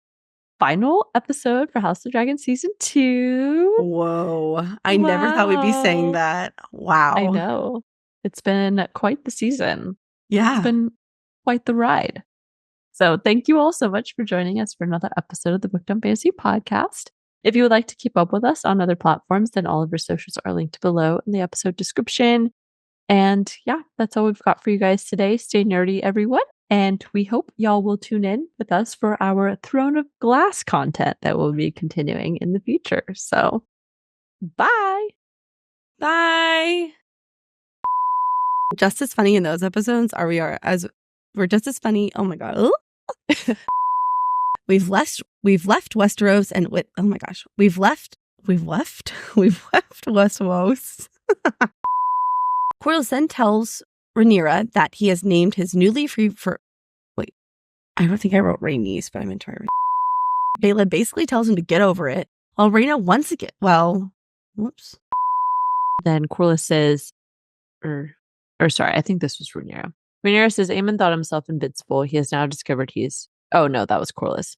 final episode for House of the Dragon Season 2. Whoa. I never thought we'd be saying that. Wow. I know. It's been quite the season. Yeah. It's been quite the ride. So thank you all so much for joining us for another episode of the Book Dump Fantasy Podcast. If you would like to keep up with us on other platforms, then all of our socials are linked below in the episode description. And yeah, that's all we've got for you guys today. Stay nerdy, everyone. And we hope y'all will tune in with us for our Throne of Glass content that will be continuing in the future. So bye. Bye. Just as funny in those episodes we're just as funny. Oh my god. We've left Westeros and oh my gosh. We've left Westeros. Corlys then tells Rhaenyra that he has named his newly free wait, I don't think I wrote Rhaenys, but I meant to write Baela basically tells him to get over it, while Rhaena once again, whoops. Then Corlys says, or Or sorry, I think this was Rhaenyra. Rhaenyra says Aemond thought himself invincible. He has now discovered he's... Oh, no, that was Corlys.